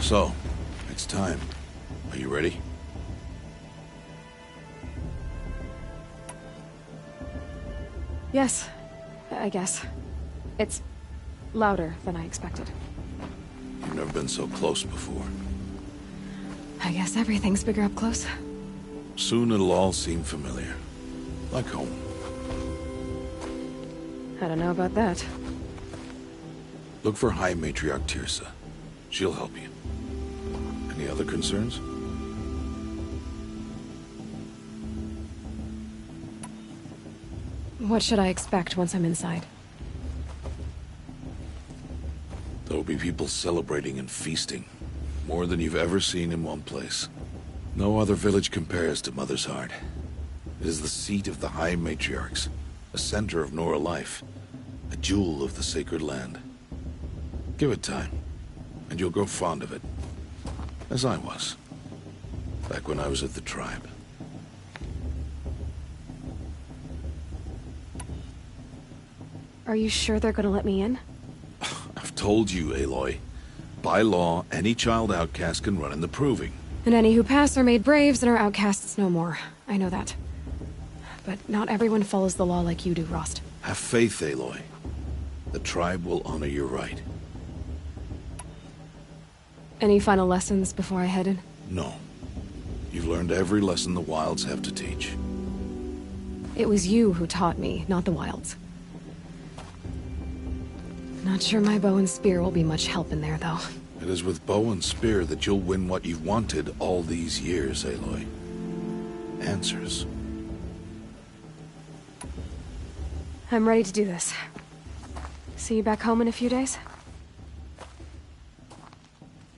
So, it's time. Are you ready? Yes, I guess. It's louder than I expected. You've never been so close before. I guess everything's bigger up close. Soon it'll all seem familiar. Like home. I don't know about that. Look for High Matriarch Tirsa. She'll help you. Any other concerns? What should I expect once I'm inside? There'll be people celebrating and feasting. More than you've ever seen in one place. No other village compares to Mother's Heart. It is the seat of the High Matriarchs, a center of Nora life, a jewel of the sacred land. Give it time, and you'll grow fond of it. As I was, back when I was at the tribe. Are you sure they're gonna let me in? I've told you, Aloy. By law, any child outcast can run in the Proving. And any who pass are made braves and are outcasts no more. I know that. But not everyone follows the law like you do, Rost. Have faith, Aloy. The tribe will honor your right. Any final lessons before I head in? No. You've learned every lesson the Wilds have to teach. It was you who taught me, not the Wilds. Not sure my bow and spear will be much help in there, though. It is with bow and spear that you'll win what you've wanted all these years, Aloy. Answers. I'm ready to do this. See you back home in a few days?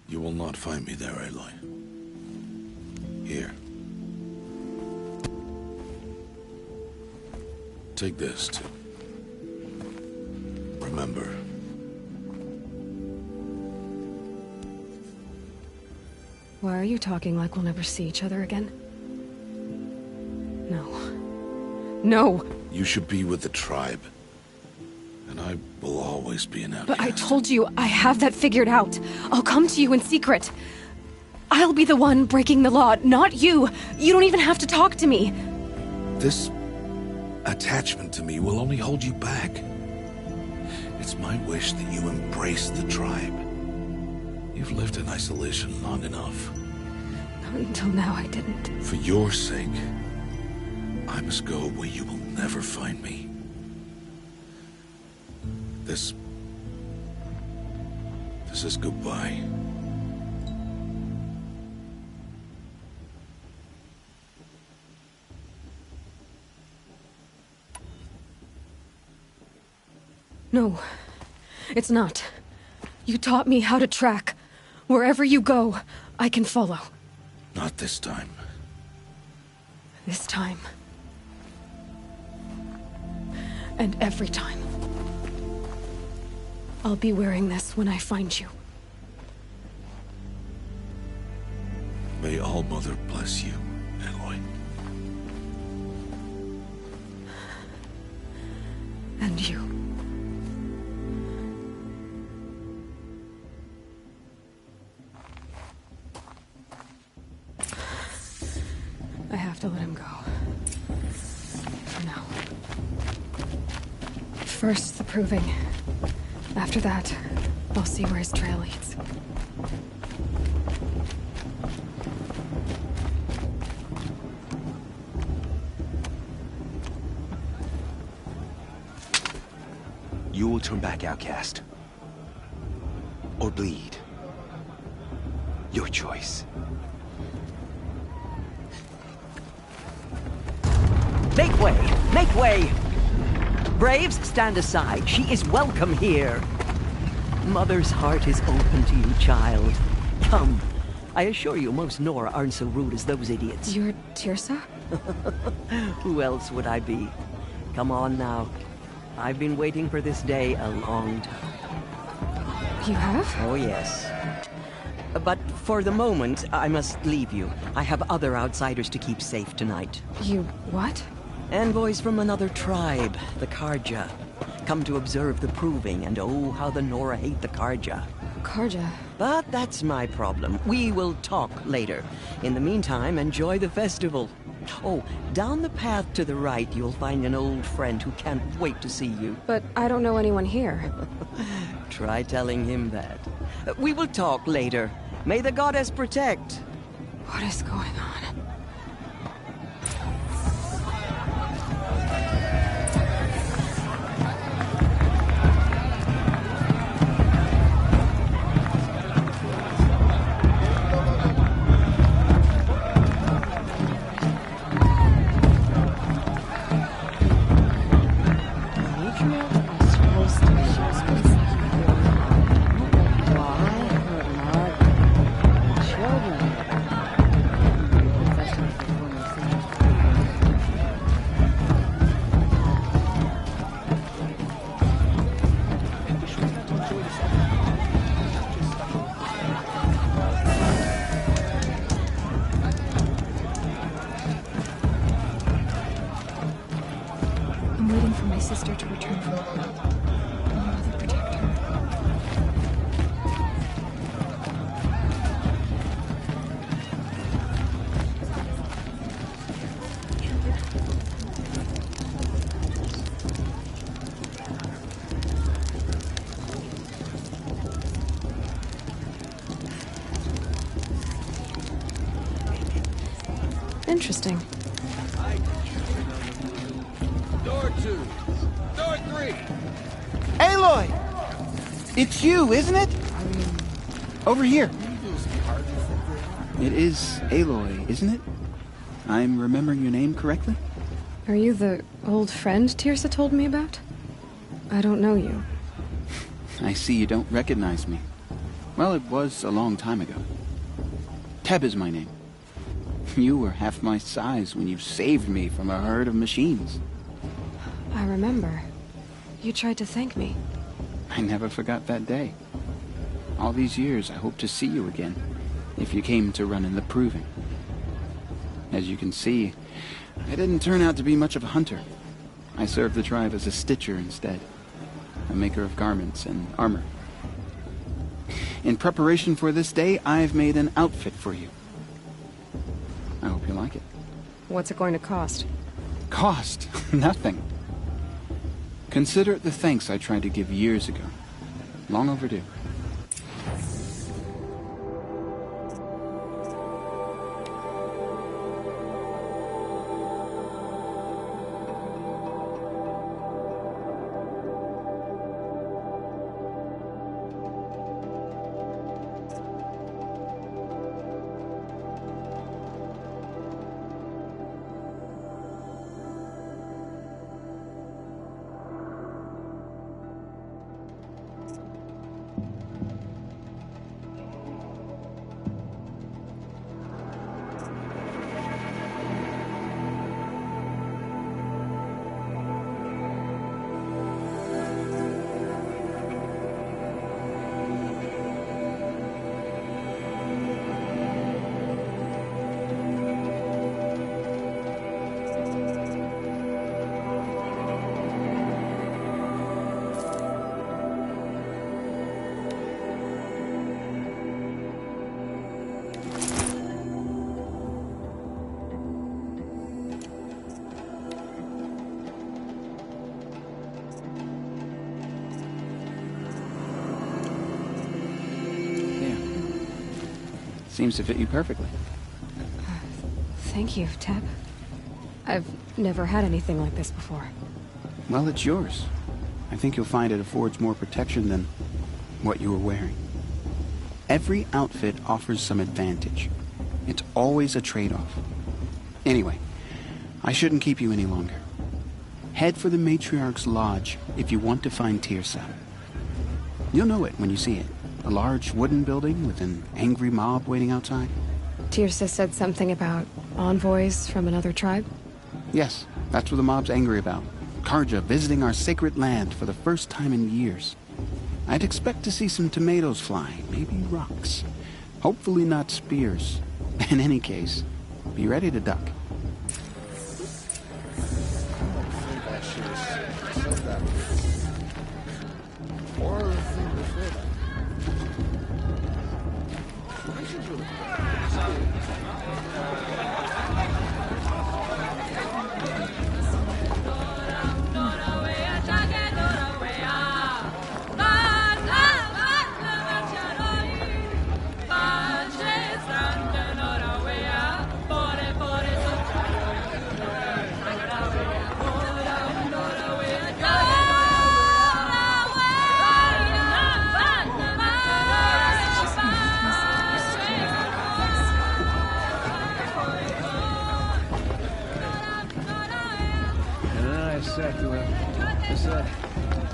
You will not find me there, Aloy. Here. Take this, too. Remember. Why are you talking like we'll never see each other again? No. No! You should be with the tribe. And I will always be an outcast. But I told you, I have that figured out. I'll come to you in secret. I'll be the one breaking the law, not you. You don't even have to talk to me. This attachment to me will only hold you back. It's my wish that you embrace the tribe. You've lived in isolation long enough. Until now, I didn't. For your sake, I must go where you will never find me. This is goodbye. No, it's not. You taught me how to track. Wherever you go, I can follow. Not this time. This time. And every time. I'll be wearing this when I find you. May All Mother bless you, Aloy. And you. I have to let him go. For now. First, the Proving. After that, I'll see where his trail leads. You will turn back, outcast. Or bleed. Your choice. Make way! Make way! Braves, stand aside. She is welcome here. Mother's heart is open to you, child. Come. I assure you, most Nora aren't so rude as those idiots. You're Tirsa? Who else would I be? Come on now. I've been waiting for this day a long time. You have? Oh, yes. But for the moment, I must leave you. I have other outsiders to keep safe tonight. You what? Envoys from another tribe, the Karja. Come to observe the Proving, and oh, how the Nora hate the Karja. Karja. But that's my problem. We will talk later. In the meantime, enjoy the festival. Oh, down the path to the right, you'll find an old friend who can't wait to see you. But I don't know anyone here. Try telling him that. We will talk later. May the goddess protect. What is going on? I'm waiting for my sister to return from home. May Mother protect her. Interesting. Door 2. Door 3. Aloy! It's you, isn't it? Over here. It is Aloy, isn't it? I'm remembering your name correctly? Are you the old friend Tirsa told me about? I don't know you. I see you don't recognize me. Well, it was a long time ago. Teb is my name. You were half my size when you saved me from a herd of machines. I remember. You tried to thank me. I never forgot that day. All these years, I hope to see you again, if you came to run in the Proving. As you can see, I didn't turn out to be much of a hunter. I served the tribe as a stitcher instead, a maker of garments and armor. In preparation for this day, I've made an outfit for you. I hope you like it. What's it going to cost? Cost? Nothing. Consider it the thanks I tried to give years ago. Long overdue. Seems to fit you perfectly. Thank you, Teb. I've never had anything like this before. Well, it's yours. I think you'll find it affords more protection than what you were wearing. Every outfit offers some advantage. It's always a trade-off. Anyway, I shouldn't keep you any longer. Head for the Matriarch's Lodge if you want to find Tirsa. You'll know it when you see it. A large wooden building with an angry mob waiting outside. Tirsa said something about envoys from another tribe? Yes, that's what the mob's angry about. Karja visiting our sacred land for the first time in years. I'd expect to see some tomatoes fly, maybe rocks. Hopefully not spears. In any case, be ready to duck.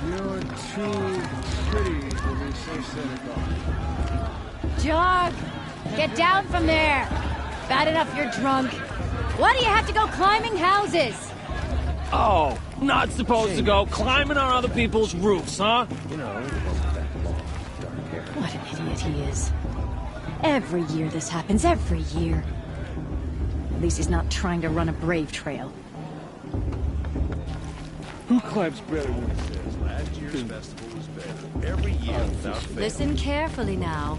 You're too pretty to be so cynical. Jog! Get down from there! Bad enough you're drunk. Why do you have to go climbing houses? Oh, not supposed to go climbing on other people's roofs, huh? You know, that long, dark hair. What an idiot he is. Every year this happens, every year. At least he's not trying to run a brave trail. Who climbs better than he says? Last year's festival was better. Every year without fail. Listen carefully now,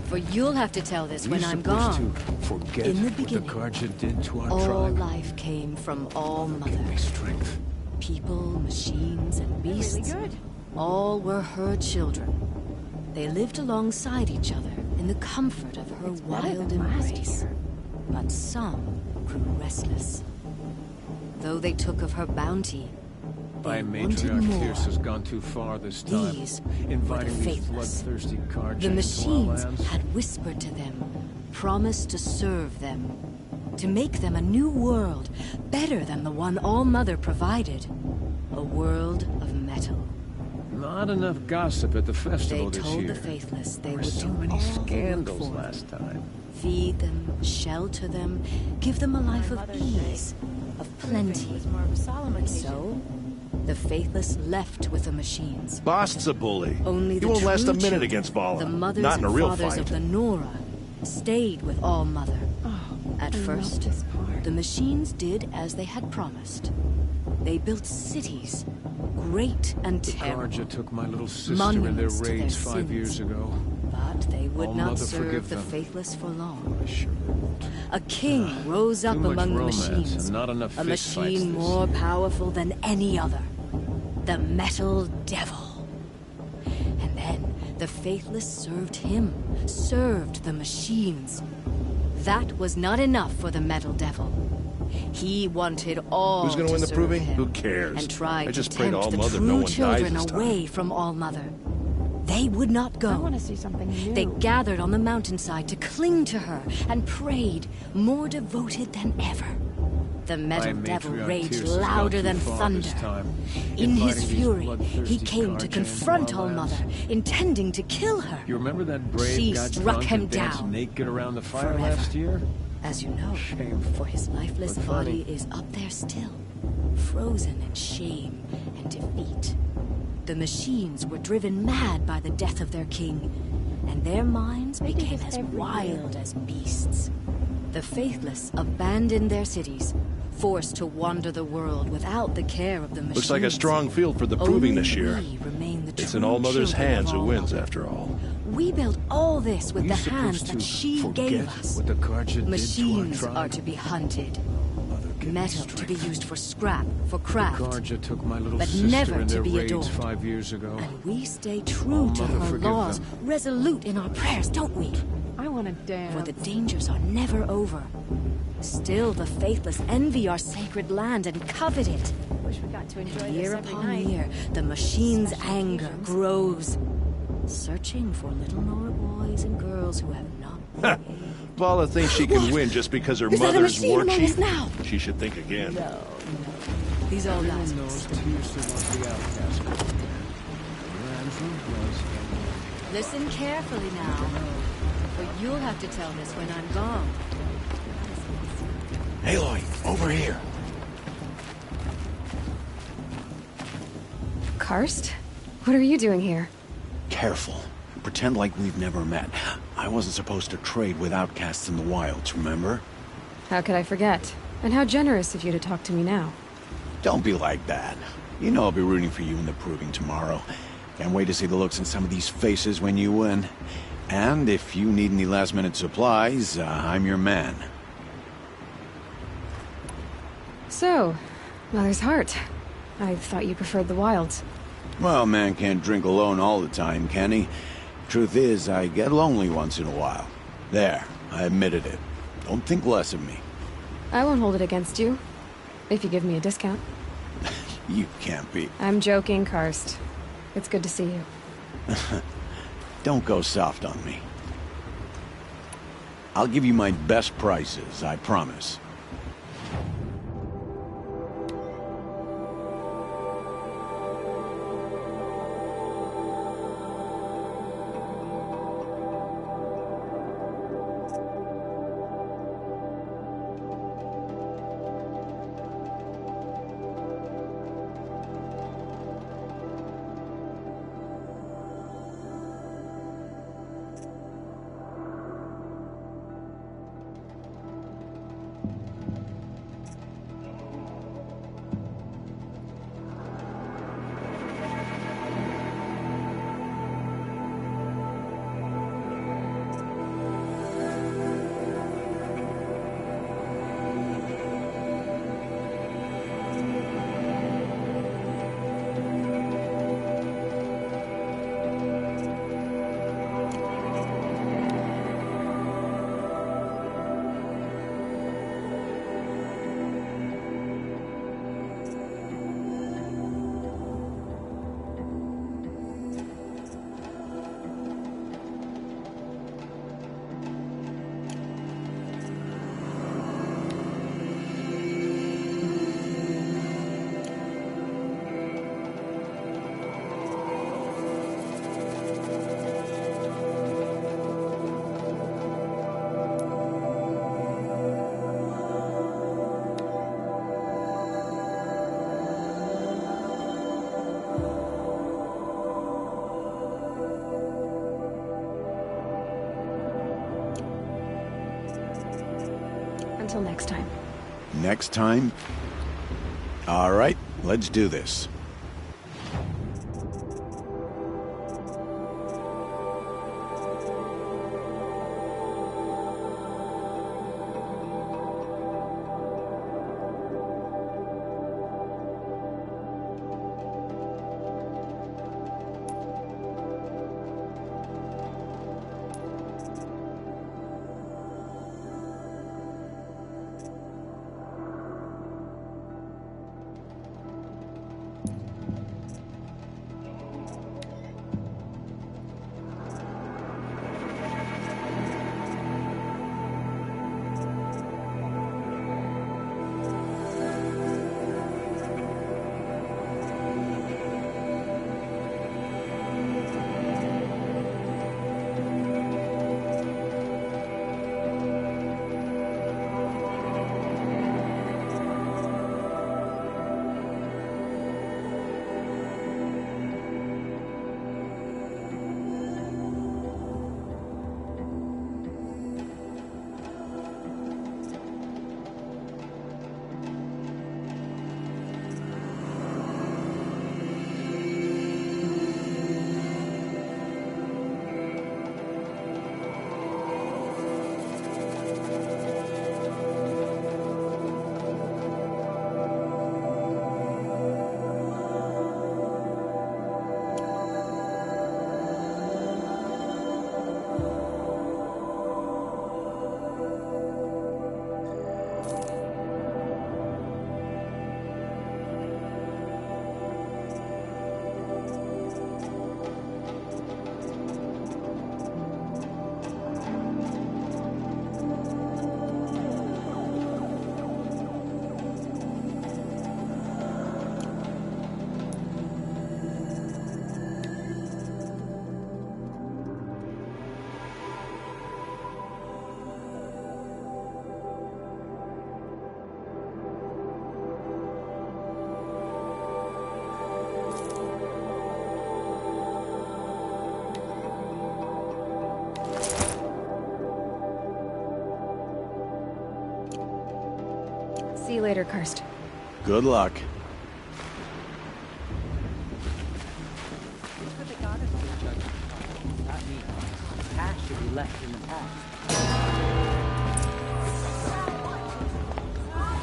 for you'll have to tell this when I'm gone. Forget In the what the beginning, Karja did to our All tribe. life came from All Mother. Give me strength. People, machines, and beasts. All were her children. They lived alongside each other in the comfort of her wild embrace. But some grew restless. Though they took of her bounty, My they wanted matriarch more. Fierce has gone too far this time. These inviting were the these faithless. bloodthirsty Karja The into our machines lands. had whispered to them, promised to serve them, to make them a new world, better than the one All Mother provided. A world of metal. Not enough gossip at the They festival this told year. the faithless they There were would so do many all the work scandals for them. last time. Feed them, shelter them, give them a life of ease, of plenty. And so, the faithless left with the machines. Bost's a bully. Only He the won't last a true minute children, against Vala. the mothers Not in a and real fathers fight. of the Nora, stayed with All Mother. At first, the machines did as they had promised. They built cities, great and The terrible. Karja took my little sister in their Monuments to their raids 5 sins. years ago. But they would All not Mother serve forgive the them. faithless for long. I surely won't. A king rose up Too much among the romance machines. and not enough A fist fights machine this more year. powerful than any other. The Metal Devil. And then the faithless served him, served the machines. That was not enough for the Metal Devil. He wanted all Who's gonna to win the serve proving? him, Who cares? And tried I just to pray to tempt All the Mother true no one dies children this time. away from All Mother. They would not go. I want to see something new. They gathered on the mountainside to cling to her and prayed, more devoted than ever. The Metal My Devil matriarch raged Tears has gone louder too than far thunder. this time, In his inviting these fury, he bloodthirsty came to Karja confront into our All lands. Mother, intending to kill her. You remember that brave She got struck drunk him and danced down. naked around the fire Forever. last year? As you know, Shameful. for his lifeless But funny. body is up there still, frozen in shame and defeat. The machines were driven mad by the death of their king, and their minds became as wild as beasts. The faithless abandoned their cities, forced to wander the world without the care of the machines. Looks like a strong field for the proving Only this year. we remain the It's in true All Mother's children of hands who All wins, Mother. after all. We built all this with Are the you hands supposed that to she forget gave us. what the Karja did Machines to our are tribe? to be hunted. Mother, give me Metal to be strength. used for scrap, for craft. Karja took my little but sister never in to their be raids adored. 5 years ago. And we stay true Oh, to Mother, her forgive laws, them. resolute in our prayers, don't we? I want to dance. For the dangers are never over. Still, the faithless envy our sacred land and covet it. Wish we got to enjoy Year this every upon night. year, the machine's Special anger occasions. grows, searching for little Nora boys and girls who have not behaved. Vala thinks she can win just because her Is that a mother's machine war among chief. us now? She should think again. These old Everyone guys. knows Tears was the outcast. Your answer was Listen carefully now, for you'll have to tell this when I'm gone. Aloy, over here. Karst? What are you doing here? Careful. Pretend like we've never met. I wasn't supposed to trade with outcasts in the wilds, remember? How could I forget? And how generous of you to talk to me now. Don't be like that. You know I'll be rooting for you in the proving tomorrow. Can't wait to see the looks in some of these faces when you win. And if you need any last-minute supplies, I'm your man. So, Mother's Heart. I thought you preferred the wilds. Well, man can't drink alone all the time, can he? Truth is, I get lonely once in a while. There, I admitted it. Don't think less of me. I won't hold it against you. If you give me a discount. You can't be. I'm joking, Karst. It's good to see you. Don't go soft on me. I'll give you my best prices, I promise. Until next time. Next time? All right, let's do this. See you later, Karst. Good luck. That means cash left in the past.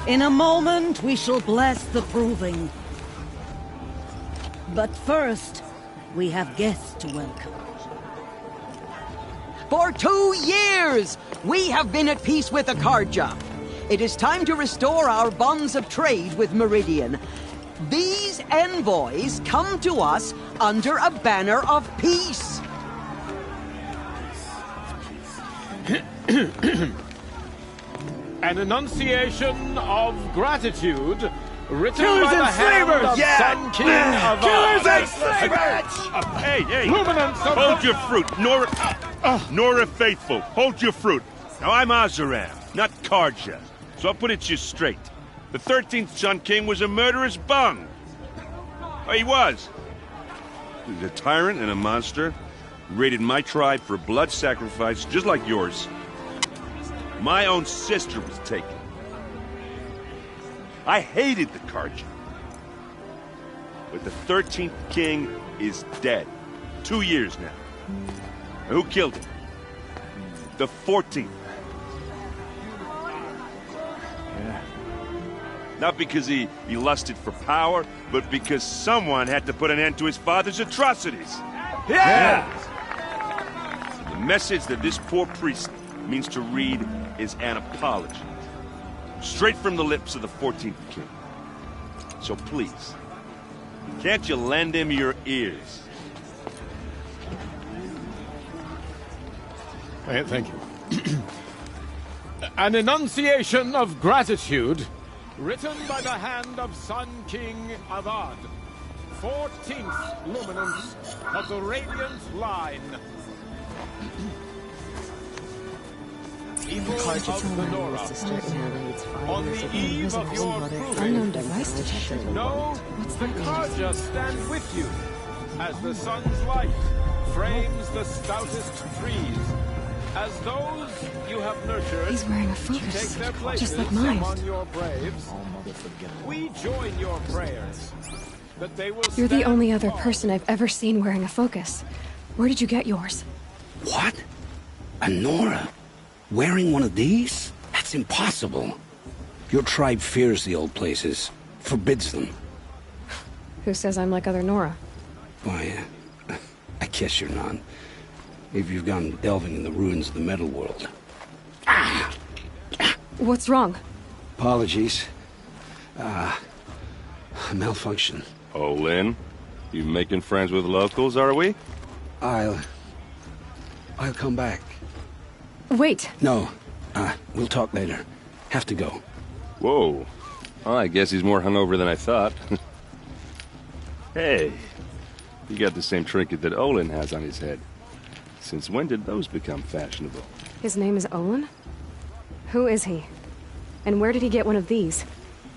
In a moment, we shall bless the proving. But first, we have guests to welcome. For 2 years, we have been at peace with Akarja. It is time to restore our bonds of trade with Meridian. These envoys come to us under a banner of peace. An enunciation of gratitude written Killers by the and hand slavers! of Sun King of Killers Ar. and slavers! Hey, hey! Luminance of Hold your fruit, Nora Faithful. Hold your fruit. Now I'm Azaram, not Karja, so I'll put it to you straight. The 13th Sun King was a murderous bung. Oh, he was. He was a tyrant and a monster. He raided my tribe for blood sacrifice, just like yours. My own sister was taken. I hated the Karja. But the 13th king is dead. 2 years now. And who killed him? The 14th. Yeah. Not because he lusted for power, but because someone had to put an end to his father's atrocities. Yeah! The message that this poor priest means to read is an apology. Straight from the lips of the 14th king. So please, can't you lend him your ears? Thank you. An enunciation of gratitude written by the hand of Sun King Avad, 14th luminance of the Radiant Line. People of the Nora, on the eve of your Unknown proving, device detected. know the Karja stand with you as the sun's light frames the stoutest trees. As those you have nurtured He's wearing a take focus, their places just like mine. among your braves, we join your prayers that they will You're the stand only other tall. person I've ever seen wearing a focus. Where did you get yours? What? A Nora? Wearing one of these? That's impossible. Your tribe fears the old places, forbids them. Who says I'm like other Nora? Why, I guess you're not. If you've gone delving in the ruins of the metal world. What's wrong? Apologies. Malfunction. Oh, Lynn, you making friends with locals, are we? I'll come back. Wait. No, we'll talk later. Have to go. Whoa. Well, I guess he's more hungover than I thought. Hey, you got the same trinket that Olin has on his head. Since when did those become fashionable? His name is Olin? Who is he? And where did he get one of these?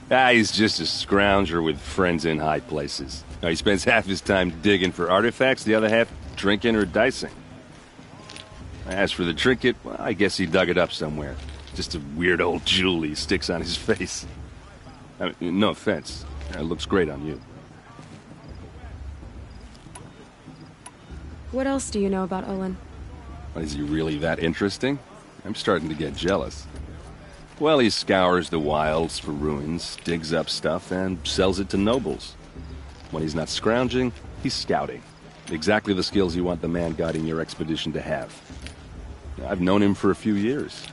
He's just a scrounger with friends in high places. Now, he spends half his time digging for artifacts, the other half drinking or dicing. As for the trinket, well, I guess he dug it up somewhere. Just a weird old jewel he sticks on his face. I mean, no offense. It looks great on you. What else do you know about Olin? Is he really that interesting? I'm starting to get jealous. Well, he scours the wilds for ruins, digs up stuff, and sells it to nobles. When he's not scrounging, he's scouting. Exactly the skills you want the man guiding your expedition to have. I've known him for a few years.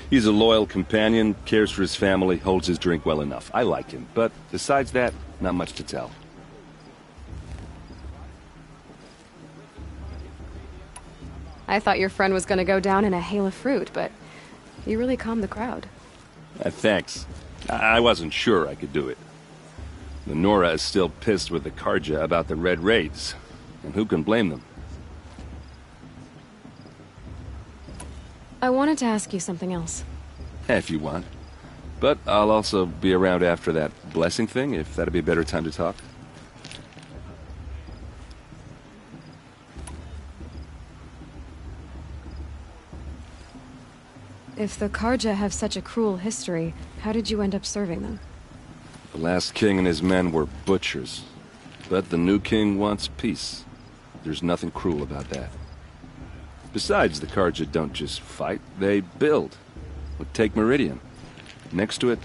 He's a loyal companion, cares for his family, holds his drink well enough. I like him, but besides that, not much to tell. I thought your friend was gonna go down in a hail of fruit, but you really calmed the crowd. Thanks. I wasn't sure I could do it. The Nora is still pissed with the Karja about the Red Raids, and who can blame them? I wanted to ask you something else. If you want. But I'll also be around after that blessing thing, if that'd be a better time to talk. If the Karja have such a cruel history, how did you end up serving them? The last king and his men were butchers. But the new king wants peace. There's nothing cruel about that. Besides, the Carja don't just fight, they build. Well, take Meridian. Next to it,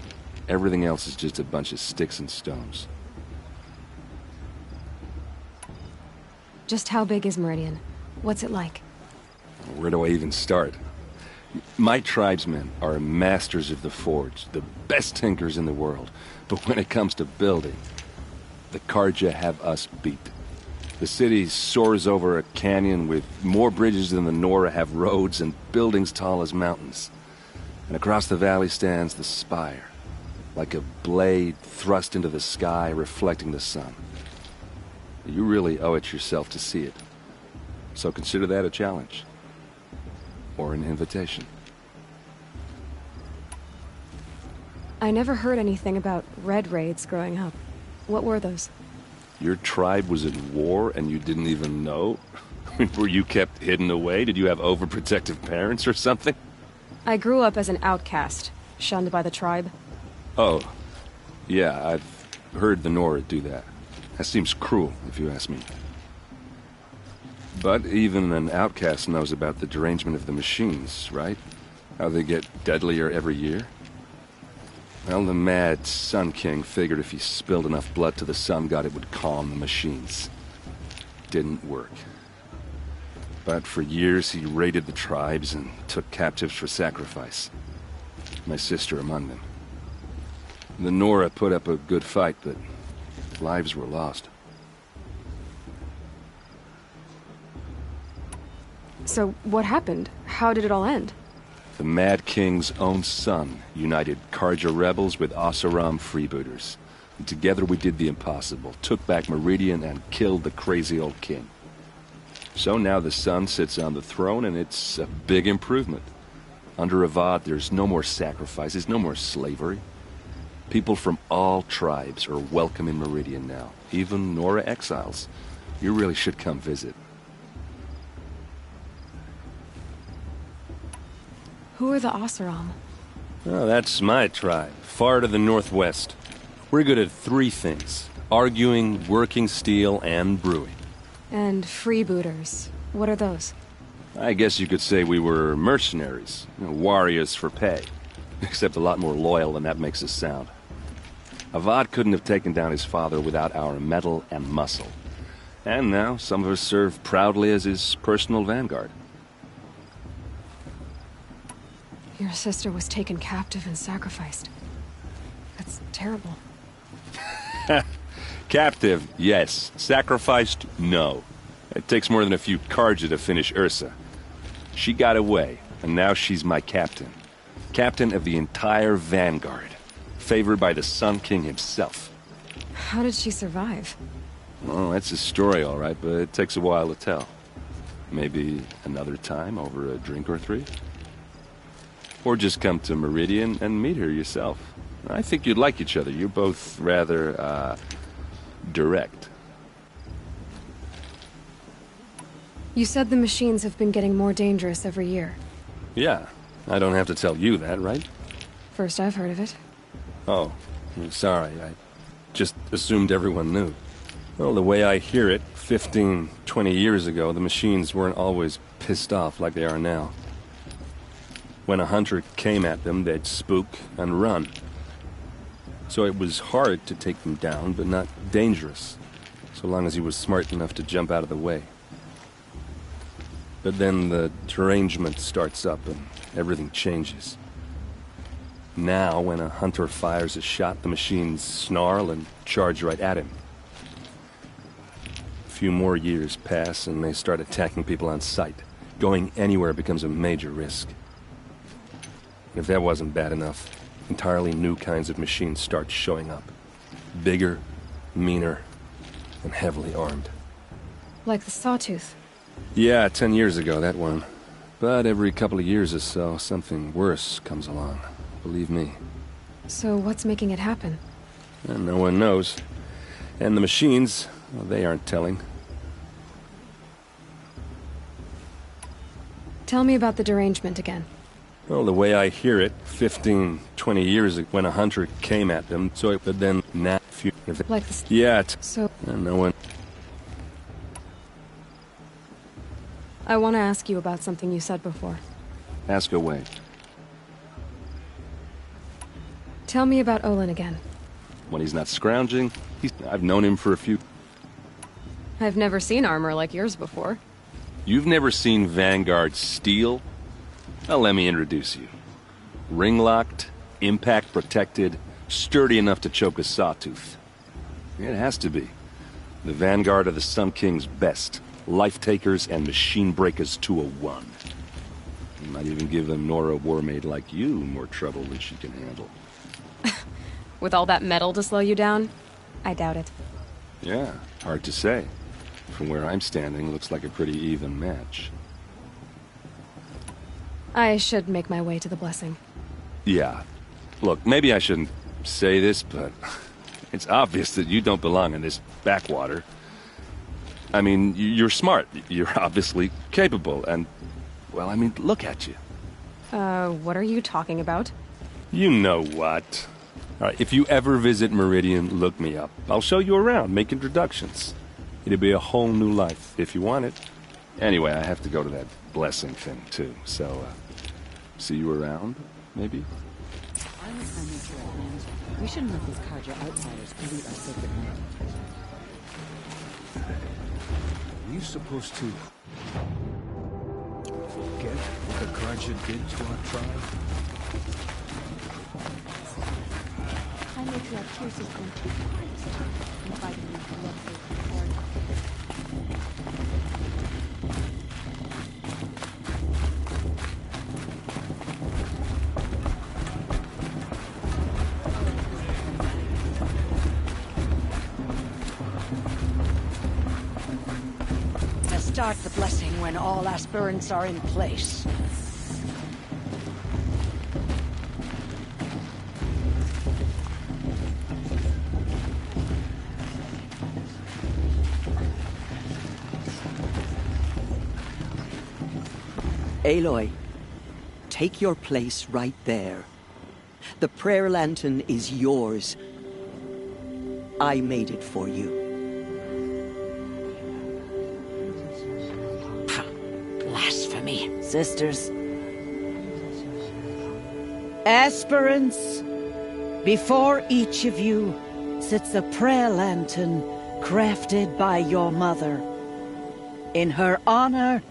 everything else is just a bunch of sticks and stones. Just how big is Meridian? What's it like? Where do I even start? My tribesmen are masters of the forge, the best tinkers in the world. But when it comes to building, the Carja have us beat. The city soars over a canyon with more bridges than the Nora have roads and buildings tall as mountains. And across the valley stands the spire, like a blade thrust into the sky reflecting the sun. You really owe it yourself to see it. So consider that a challenge. Or an invitation. I never heard anything about red raids growing up. What were those? Your tribe was at war and you didn't even know? Were you kept hidden away? Did you have overprotective parents or something? I grew up as an outcast, shunned by the tribe. Oh, yeah, I've heard the Nora do that. That seems cruel, if you ask me. But even an outcast knows about the derangement of the machines, right? How they get deadlier every year? Well, the mad Sun King figured if he spilled enough blood to the Sun God, it would calm the machines. Didn't work. But for years, he raided the tribes and took captives for sacrifice. My sister among them. The Nora put up a good fight, but lives were lost. So, what happened? How did it all end? The Mad King's own son united Carja rebels with Oseram freebooters. And together we did the impossible, took back Meridian and killed the crazy old king. So now the son sits on the throne and it's a big improvement. Under Avad there's no more sacrifices, no more slavery. People from all tribes are welcome in Meridian now, even Nora exiles. You really should come visit. Who are the Oseram? Oh, that's my tribe, far to the northwest. We're good at three things: arguing, working steel, and brewing. And freebooters. What are those? I guess you could say we were mercenaries, warriors for pay. Except a lot more loyal than that makes us sound. Avad couldn't have taken down his father without our metal and muscle. And now some of us serve proudly as his personal vanguard. Your sister was taken captive and sacrificed. That's terrible. Captive, yes. Sacrificed, no. It takes more than a few Carja to finish Ursa. She got away, and now she's my captain. Captain of the entire vanguard. Favored by the Sun King himself. How did she survive? Oh, that's a story, all right, but it takes a while to tell. Maybe another time over a drink or three? Or just come to Meridian and meet her yourself. I think you'd like each other. You're both rather, direct. You said the machines have been getting more dangerous every year. Yeah, I don't have to tell you that, right? First I've heard of it. Oh, I'm sorry. I just assumed everyone knew. Well, the way I hear it, 15, 20 years ago, the machines weren't always pissed off like they are now. When a hunter came at them, they'd spook and run. So it was hard to take them down, but not dangerous, so long as he was smart enough to jump out of the way. But then the derangement starts up and everything changes. Now, when a hunter fires a shot, the machines snarl and charge right at him. A few more years pass and they start attacking people on sight. Going anywhere becomes a major risk. If that wasn't bad enough, entirely new kinds of machines start showing up. Bigger, meaner, and heavily armed. Like the Sawtooth. Yeah, 10 years ago, that one. But every couple of years or so, something worse comes along. Believe me. So what's making it happen? And no one knows. And the machines, well, they aren't telling. Tell me about the derangement again. Well, the way I hear it, 15, 20 years ago, when a hunter came at them, so it would then not... Like this... Yeah, So... And no one... I want to ask you about something you said before. Ask away. Tell me about Olin again. When he's not scrounging, I've known him for a few... I've never seen armor like yours before. You've never seen Vanguard steel? Well, let me introduce you. Ring-locked, impact-protected, sturdy enough to choke a Sawtooth. It has to be. The Vanguard of the Sun King's best. Life-takers and machine-breakers to a one. You might even give a Nora warmaid like you more trouble than she can handle. With all that metal to slow you down? I doubt it. Yeah, hard to say. From where I'm standing, looks like a pretty even match. I should make my way to the blessing. Yeah. Look, maybe I shouldn't say this, but it's obvious that you don't belong in this backwater. I mean, you're smart. You're obviously capable, and... well, I mean, look at you. What are you talking about? You know what. All right, if you ever visit Meridian, look me up. I'll show you around, make introductions. It'll be a whole new life, if you want it. Anyway, I have to go to that blessing thing, too, so, see you around, maybe? We shouldn't let these Carja outsiders pollute our sacred land. Are you supposed to forget what the Carja did to our tribe? I make your pierces going too far this time, inviting you to love the Lord. Start the blessing when all aspirants are in place. Aloy, take your place right there. The prayer lantern is yours. I made it for you. Blasphemy, sisters. Aspirants, before each of you sits a prayer lantern crafted by your mother. In her honor,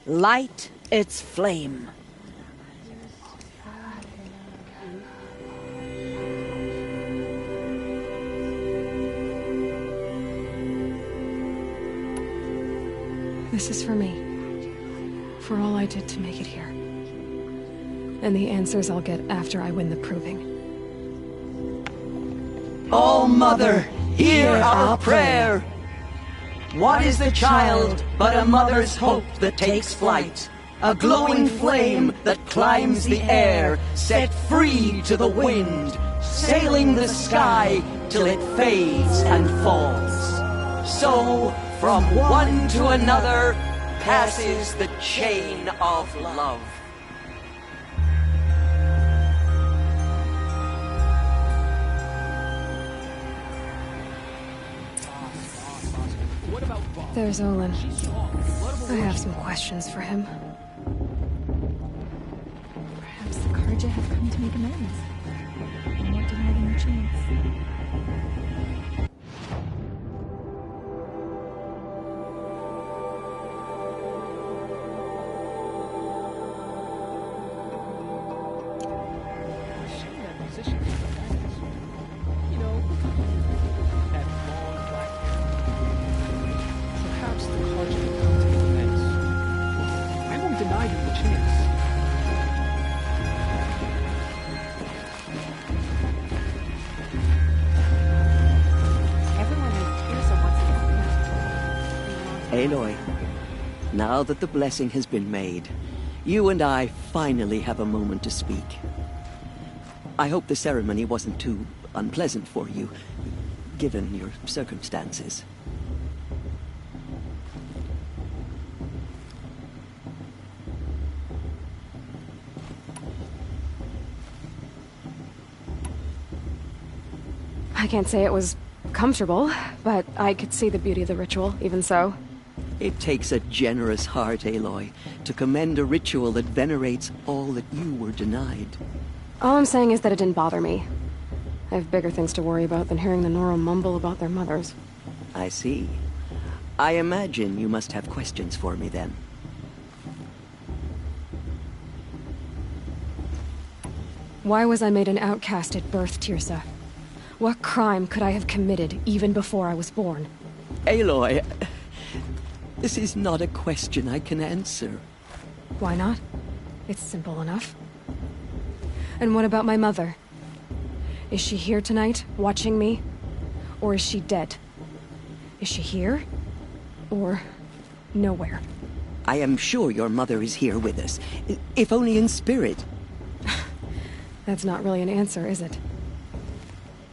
light its flame. This is for me. For all I did to make it here. And the answers I'll get after I win the proving. Oh, Mother, hear our prayer! What is the child but a mother's hope that takes flight? A glowing flame that climbs the air, set free to the wind, sailing the sky till it fades and falls. So, from one to another, passes the chain of love. There's Olin. I have some questions for him. Perhaps the Carja have come to make amends. And won't deny them a chance. Aloy, now that the blessing has been made, you and I finally have a moment to speak. I hope the ceremony wasn't too unpleasant for you, given your circumstances. I can't say it was comfortable, but I could see the beauty of the ritual, even so. It takes a generous heart, Aloy, to commend a ritual that venerates all that you were denied. All I'm saying is that it didn't bother me. I have bigger things to worry about than hearing the Nora mumble about their mothers. I see. I imagine you must have questions for me then. Why was I made an outcast at birth, Tirsa? What crime could I have committed even before I was born? Aloy, this is not a question I can answer. Why not? It's simple enough. And what about my mother? Is she here tonight, watching me? Or is she dead? Is she here? Or nowhere? I am sure your mother is here with us, if only in spirit. That's not really an answer, is it?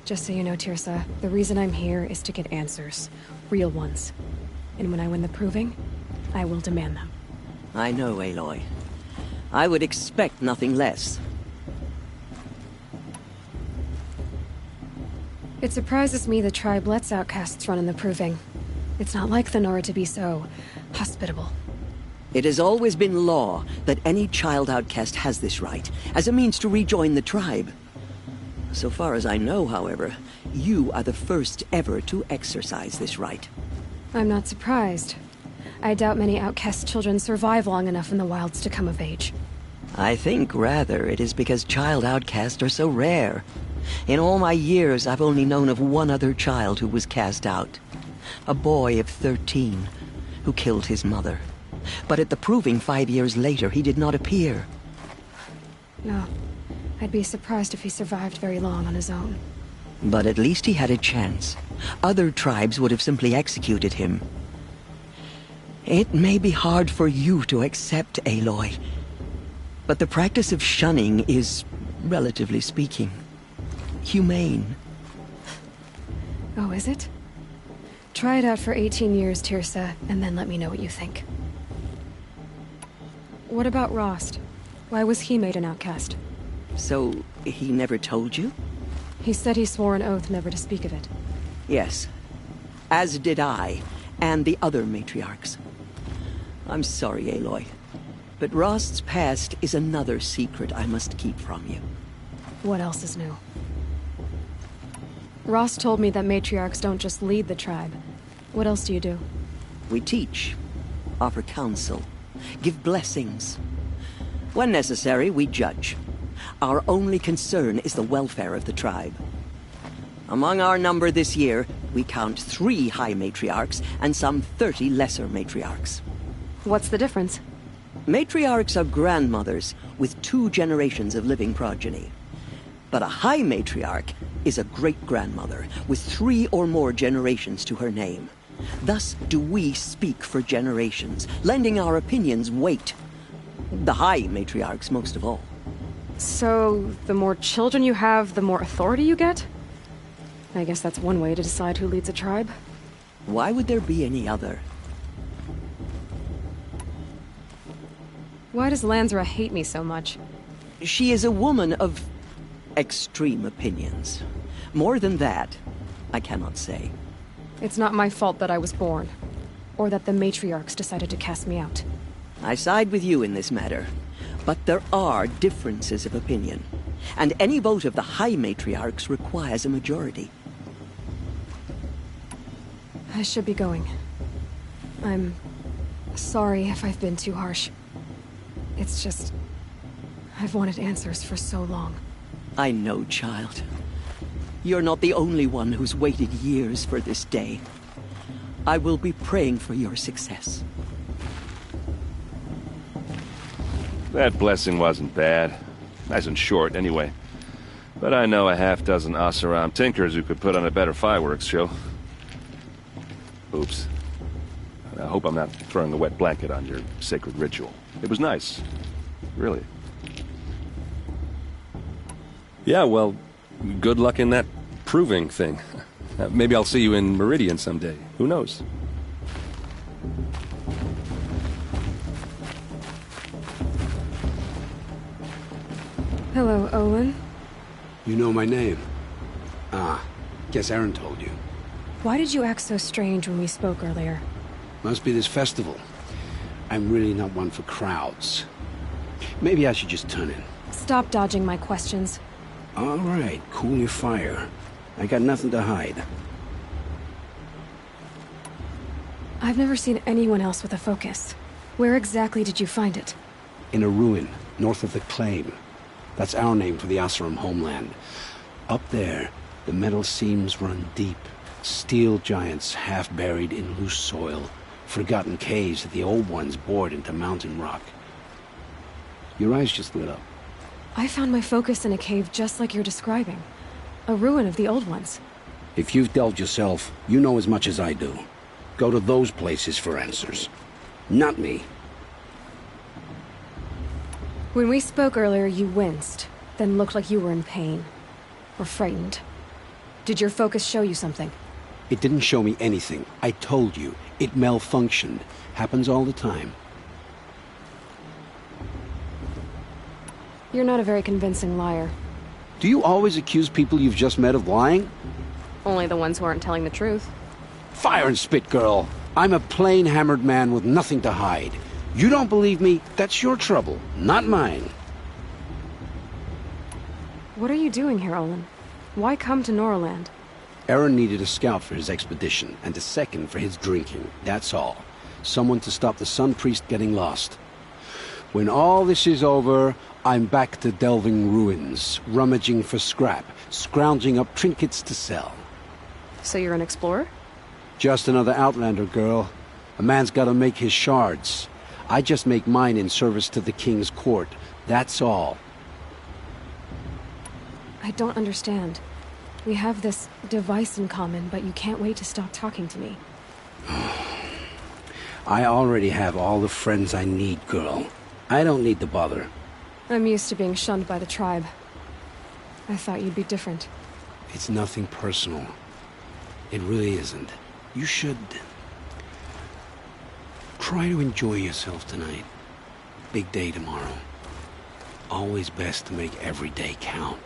Just so you know, Tirsa, the reason I'm here is to get answers. Real ones. And when I win the proving, I will demand them. I know, Aloy. I would expect nothing less. It surprises me the tribe lets outcasts run in the proving. It's not like the Nora to be so hospitable. It has always been law that any child outcast has this right, as a means to rejoin the tribe. So far as I know, however, you are the first ever to exercise this right. I'm not surprised. I doubt many outcast children survive long enough in the wilds to come of age. I think, rather, it is because child outcasts are so rare. In all my years, I've only known of one other child who was cast out. A boy of 13, who killed his mother. But at the proving 5 years later, he did not appear. No. I'd be surprised if he survived very long on his own. But at least he had a chance. Other tribes would have simply executed him. It may be hard for you to accept, Aloy, but the practice of shunning is, relatively speaking, humane. Oh, is it? Try it out for 18 years, Tirsa, and then let me know what you think. What about Rost? Why was he made an outcast? So, he never told you? He said he swore an oath never to speak of it. Yes. As did I, and the other matriarchs. I'm sorry, Aloy, but Rost's past is another secret I must keep from you. What else is new? Rost told me that matriarchs don't just lead the tribe. What else do you do? We teach, offer counsel, give blessings. When necessary, we judge. Our only concern is the welfare of the tribe. Among our number this year, we count 3 high matriarchs and some 30 lesser matriarchs. What's the difference? Matriarchs are grandmothers with 2 generations of living progeny. But a high matriarch is a great-grandmother with 3 or more generations to her name. Thus do we speak for generations, lending our opinions weight. The high matriarchs most of all. So, the more children you have, the more authority you get? I guess that's one way to decide who leads a tribe. Why would there be any other? Why does Lansra hate me so much? She is a woman of extreme opinions. More than that, I cannot say. It's not my fault that I was born, or that the matriarchs decided to cast me out. I side with you in this matter, but there are differences of opinion, and any vote of the high matriarchs requires a majority. I should be going. I'm sorry if I've been too harsh. It's just, I've wanted answers for so long. I know, child. You're not the only one who's waited years for this day. I will be praying for your success. That blessing wasn't bad. Nice and short, anyway. But I know a half-dozen Oseram tinkers who could put on a better fireworks show. Oops. I hope I'm not throwing a wet blanket on your sacred ritual. It was nice. Really. Yeah, well, good luck in that proving thing. Maybe I'll see you in Meridian someday. Who knows? Hello, Olin. You know my name? Ah, guess Aaron told you. Why did you act so strange when we spoke earlier? Must be this festival. I'm really not one for crowds. Maybe I should just turn in. Stop dodging my questions. All right, cool your fire. I got nothing to hide. I've never seen anyone else with a focus. Where exactly did you find it? In a ruin, north of the Claim. That's our name for the Oseram homeland. Up there, the metal seams run deep. Steel giants half buried in loose soil. Forgotten caves that the old ones bored into mountain rock. Your eyes just lit up. I found my focus in a cave just like you're describing. A ruin of the old ones. If you've delved yourself, you know as much as I do. Go to those places for answers. Not me. When we spoke earlier, you winced, then looked like you were in pain. Or frightened. Did your focus show you something? It didn't show me anything. I told you. It malfunctioned. Happens all the time. You're not a very convincing liar. Do you always accuse people you've just met of lying? Only the ones who aren't telling the truth. Fire and spit, girl. I'm a plain hammered man with nothing to hide. You don't believe me, that's your trouble, not mine. What are you doing here, Olin? Why come to Norland? Aaron needed a scout for his expedition, and a second for his drinking, that's all. Someone to stop the Sun Priest getting lost. When all this is over, I'm back to delving ruins, rummaging for scrap, scrounging up trinkets to sell. So you're an explorer? Just another Outlander, girl. A man's gotta make his shards. I just make mine in service to the King's court, that's all. I don't understand. We have this device in common, but you can't wait to stop talking to me. I already have all the friends I need, girl. I don't need to bother. I'm used to being shunned by the tribe. I thought you'd be different. It's nothing personal. It really isn't. You should... try to enjoy yourself tonight. Big day tomorrow. Always best to make every day count.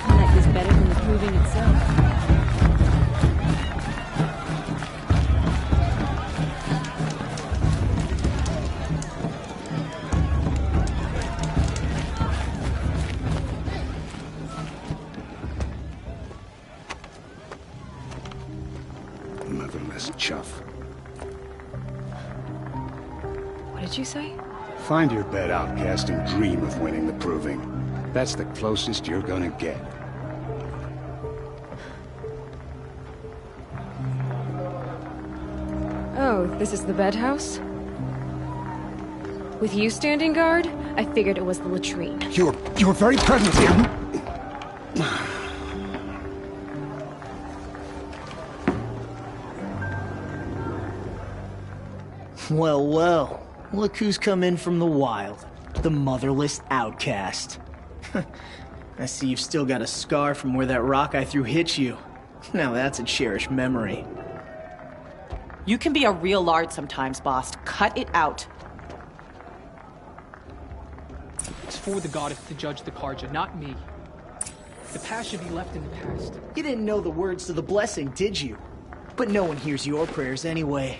That is better than the proving itself. Motherless chuff. What did you say? Find your bed, outcast, and dream of winning the proving. That's the closest you're gonna get. Oh, this is the bedhouse? With you standing guard, I figured it was the latrine. Your very presence here... Well, well. Look who's come in from the wild. The motherless outcast. I see you've still got a scar from where that rock I threw hit you. Now that's a cherished memory. You can be a real lard sometimes, boss. Cut it out. It's for the goddess to judge the Karja, not me. The past should be left in the past. You didn't know the words to the blessing, did you? But no one hears your prayers anyway.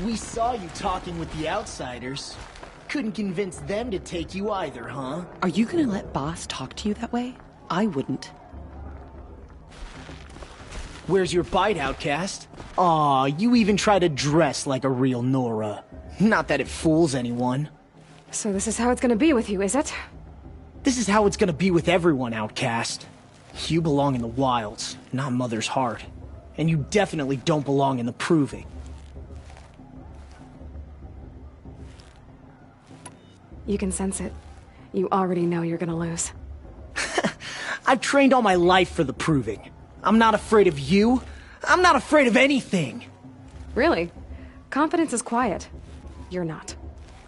We saw you talking with the outsiders. Couldn't convince them to take you either, huh? Are you gonna let boss talk to you that way? I wouldn't. Where's your bite, outcast? Aw, you even try to dress like a real Nora. Not that it fools anyone. So this is how it's gonna be with you, is it? This is how it's gonna be with everyone, outcast. You belong in the wilds, not Mother's Heart. And you definitely don't belong in the proving. You can sense it. You already know you're gonna lose. I've trained all my life for the proving. I'm not afraid of you. I'm not afraid of anything. Really? Confidence is quiet. You're not.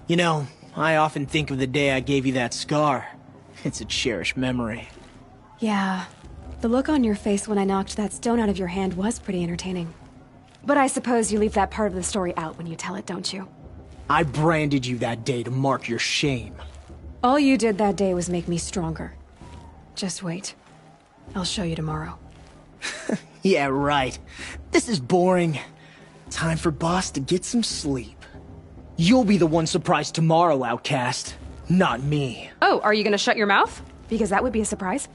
You know, I often think of the day I gave you that scar. It's a cherished memory. Yeah. The look on your face when I knocked that stone out of your hand was pretty entertaining. But I suppose you leave that part of the story out when you tell it, don't you? I branded you that day to mark your shame. All you did that day was make me stronger. Just wait. I'll show you tomorrow. Yeah, right. This is boring. Time for Boss to get some sleep. You'll be the one surprised tomorrow, outcast. Not me. Oh, are you gonna shut your mouth? Because that would be a surprise.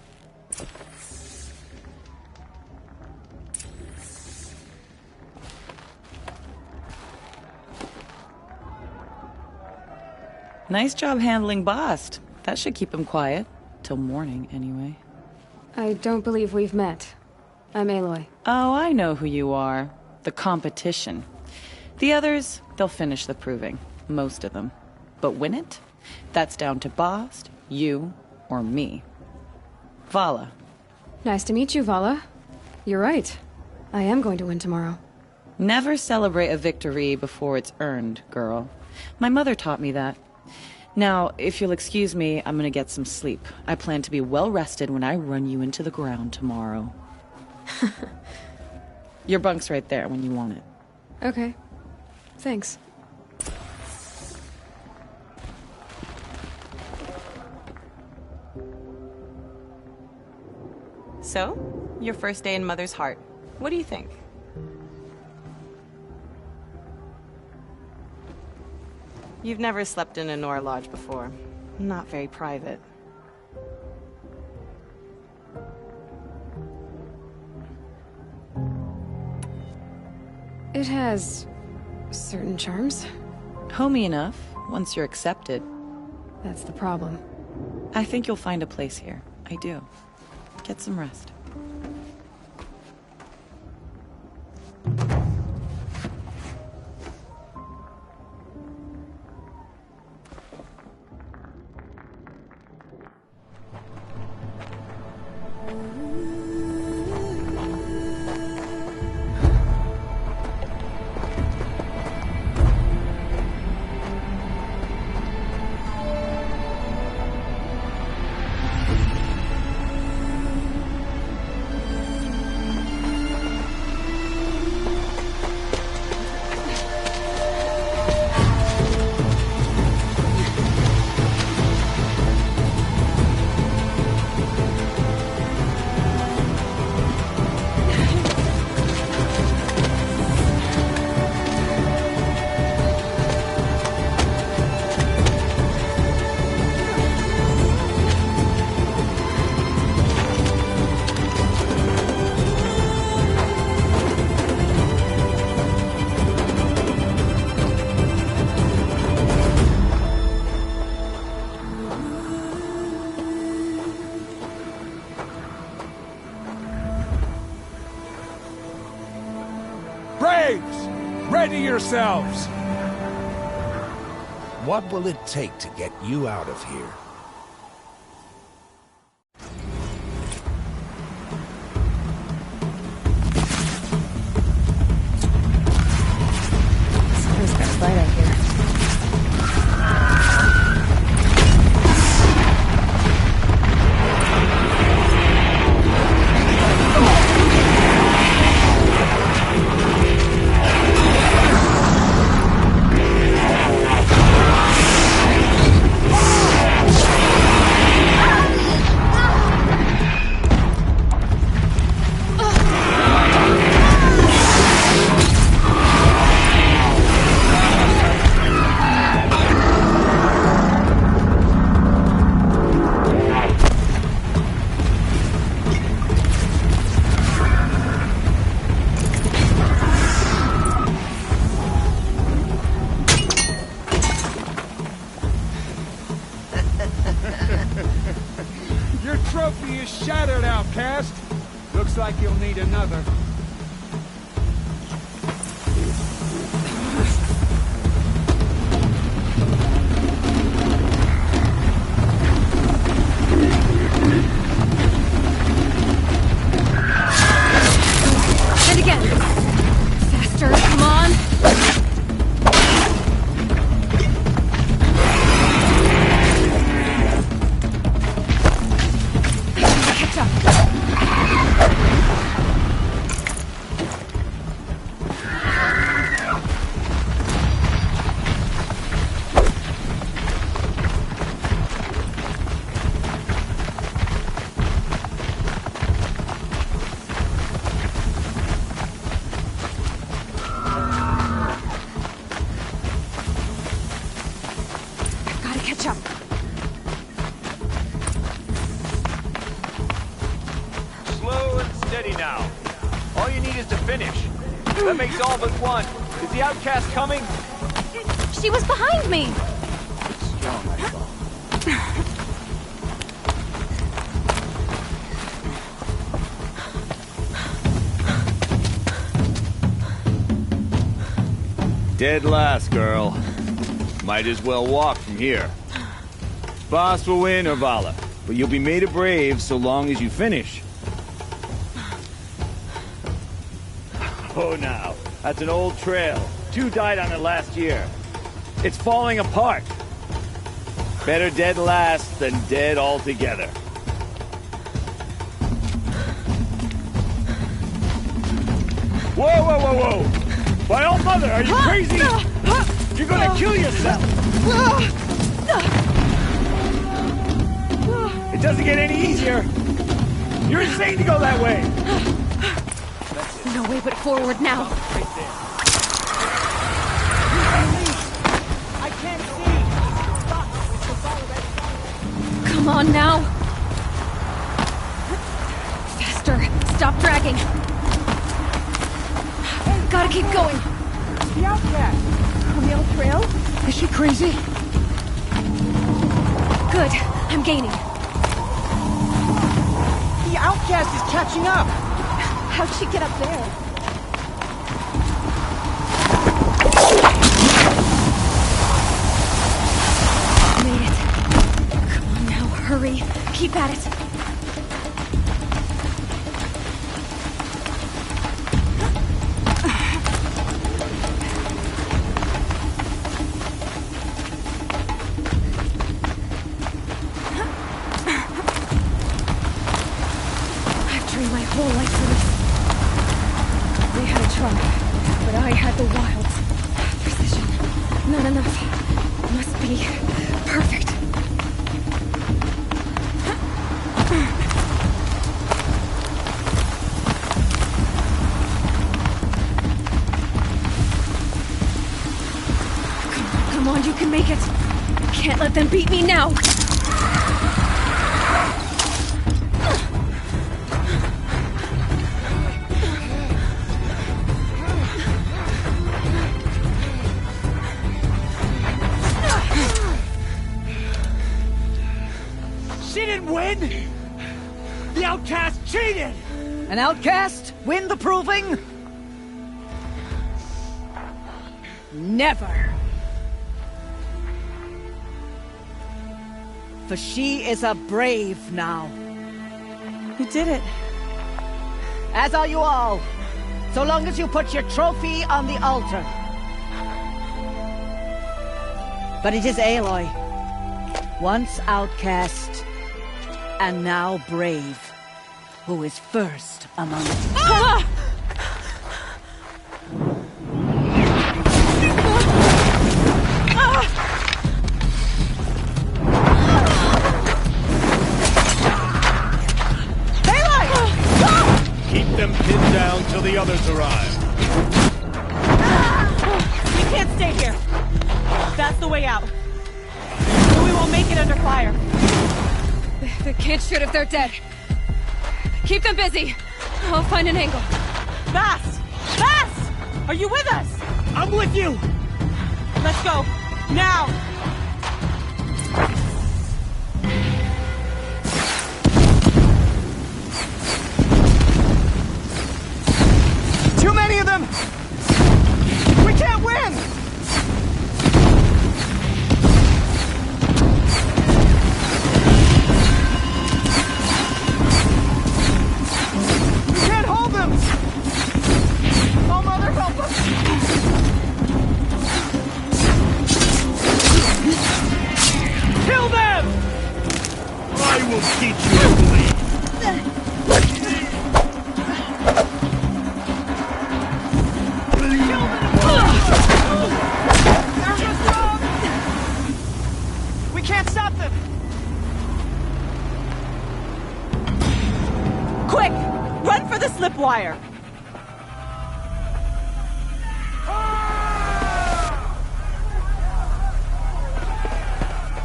Nice job handling Bast. That should keep him quiet. Till morning, anyway. I don't believe we've met. I'm Aloy. Oh, I know who you are. The competition. The others, they'll finish the proving. Most of them. But win it? That's down to Bast, you, or me. Vala. Nice to meet you, Vala. You're right. I am going to win tomorrow. Never celebrate a victory before it's earned, girl. My mother taught me that. Now, if you'll excuse me, I'm gonna get some sleep. I plan to be well rested when I run you into the ground tomorrow. Your bunk's right there when you want it. Okay. Thanks. So, your first day in Mother's Heart. What do you think? You've never slept in a Nora lodge before. Not very private. It has certain charms. Homey enough, once you're accepted. That's the problem. I think you'll find a place here. I do. Get some rest. Ready yourselves! What will it take to get you out of here? Someone's got a fight out here. Your trophy is shattered, outcast. Looks like you'll need another. And again! Faster, come on! finish. That makes all but one. Is the outcast coming? She was behind me! Strong, I thought. Dead last, girl. Might as well walk from here. Boss will win, or Vala, but you'll be made a brave so long as you finish. Oh, now, that's an old trail. 2 died on it last year. It's falling apart. Better dead last than dead altogether. Whoa, whoa, whoa, whoa! By all mother, are you crazy? You're gonna kill yourself! It doesn't get any easier! You're insane to go that way! No way but forward now. I can't see! Stop! Come on now! Faster! Stop dragging! Gotta keep going! The outcast! On the old trail? Is she crazy? Good. I'm gaining. The outcast is catching up! How'd she get up there? Made it. Come on now, hurry. Keep at it. Let them beat me now! She didn't win! The outcast cheated! An outcast? Win the proving? Never! For she is a brave now. You did it. As are you all. So long as you put your trophy on the altar. But it is Aloy. Once outcast, and now brave, who is first among us. Ah! Pinned down till the others arrive. We can't stay here. That's the way out. We won't make it under fire. They can't shoot if they're dead. Keep them busy. I'll find an angle. Bass! Bass! Are you with us? I'm with you! Let's go. Now! Too many of them! We can't win! We can't hold them! Oh, Mother, help us! Kill them! I will teach you to bleed. We can't stop them! Quick! Run for the slip wire!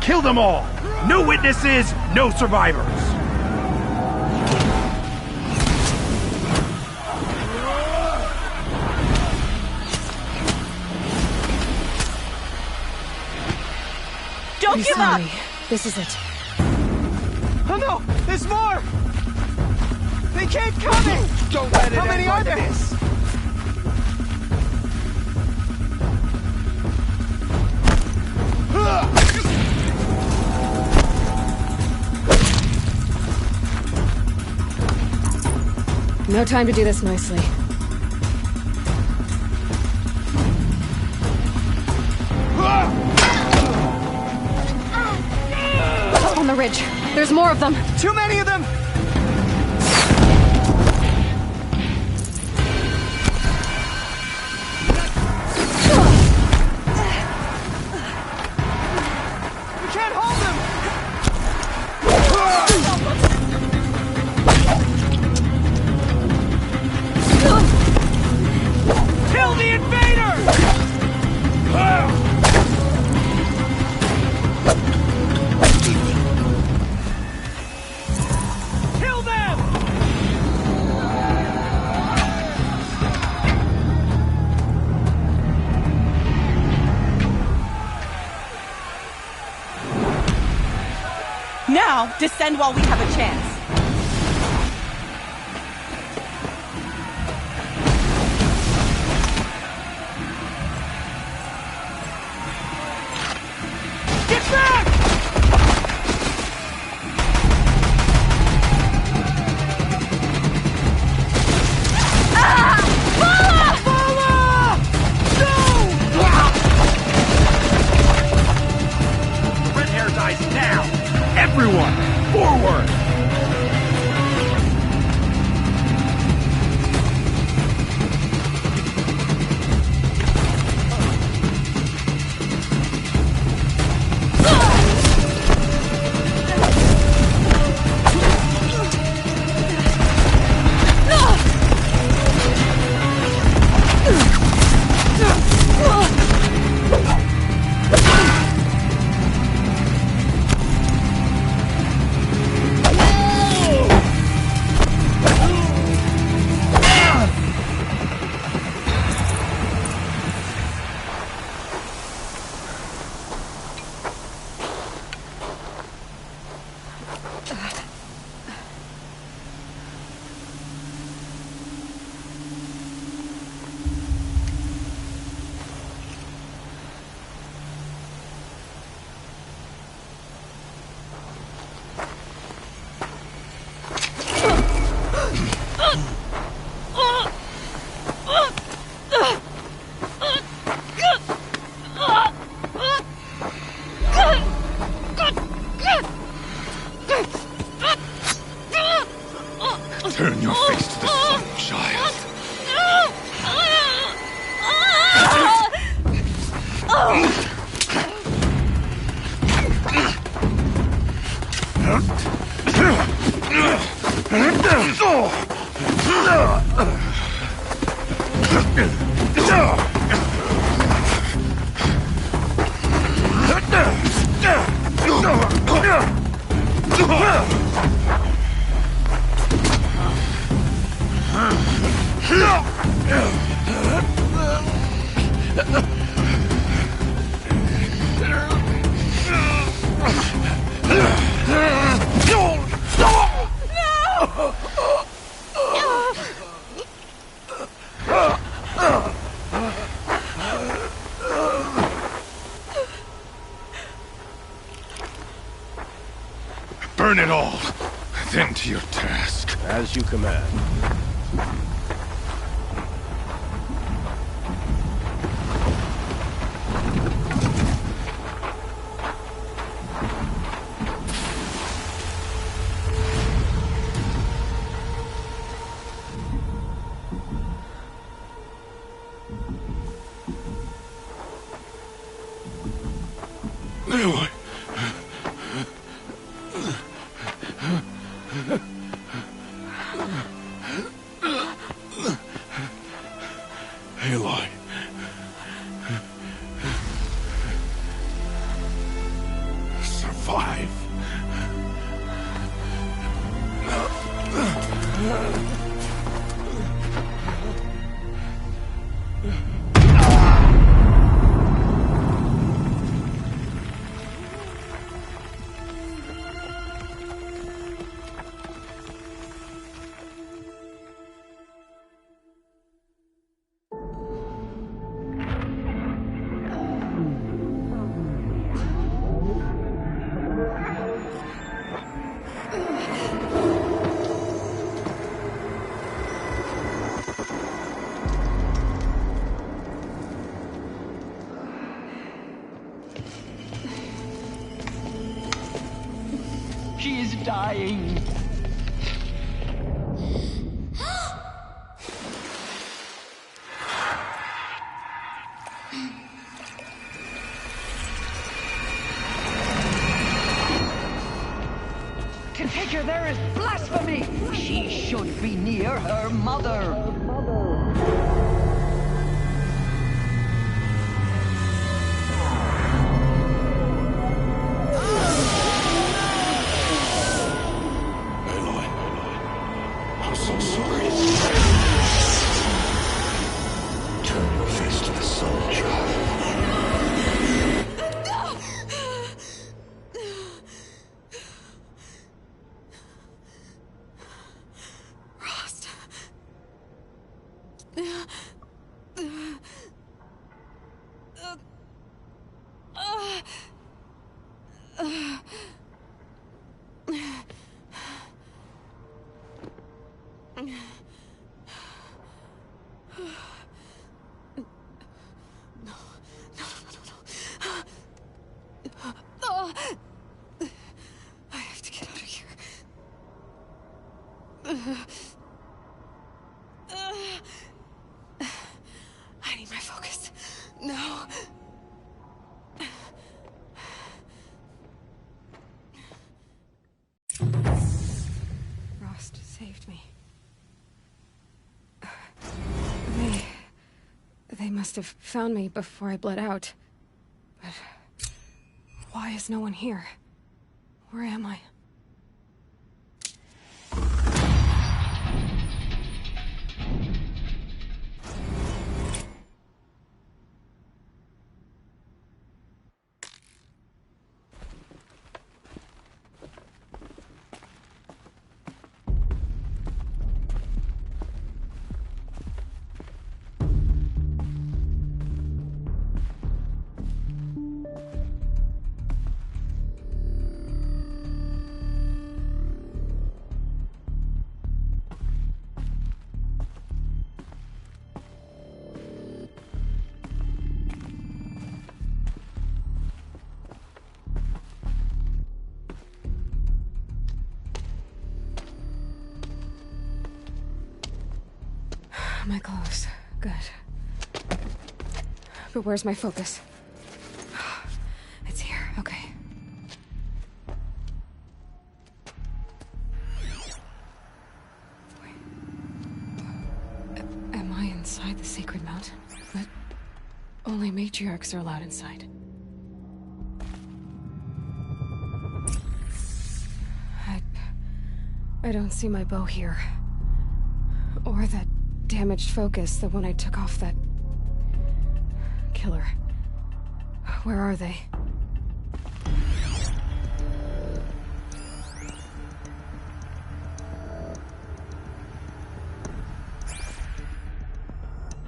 Kill them all! No witnesses, no survivors! Don't You give saw up! me. This is it. Oh no! There's more! They keep coming! Don't let it How many end are like there? this. No time to do this nicely. Up on the ridge. There's more of them. Too many of them! We can't hold them! Kill the invader! Kill them! Now, descend while we have a chance. Get back! Red hair dies now! Everyone, forward! Turn your face to the sun, child. Burn it all, then to your task. As you command. Aloy. Survive. She is dying. To take her there is blasphemy. She should be near her mother. I'm so sorry. Turn your face to the sun, child. Rost. I have to get out of here. I need my focus. No. Rost saved me. They must have found me before I bled out. But why is no one here? Where am I? My clothes. Good. But where's my focus? It's here. Okay. Wait. Am I inside the sacred mountain? But only matriarchs are allowed inside. I don't see my bow here. Or that damaged focus, the one I took off that killer. Where are they?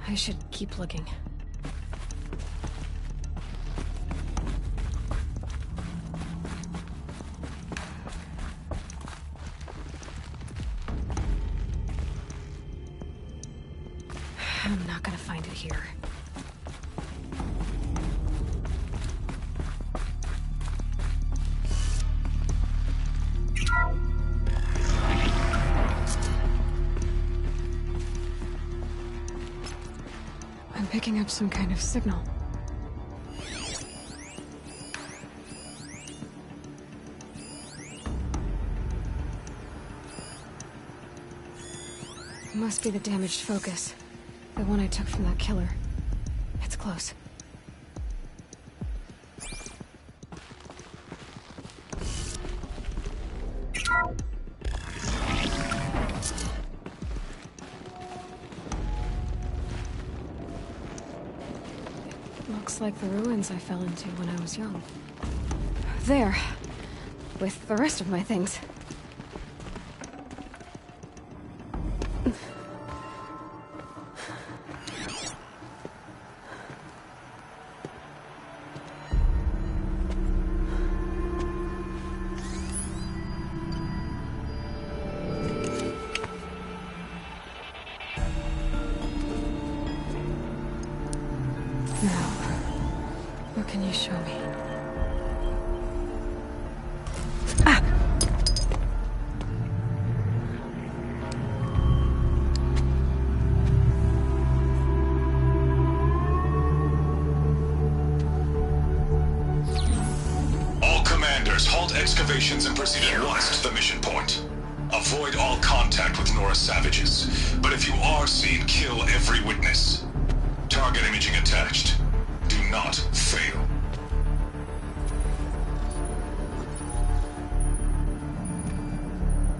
I should keep looking. I'm not gonna find it here. I'm picking up some kind of signal. It must be the damaged focus. The one I took from that killer. It's close. Looks like the ruins I fell into when I was young. There. With the rest of my things. Now, what can you show me? Ah! activations and proceed at once to the mission point. Avoid all contact with Nora savages, but if you are seen, kill every witness. Target imaging attached. Do not fail.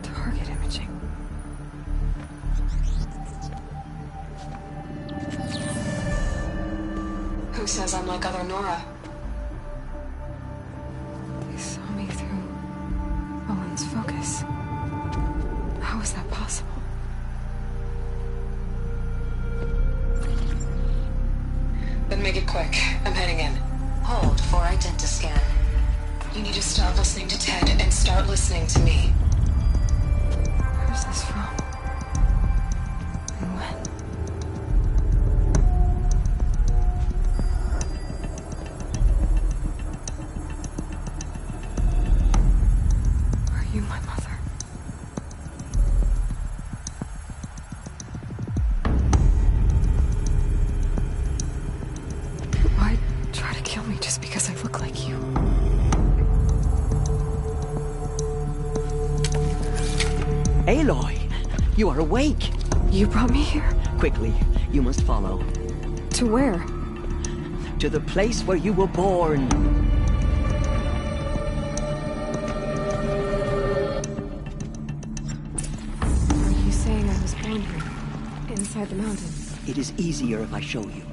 Target imaging. Who says I'm like other Nora? They saw me through Owen's focus. How is that possible? Then make it quick. I'm heading in. Hold for identiscan. You need to stop listening to Ted and start listening to me. Where's this from? And when? Are you my mother? Why try to kill me just because I look like you? Aloy, you are awake. You brought me here? Quickly, you must follow. To where? To the place where you were born. Are you saying I was born here? Inside the mountain? It is easier if I show you.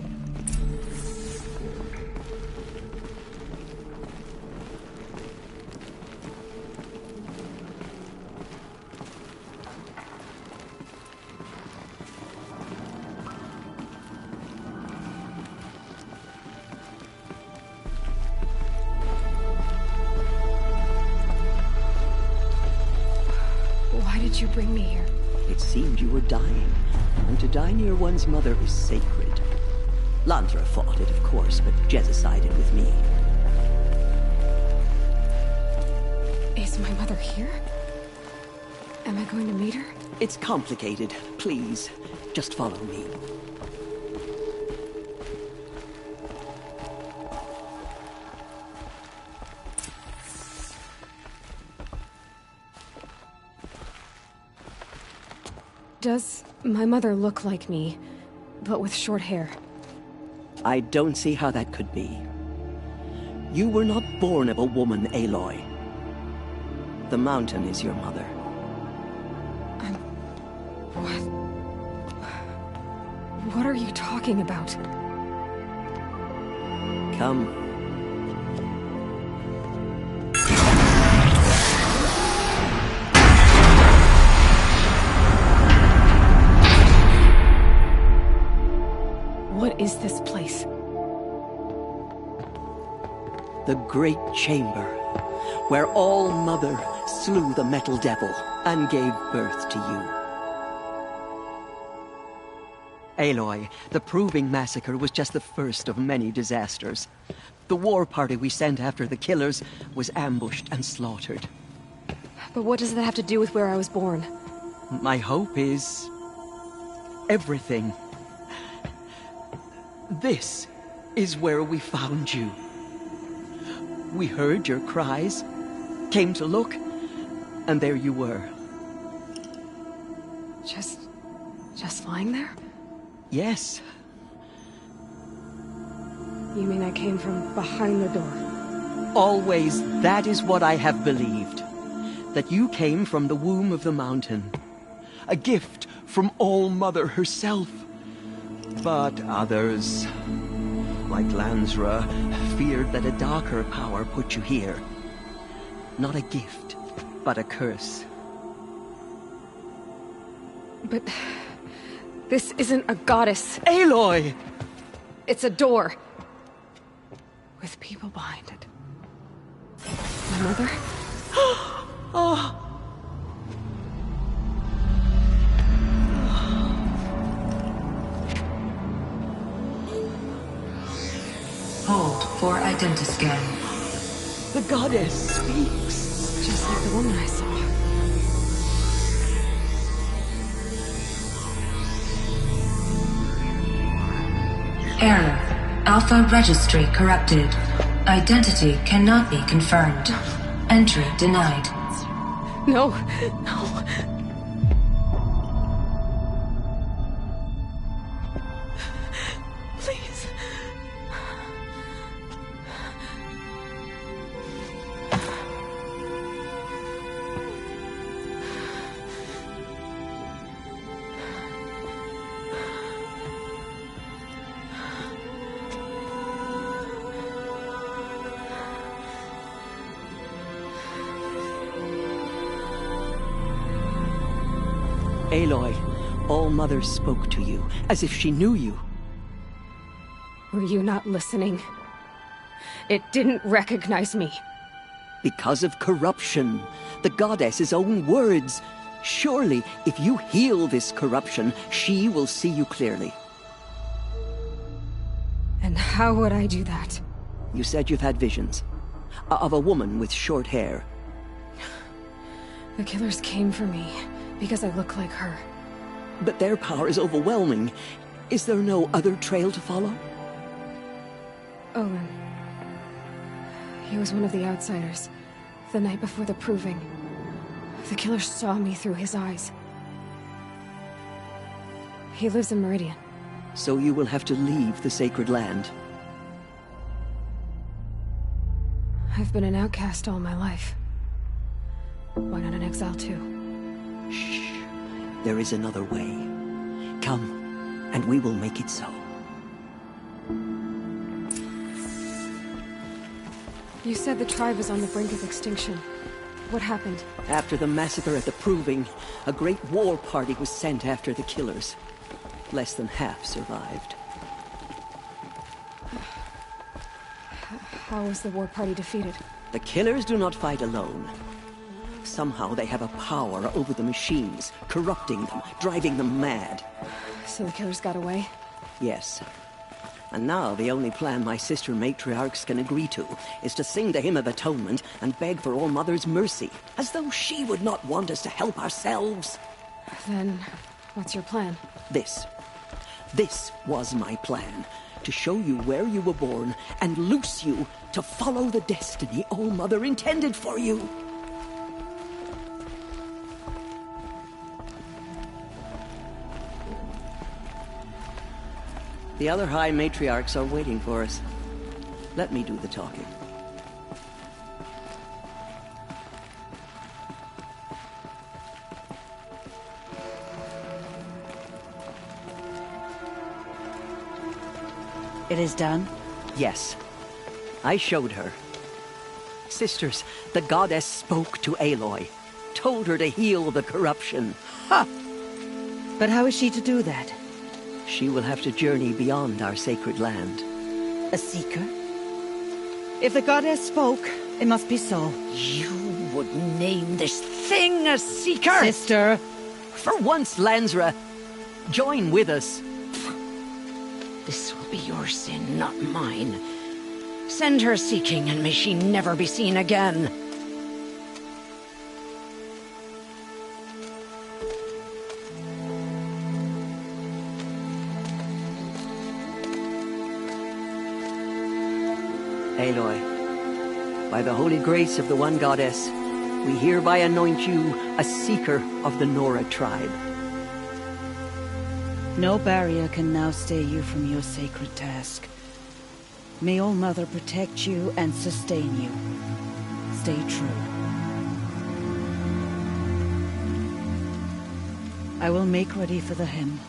Why did you bring me here? It seemed you were dying, and to die near one's mother is sacred. Landra fought it, of course, but Jezza sided with me. Is my mother here? Am I going to meet her? It's complicated. Please, just follow me. Does my mother look like me, but with short hair? I don't see how that could be. You were not born of a woman, Aloy. The mountain is your mother. What are you talking about? Come. What is this place? The Great Chamber, where All-Mother slew the Metal Devil and gave birth to you. Aloy, the Proving Massacre was just the first of many disasters. The war party we sent after the killers was ambushed and slaughtered. But what does that have to do with where I was born? My hope is everything. This is where we found you. We heard your cries, came to look, and there you were. Just lying there? Yes. You mean I came from behind the door? Always that is what I have believed. That you came from the womb of the mountain. A gift from All-Mother herself. But others, like Lansra, feared that a darker power put you here. Not a gift, but a curse. But this isn't a goddess. Aloy! It's a door. With people behind it. My mother? Oh. Hold for identiscan. The goddess speaks. Just like the woman I saw. Error. Alpha registry corrupted. Identity cannot be confirmed. Entry denied. No, no. Please. Aloy, All Mother spoke to you, as if she knew you. Were you not listening? It didn't recognize me. Because of corruption. The goddess's own words. Surely, if you heal this corruption, she will see you clearly. And how would I do that? You said you've had visions. Of a woman with short hair. The killers came for me because I look like her. But their power is overwhelming. Is there no other trail to follow? Owen. He was one of the outsiders. The night before the proving. The killer saw me through his eyes. He lives in Meridian. So you will have to leave the sacred land. I've been an outcast all my life. Why not an exile too? Shh. There is another way. Come, and we will make it so. You said the tribe was on the brink of extinction. What happened? After the massacre at the Proving, a great war party was sent after the killers. Less than half survived. How was the war party defeated? The killers do not fight alone. Somehow they have a power over the machines, corrupting them, driving them mad. So the killers got away? Yes. And now the only plan my sister matriarchs can agree to is to sing the Hymn of Atonement and beg for All Mother's mercy, as though she would not want us to help ourselves. Then, what's your plan? This was my plan. To show you where you were born and loose you to follow the destiny All Mother intended for you. The other High Matriarchs are waiting for us. Let me do the talking. It is done? Yes. I showed her. Sisters, the goddess spoke to Aloy. Told her to heal the corruption. Ha! But how is she to do that? She will have to journey beyond our sacred land. A seeker? If the goddess spoke, it must be so. You would name this thing a seeker? Sister! For once, Lansra, join with us. This will be your sin, not mine. Send her seeking, and may she never be seen again. Aloy, by the holy grace of the one goddess, we hereby anoint you a seeker of the Nora tribe. No barrier can now stay you from your sacred task. May All Mother protect you and sustain you. Stay true. I will make ready for the hymn.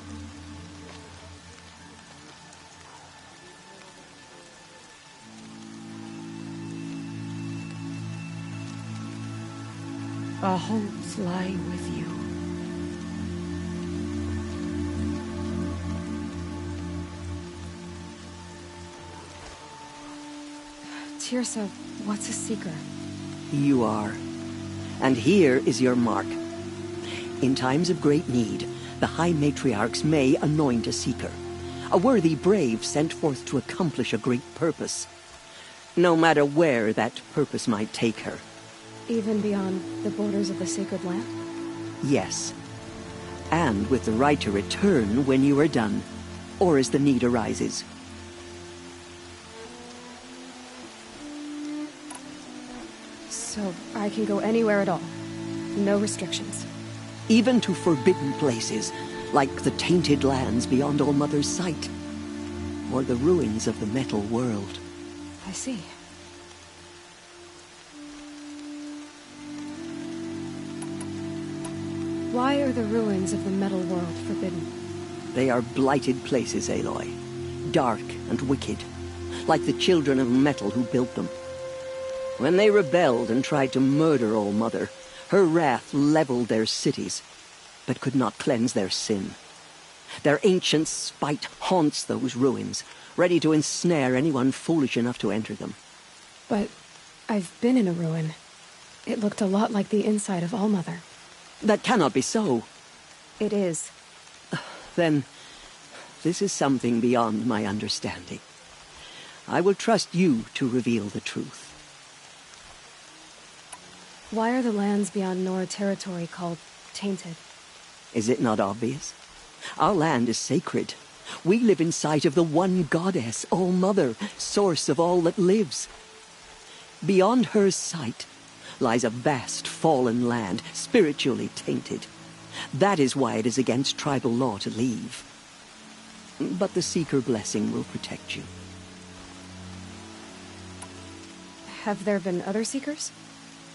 Our hopes lie with you. Tirsa, what's a seeker? You are. And here is your mark. In times of great need, the High Matriarchs may anoint a seeker. A worthy brave sent forth to accomplish a great purpose. No matter where that purpose might take her. Even beyond the borders of the sacred land? Yes. And with the right to return when you are done, or as the need arises. So I can go anywhere at all. No restrictions. Even to forbidden places, like the tainted lands beyond All-Mother's sight. Or the ruins of the metal world. I see. Why are the ruins of the metal world forbidden? They are blighted places, Aloy. Dark and wicked. Like the children of metal who built them. When they rebelled and tried to murder All-Mother, her wrath leveled their cities, but could not cleanse their sin. Their ancient spite haunts those ruins, ready to ensnare anyone foolish enough to enter them. But I've been in a ruin. It looked a lot like the inside of All-Mother. That cannot be so. It is. Then, this is something beyond my understanding. I will trust you to reveal the truth. Why are the lands beyond Nora territory called tainted? Is it not obvious? Our land is sacred. We live in sight of the one goddess, All-Mother, source of all that lives. Beyond her sight lies a vast fallen land, spiritually tainted. That is why it is against tribal law to leave. But the Seeker blessing will protect you. Have there been other Seekers?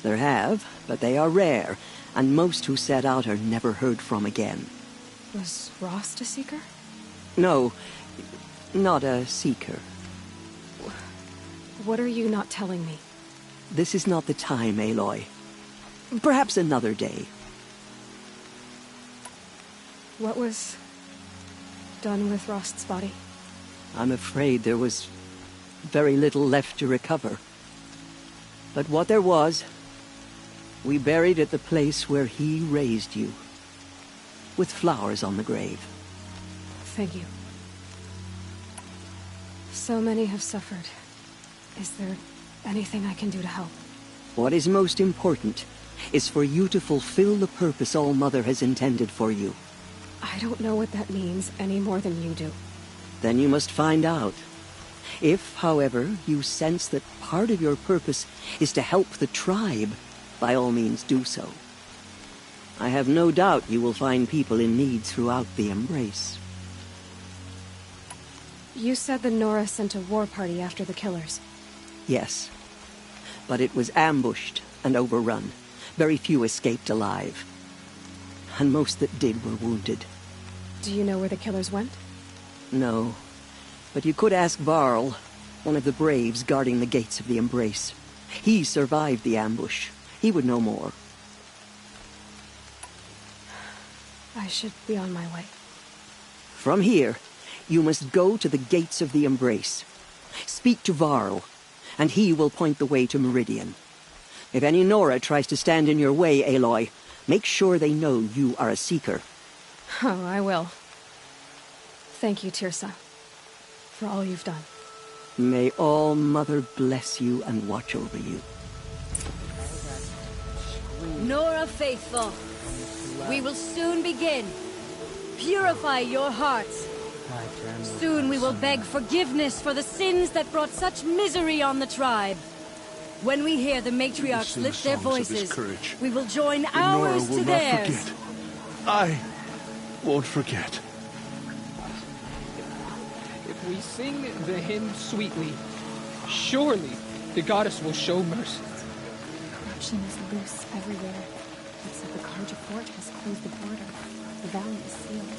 There have, but they are rare, and most who set out are never heard from again. Was Rost a Seeker? No, not a Seeker. What are you not telling me? This is not the time, Aloy. Perhaps another day. What was done with Rost's body? I'm afraid there was very little left to recover. But what there was, we buried at the place where he raised you, with flowers on the grave. Thank you. So many have suffered. Is there anything I can do to help? What is most important is for you to fulfill the purpose All-Mother has intended for you. I don't know what that means any more than you do. Then you must find out. If, however, you sense that part of your purpose is to help the tribe, by all means do so. I have no doubt you will find people in need throughout the Embrace. You said the Nora sent a war party after the killers. Yes. But it was ambushed and overrun. Very few escaped alive. And most that did were wounded. Do you know where the killers went? No. But you could ask Varl, one of the Braves guarding the gates of the Embrace. He survived the ambush. He would know more. I should be on my way. From here, you must go to the gates of the Embrace. Speak to Varl, and he will point the way to Meridian. If any Nora tries to stand in your way, Aloy, make sure they know you are a Seeker. Oh, I will. Thank you, Tirsa, for all you've done. May All-Mother bless you and watch over you. Nora faithful, we will soon begin. Purify your hearts. Soon we will beg forgiveness for the sins that brought such misery on the tribe. When we hear the matriarchs lift their voices, we will join ours to theirs. I won't forget. If we sing the hymn sweetly, surely the goddess will show mercy. Corruption is loose everywhere, except the Karja fort has closed the border. The valley is sealed.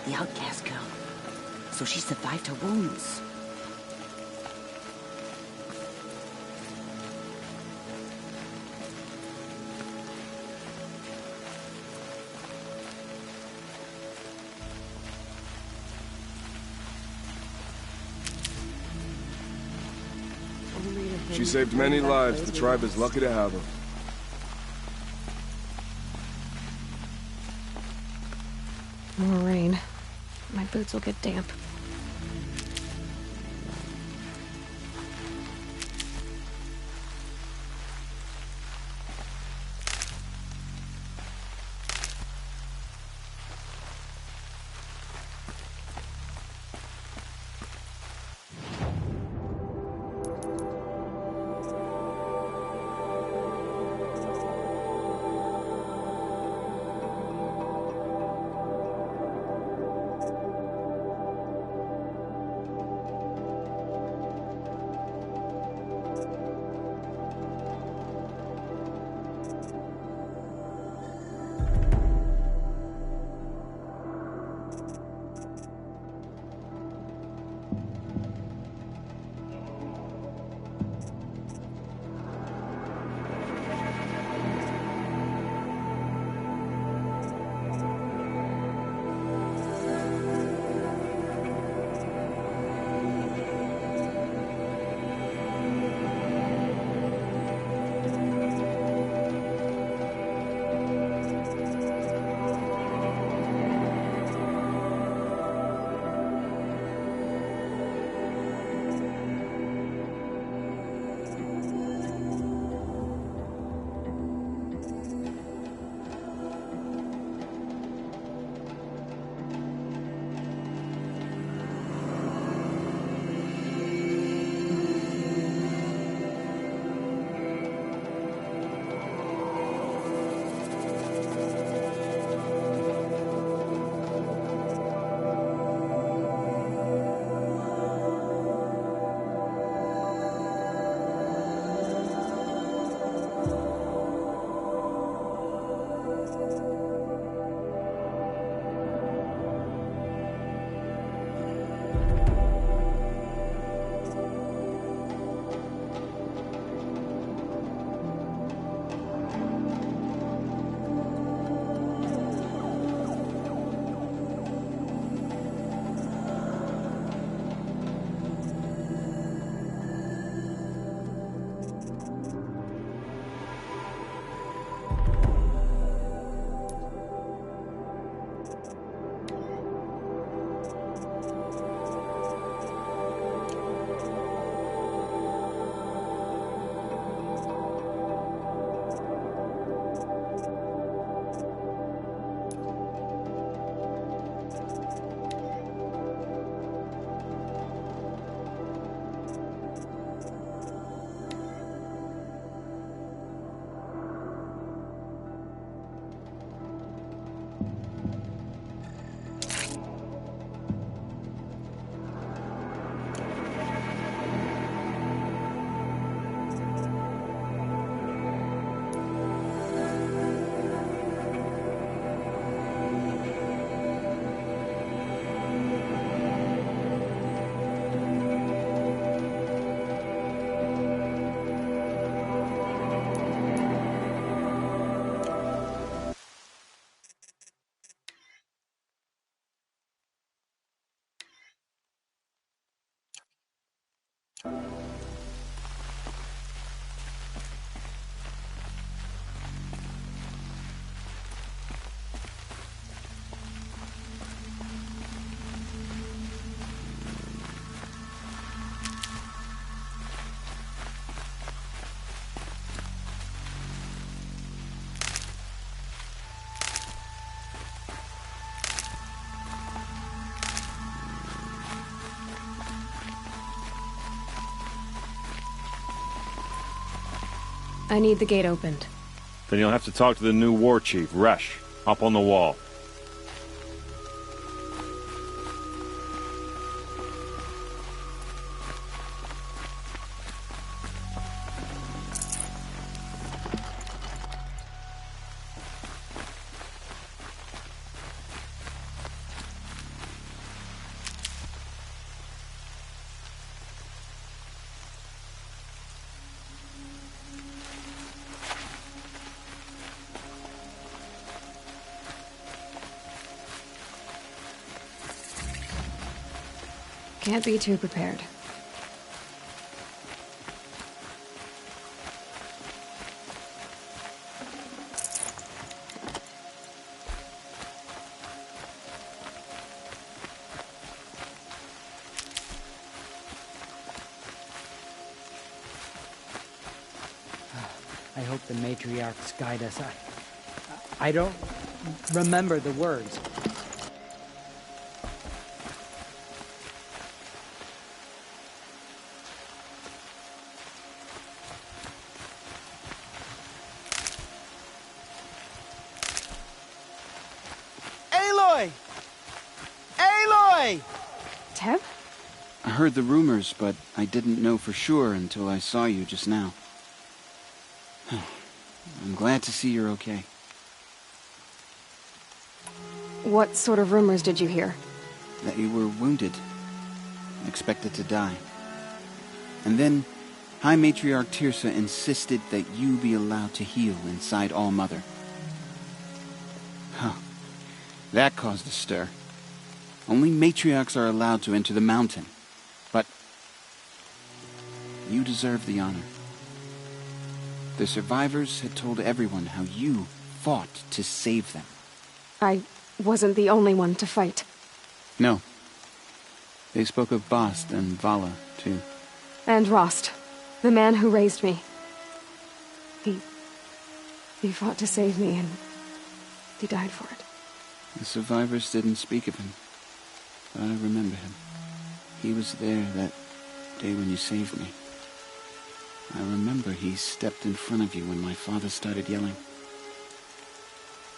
The outcast girl. So she survived her wounds. She saved many lives. The tribe is lucky to have her. More rain. My boots will get damp. I need the gate opened. Then you'll have to talk to the new war chief, Resh, up on the wall. Can't be too prepared. I hope the matriarchs guide us. I don't remember the words. Aloy! Aloy! Teb? I heard the rumors, but I didn't know for sure until I saw you just now. I'm glad to see you're okay. What sort of rumors did you hear? That you were wounded. Expected to die. And then, High Matriarch Tirsa insisted that you be allowed to heal inside All-Mother. Huh. That caused a stir. Only matriarchs are allowed to enter the mountain. But you deserve the honor. The survivors had told everyone how you fought to save them. I wasn't the only one to fight. No. They spoke of Bast and Vala, too. And Rost, the man who raised me. He fought to save me, and he died for it. The survivors didn't speak of him, but I remember him. He was there that day when you saved me. I remember he stepped in front of you when my father started yelling.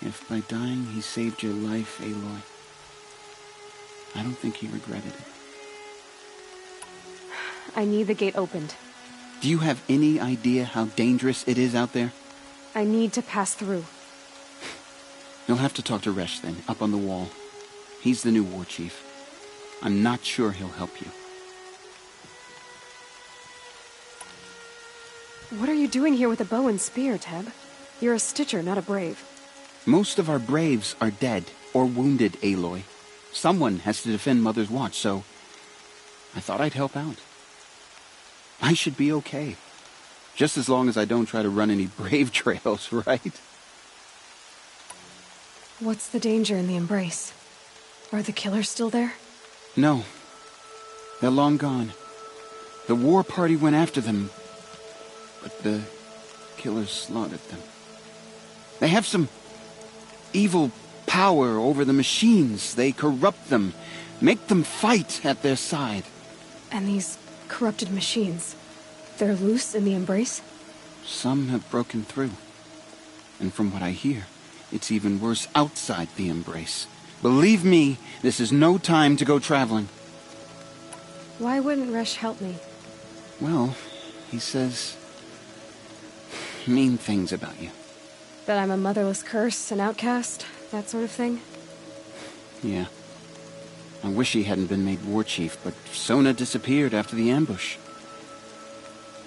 If by dying he saved your life, Aloy, I don't think he regretted it. I need the gate opened. Do you have any idea how dangerous it is out there? I need to pass through. You'll have to talk to Resh then, up on the wall. He's the new war chief. I'm not sure he'll help you. What are you doing here with a bow and spear, Teb? You're a Stitcher, not a Brave. Most of our Braves are dead or wounded, Aloy. Someone has to defend Mother's Watch, so I thought I'd help out. I should be okay. Just as long as I don't try to run any Brave trails, right? What's the danger in the Embrace? Are the killers still there? No. They're long gone. The war party went after them, but the killers slaughtered them. They have some evil power over the machines. They corrupt them, make them fight at their side. And these corrupted machines, they're loose in the Embrace? Some have broken through. And from what I hear, it's even worse outside the Embrace. Believe me, this is no time to go traveling. Why wouldn't Resh help me? Well, he says mean things about you. That I'm a motherless curse, an outcast, that sort of thing? Yeah. I wish he hadn't been made war chief, but Sona disappeared after the ambush.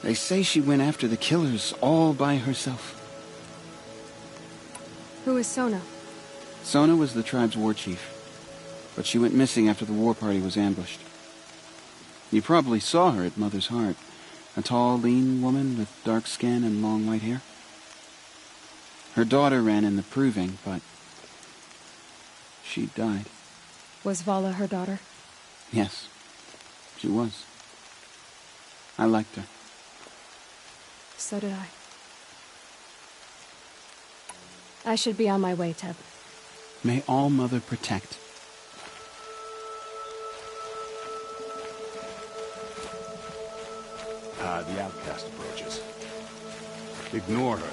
They say she went after the killers all by herself. Who is Sona? Sona was the tribe's war chief, but she went missing after the war party was ambushed. You probably saw her at Mother's Heart. A tall, lean woman with dark skin and long white hair. Her daughter ran in the proving, but she died. Was Vala her daughter? Yes, she was. I liked her. So did I. I should be on my way, Teb. May All-Mother protect. The outcast approaches. Ignore her.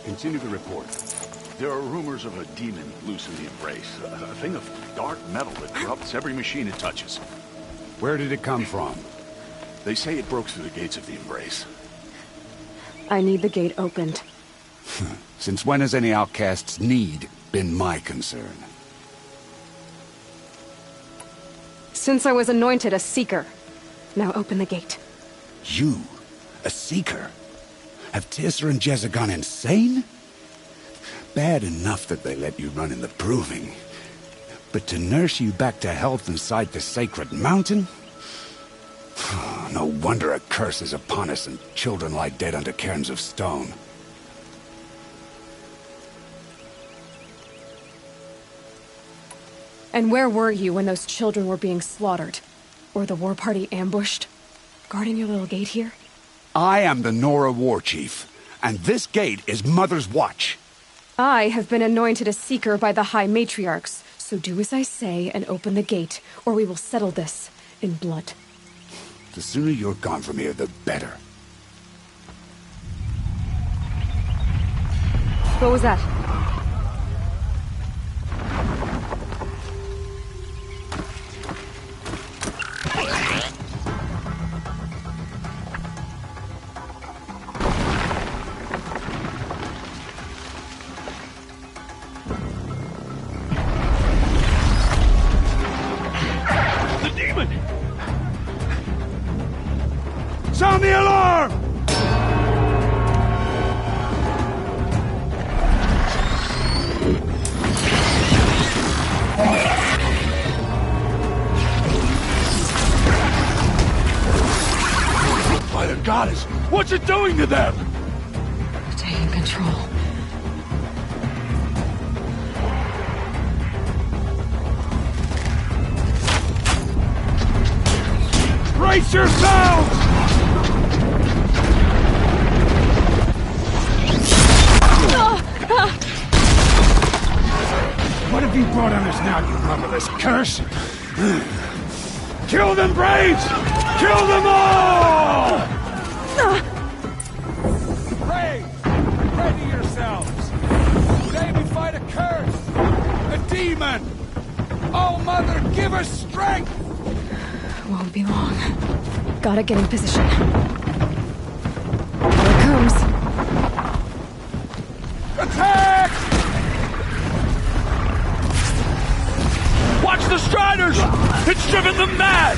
Continue the report. There are rumors of a demon loose in the Embrace. A thing of dark metal that corrupts every machine it touches. Where did it come from? They say it broke through the gates of the Embrace. I need the gate opened. Since when has any outcast's need been my concern? Since I was anointed a Seeker. Now open the gate. You? A Seeker? Have Tissa and Jezza gone insane? Bad enough that they let you run in the Proving. But to nurse you back to health inside the sacred mountain? No wonder a curse is upon us and children lie dead under cairns of stone. And where were you when those children were being slaughtered? Or the war party ambushed? Guarding your little gate here? I am the Nora War Chief, and this gate is Mother's watch. I have been anointed a Seeker by the High Matriarchs, so do as I say and open the gate, or we will settle this in blood. The sooner you're gone from here, the better. What was that? Sound the alarm! By the goddess, what's it doing to them? Taking control. Brace yourselves! What have you brought on us now, you motherless curse? Kill them, Braves! Kill them all! Braves, ready yourselves! Today we fight a curse! A demon! Oh, Mother, give us strength! Won't be long. Gotta get in position. Here it comes. Attack! Watch the Striders! It's driven them mad!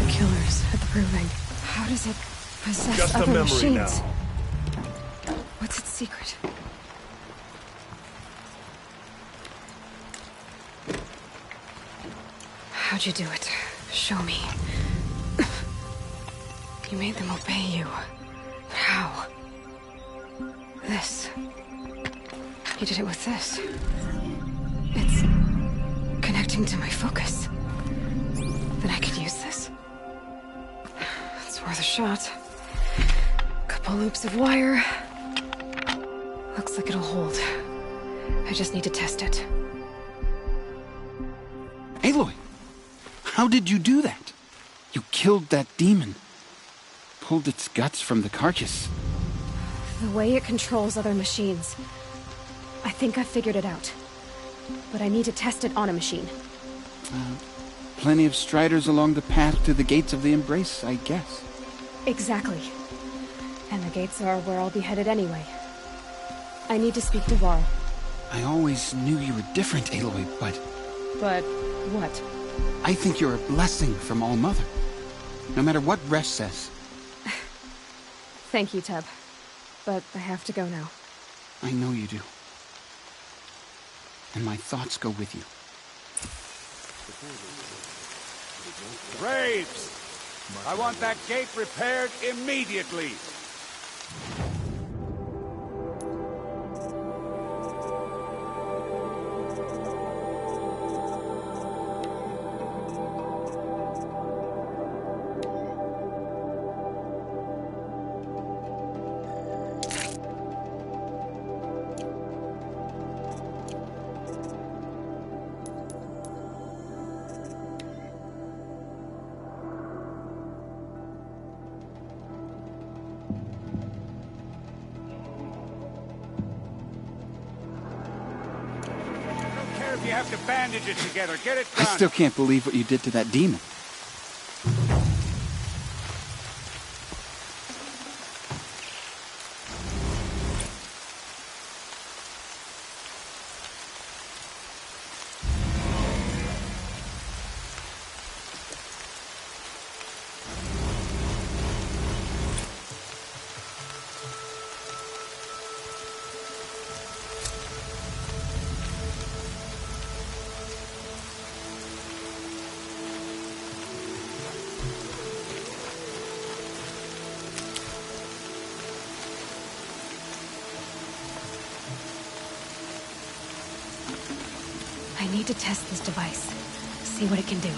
The killers at the proving. How does it possess Just a other memory machines? now. What's its secret? How'd you do it? Show me. You made them obey you. But how? This. You did it with this. It's connecting to my focus. Then I could use this. It's worth a shot. Couple loops of wire. Looks like it'll hold. I just need to test it. Aloy, how did you do that? You killed that demon. Pulled its guts from the carcass. The way it controls other machines. I think I figured it out. But I need to test it on a machine. Plenty of striders along the path to the gates of the Embrace, I guess. Exactly. And the gates are where I'll be headed anyway. I need to speak to Varl. I always knew you were different, Aloy, but... But what? I think you're a blessing from All-Mother. No matter what Resh says. Thank you, Teb. But I have to go now. I know you do. And my thoughts go with you. Braves! I want that gate repaired immediately. If you have to bandage it together, get it done. I still can't believe what you did to that demon. I need to test this device. See what it can do.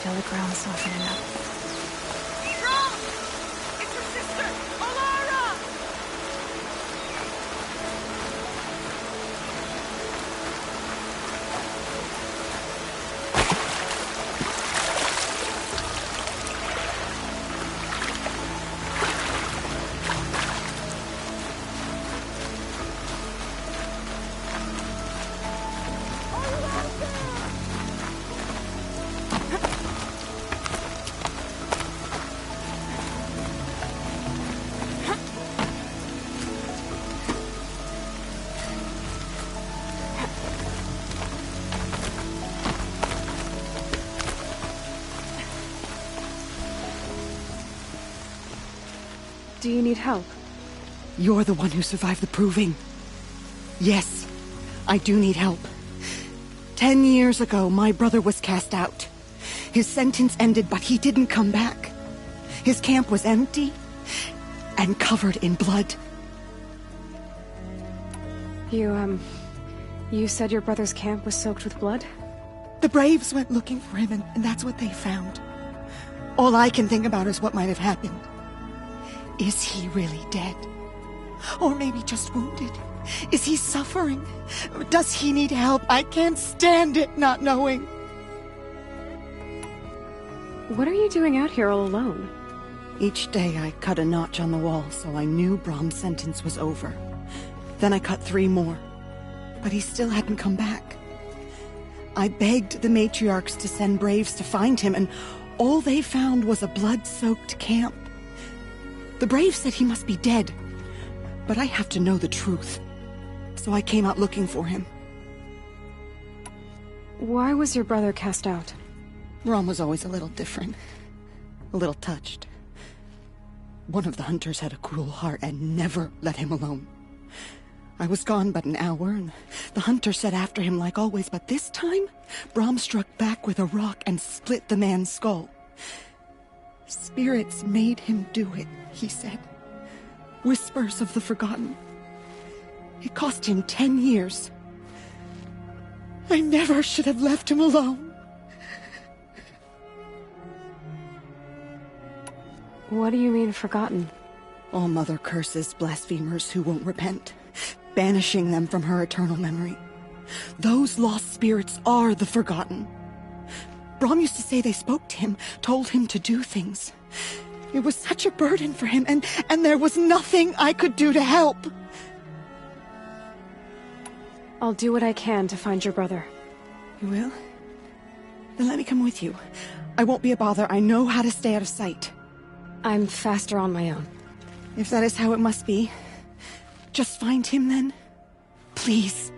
Feel the ground softening up. It's your sister, Alara! Do you need help? You're the one who survived the proving. Yes. I do need help. 10 years ago, my brother was cast out. His sentence ended, but he didn't come back. His camp was empty and covered in blood. You said your brother's camp was soaked with blood? The Braves went looking for him, and that's what they found. All I can think about is what might have happened. Is he really dead? Or maybe just wounded? Is he suffering? Does he need help? I can't stand it not knowing. What are you doing out here all alone? Each day I cut a notch on the wall so I knew Brahm's sentence was over. Then I cut 3 more. But he still hadn't come back. I begged the matriarchs to send Braves to find him, and all they found was a blood-soaked camp. The Braves said he must be dead, but I have to know the truth. So I came out looking for him. Why was your brother cast out? Brahm was always a little different. A little touched. One of the hunters had a cruel heart and never let him alone. I was gone but an hour, and the hunter set after him like always, but this time, Brahm struck back with a rock and split the man's skull. Spirits made him do it, he said. Whispers of the forgotten. It cost him 10 years. I never should have left him alone. What do you mean, forgotten? All Mother curses blasphemers who won't repent, banishing them from her eternal memory. Those lost spirits are the forgotten. Brahm used to say they spoke to him, told him to do things. It was such a burden for him, and there was nothing I could do to help. I'll do what I can to find your brother. You will? Then let me come with you. I won't be a bother. I know how to stay out of sight. I'm faster on my own. If that is how it must be, just find him then. Please.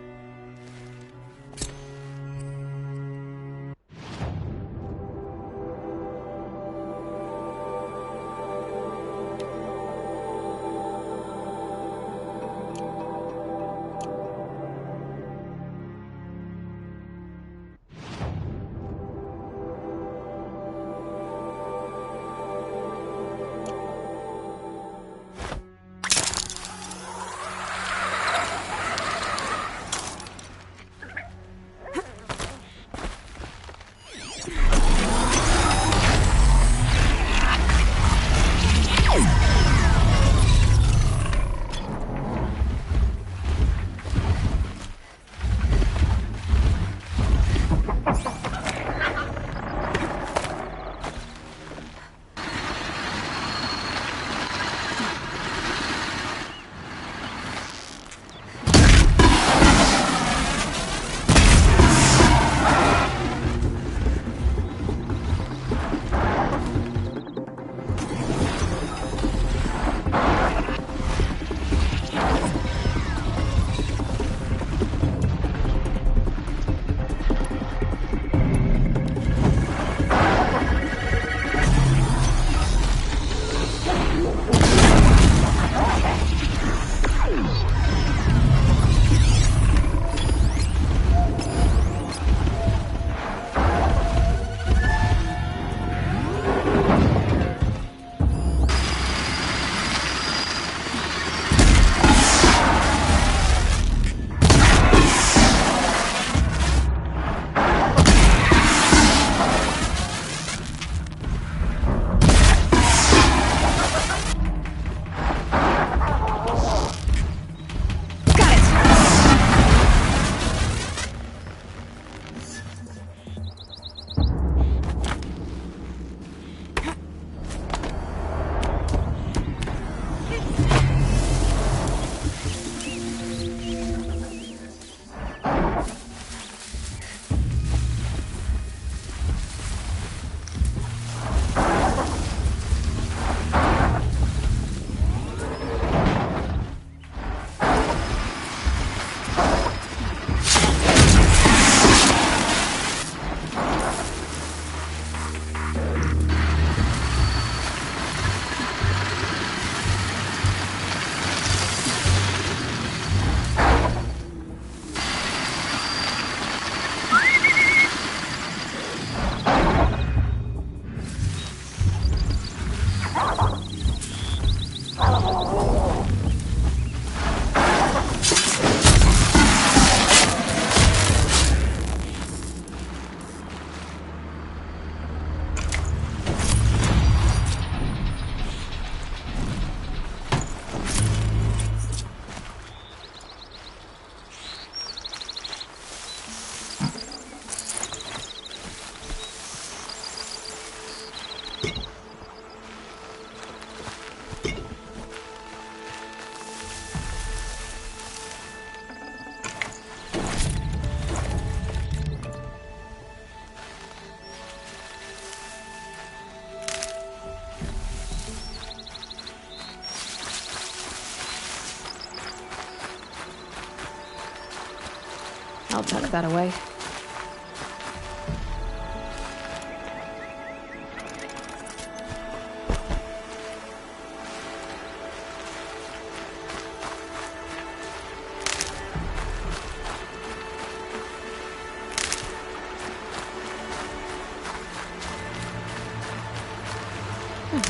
I'll tuck that away.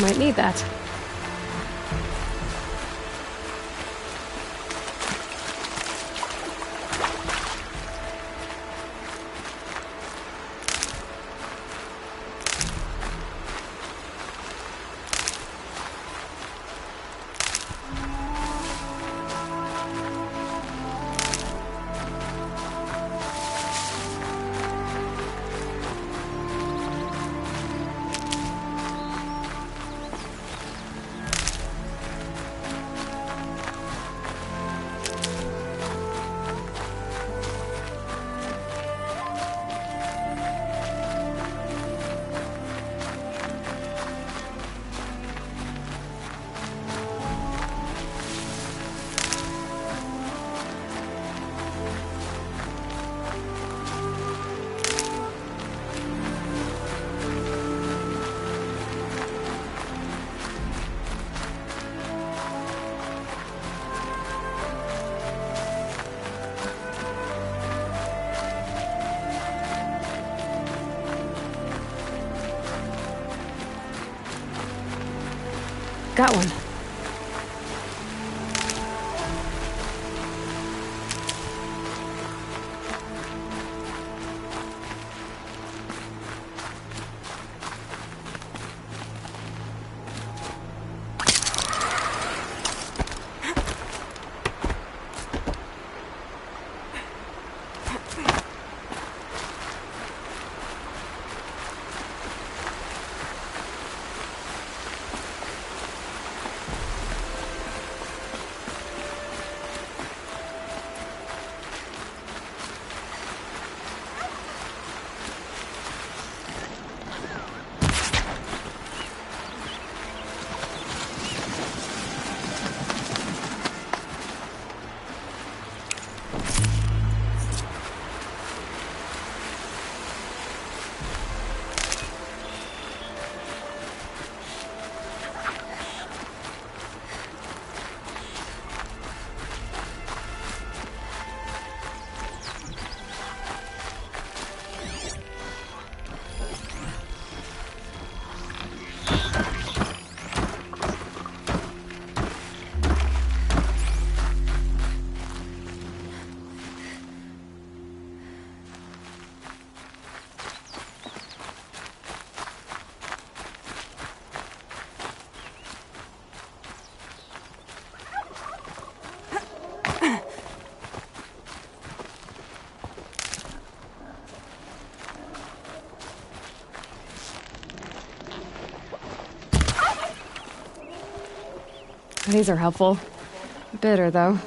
Might need that. Got one. These are helpful. Bitter, though.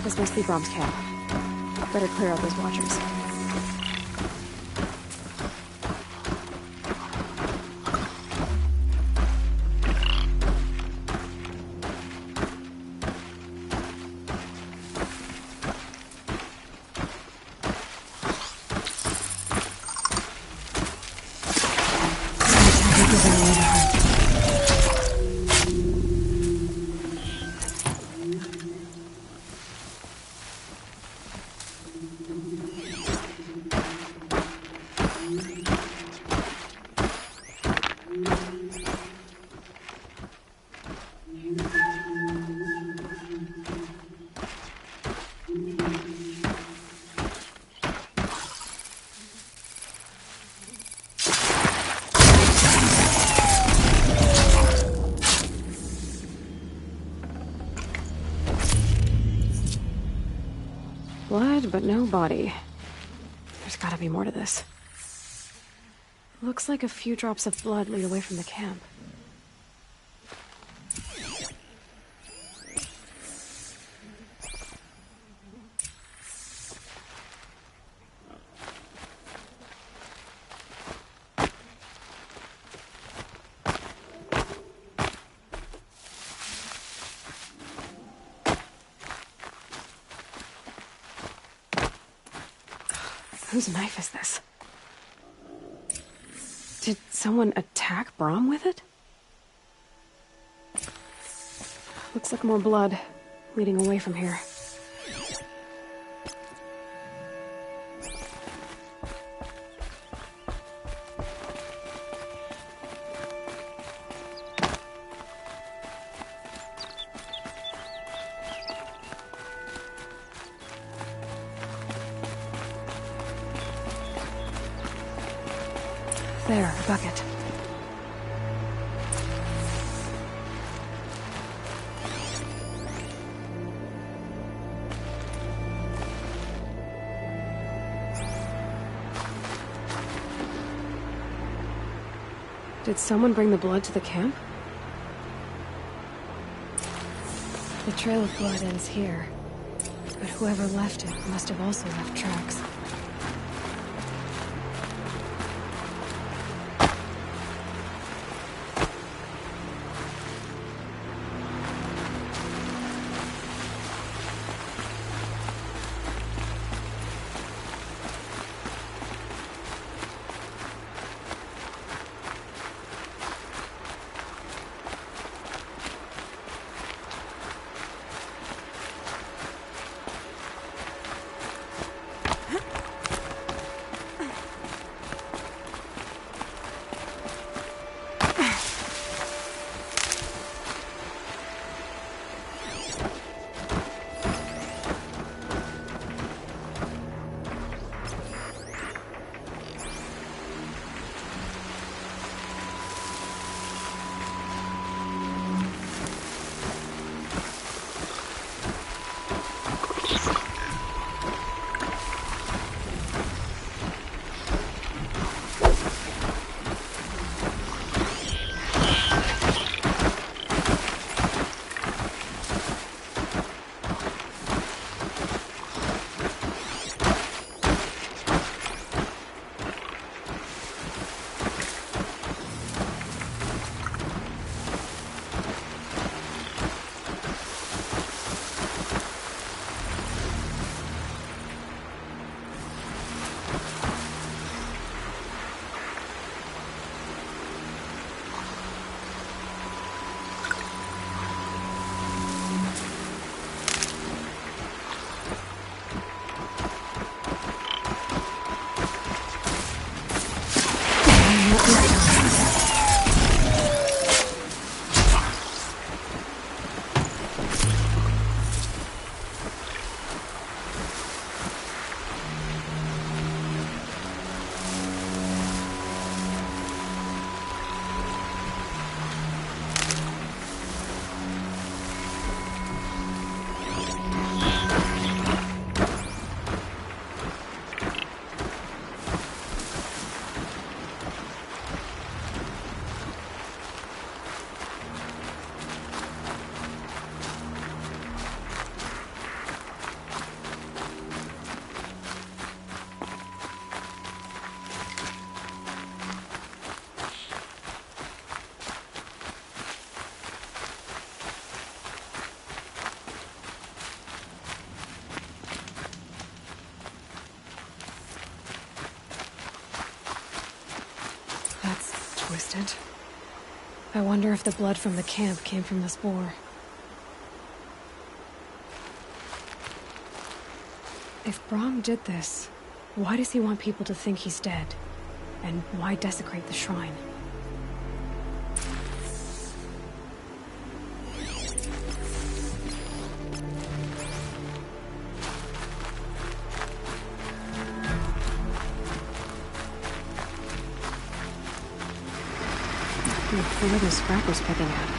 This must be Brom's camp. Better clear out those watchers. Blood, but no body. There's gotta be more to this. Looks like a few drops of blood lead away from the camp. Whose knife is this? Did someone attack Brom with it? Looks like more blood leading away from here. There, a bucket. Did someone bring the blood to the camp? The trail of blood ends here, but whoever left it must have also left tracks. Twisted. I wonder if the blood from the camp came from this boar. If Brom did this, why does he want people to think he's dead? And why desecrate the shrine? What are those scrappers picking at?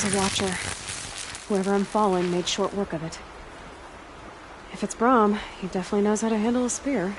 A watcher. Whoever I'm following made short work of it. If it's Brahm, he definitely knows how to handle a spear.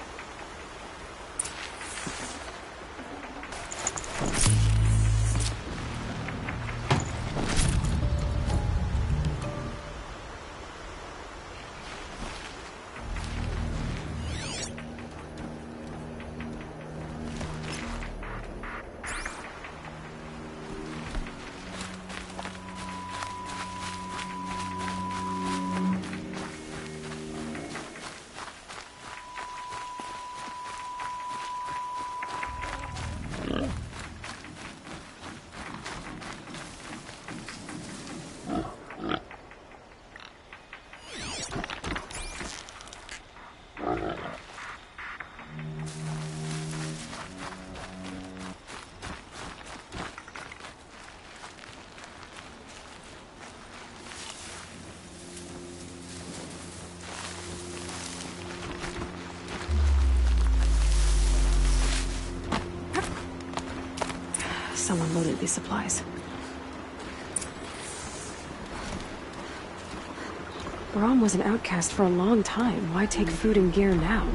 Someone loaded these supplies. Brahm was an outcast for a long time. Why take food and gear now?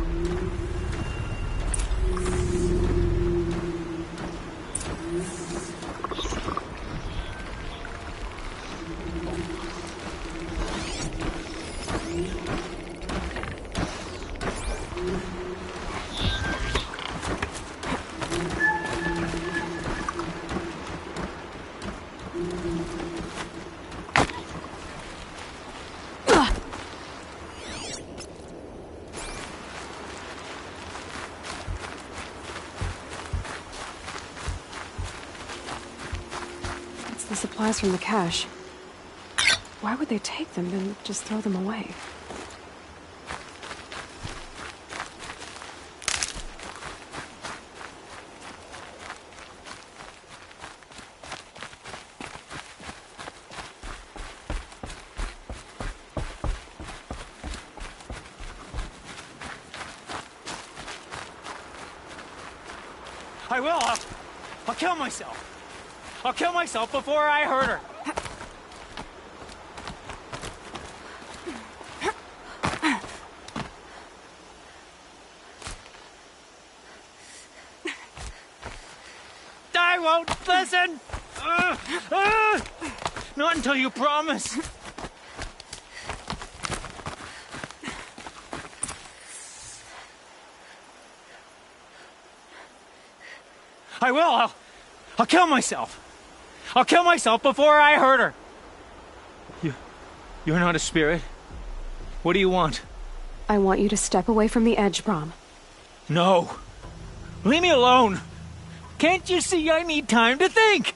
The supplies from the cache. Why would they take them and just throw them away? I will. I'll kill myself. I'll kill myself before I hurt her. I won't listen. Not until you promise. I will. I'll kill myself. I'll kill myself before I hurt her. You're not a spirit. What do you want? I want you to step away from the edge, Brahm. No. Leave me alone. Can't you see I need time to think?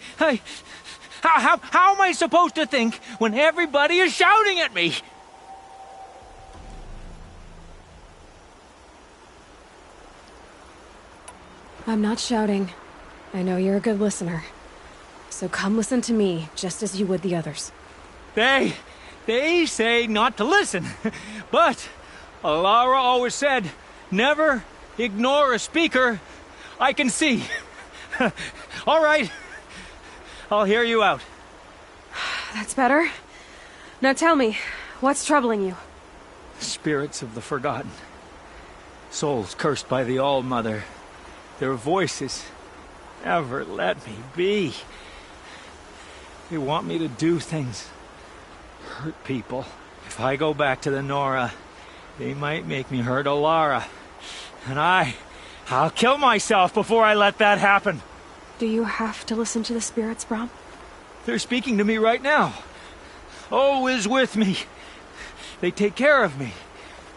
How am I supposed to think when everybody is shouting at me? I'm not shouting. I know you're a good listener. So come listen to me, just as you would the others. They say not to listen. But Alara always said, never ignore a speaker I can see. All right. I'll hear you out. That's better. Now tell me, what's troubling you? Spirits of the forgotten. Souls cursed by the All-Mother. Their voices never let me be. They want me to do things. Hurt people. If I go back to the Nora, they might make me hurt Alara. And I'll kill myself before I let that happen. Do you have to listen to the spirits, Brom? They're speaking to me right now. Oh is with me. They take care of me.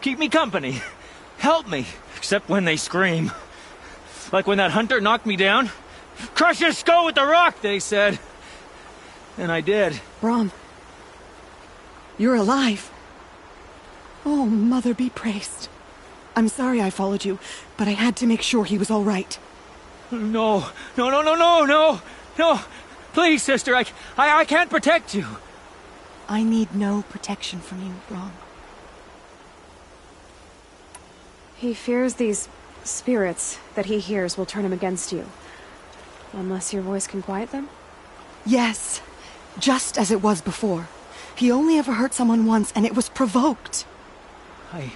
Keep me company. Help me. Except when they scream. Like when that hunter knocked me down. Crush his skull with the rock, they said. And I did. Brom. You're alive. Oh, Mother be praised. I'm sorry I followed you, but I had to make sure he was all right. No. Please, sister, I can't protect you. I need no protection from you, Brom. He fears these spirits that he hears will turn him against you. Unless your voice can quiet them? Yes, just as it was before. He only ever hurt someone once, and it was provoked. I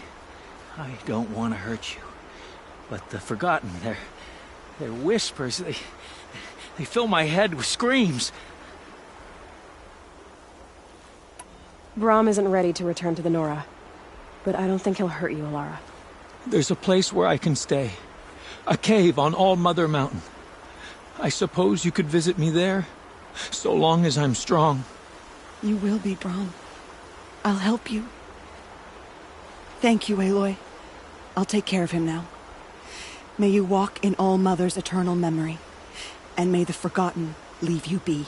don't want to hurt you. But the forgotten, their whispers, they fill my head with screams. Brom isn't ready to return to the Nora, but I don't think he'll hurt you, Alara. There's a place where I can stay. A cave on All-Mother Mountain. I suppose you could visit me there, so long as I'm strong. You will be, Brom. I'll help you. Thank you, Aloy. I'll take care of him now. May you walk in All-Mother's eternal memory, and may the forgotten leave you be.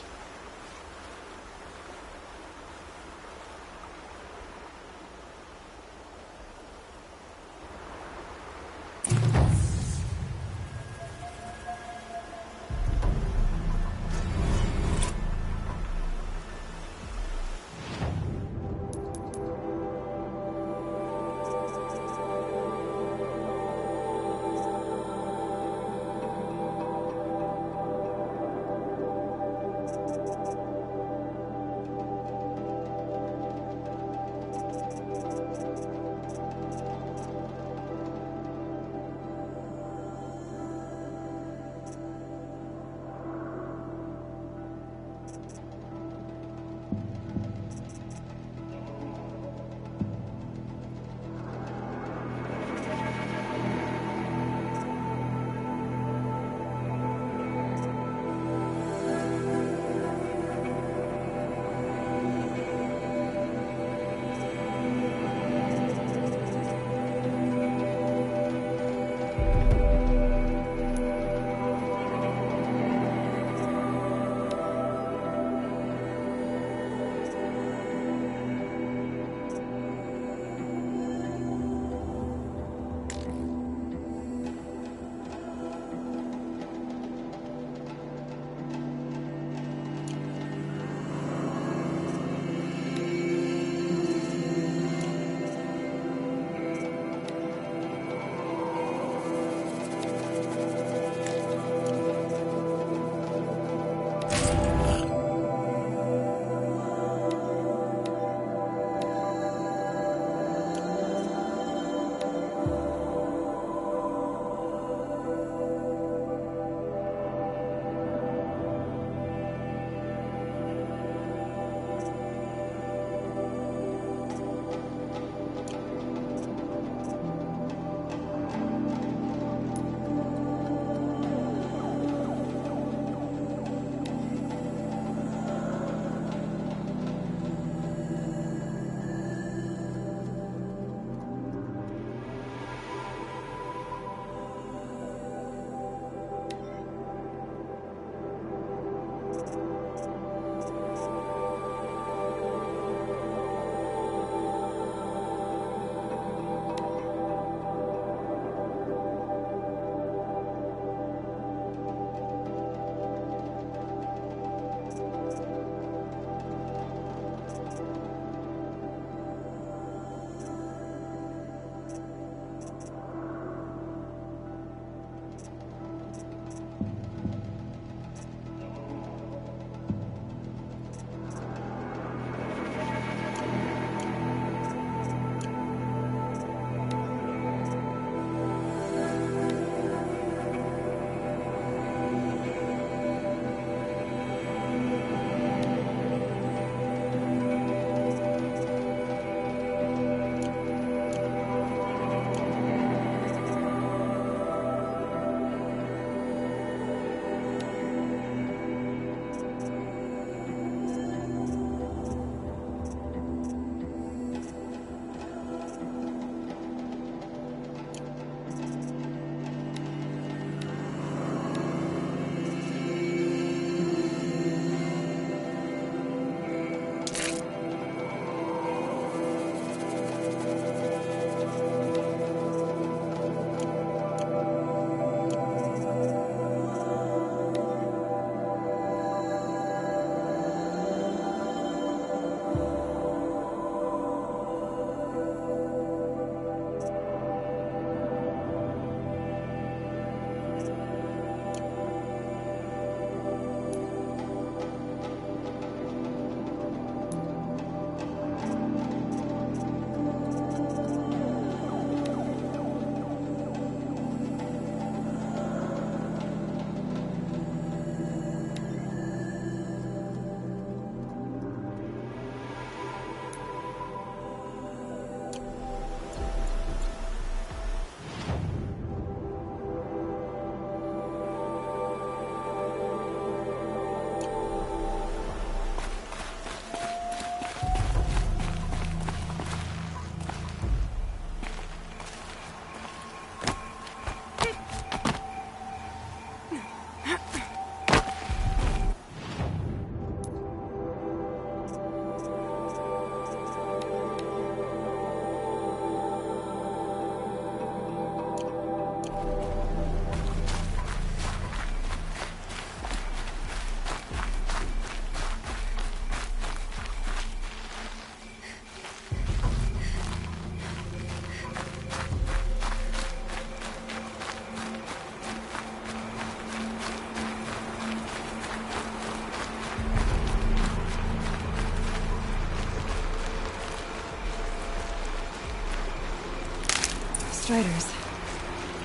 Striders.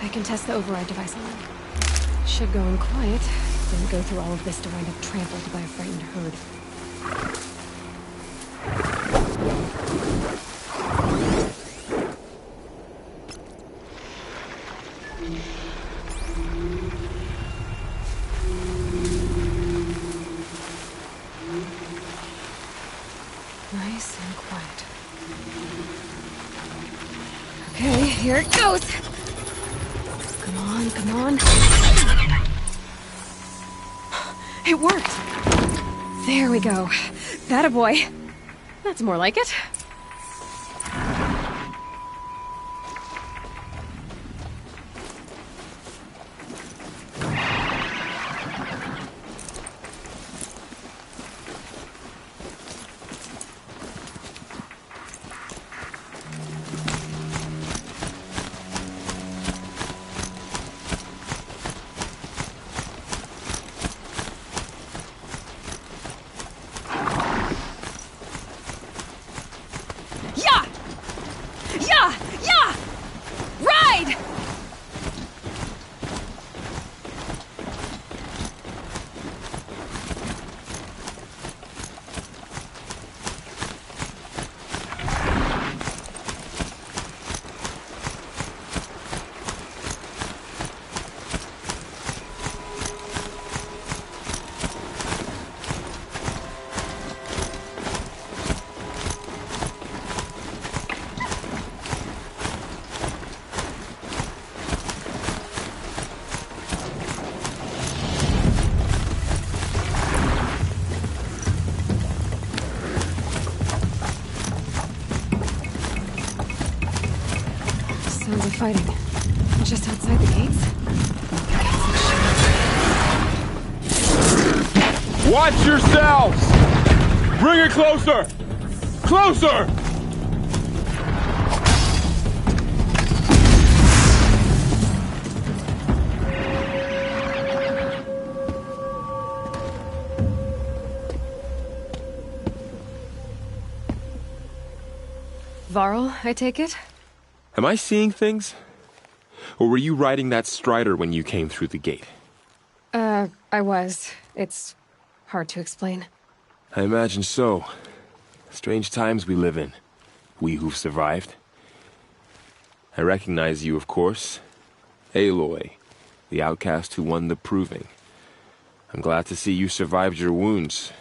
I can test the override device on them. Should go in quiet. Didn't go through all of this to wind up trampled by a frightened herd. Nice and quiet. Okay, here it goes! Come on, come on. It worked! There we go. That a boy. That's more like it. Sounds of fighting. Just outside the gates? Watch yourselves! Bring it closer! Closer! Varl, I take it? Am I seeing things? Or were you riding that Strider when you came through the gate? I was. It's hard to explain. I imagine so. Strange times we live in. We who've survived. I recognize you, of course. Aloy, the outcast who won the proving. I'm glad to see you survived your wounds.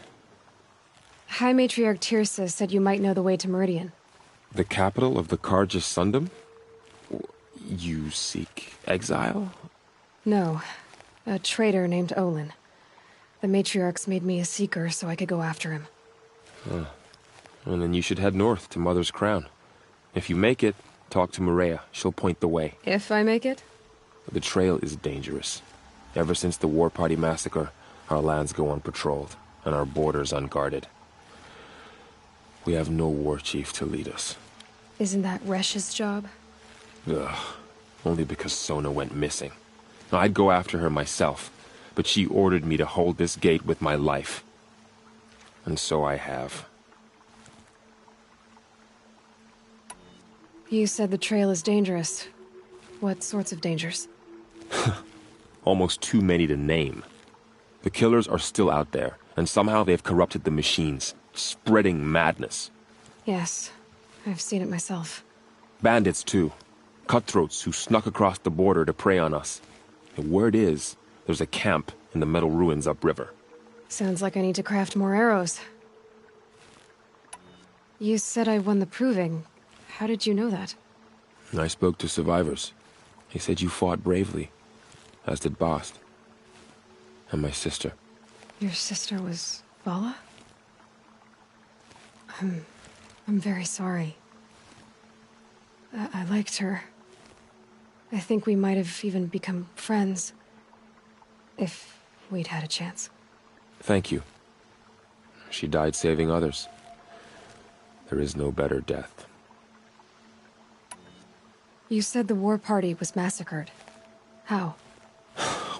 High Matriarch Tirsa said you might know the way to Meridian. The capital of the Carja Sundom? You seek exile? No. A traitor named Olin. The Matriarchs made me a seeker so I could go after him. Huh. And then you should head north to Mother's Crown. If you make it, talk to Maria. She'll point the way. If I make it? The trail is dangerous. Ever since the War Party massacre, our lands go unpatrolled, and our borders unguarded. We have no war chief to lead us. Isn't that Resh's job? Ugh. Only because Sona went missing. I'd go after her myself, but she ordered me to hold this gate with my life. And so I have. You said the trail is dangerous. What sorts of dangers? Almost too many to name. The killers are still out there, and somehow they've corrupted the machines, spreading madness. Yes, I've seen it myself. Bandits, too. Cutthroats who snuck across the border to prey on us. The word is, there's a camp in the metal ruins upriver. Sounds like I need to craft more arrows. You said I won the proving. How did you know that? I spoke to survivors. They said you fought bravely, as did Bast. And my sister. Your sister was Vala? I'm very sorry. I liked her. I think we might have even become friends. If we'd had a chance. Thank you. She died saving others. There is no better death. You said the war party was massacred. How?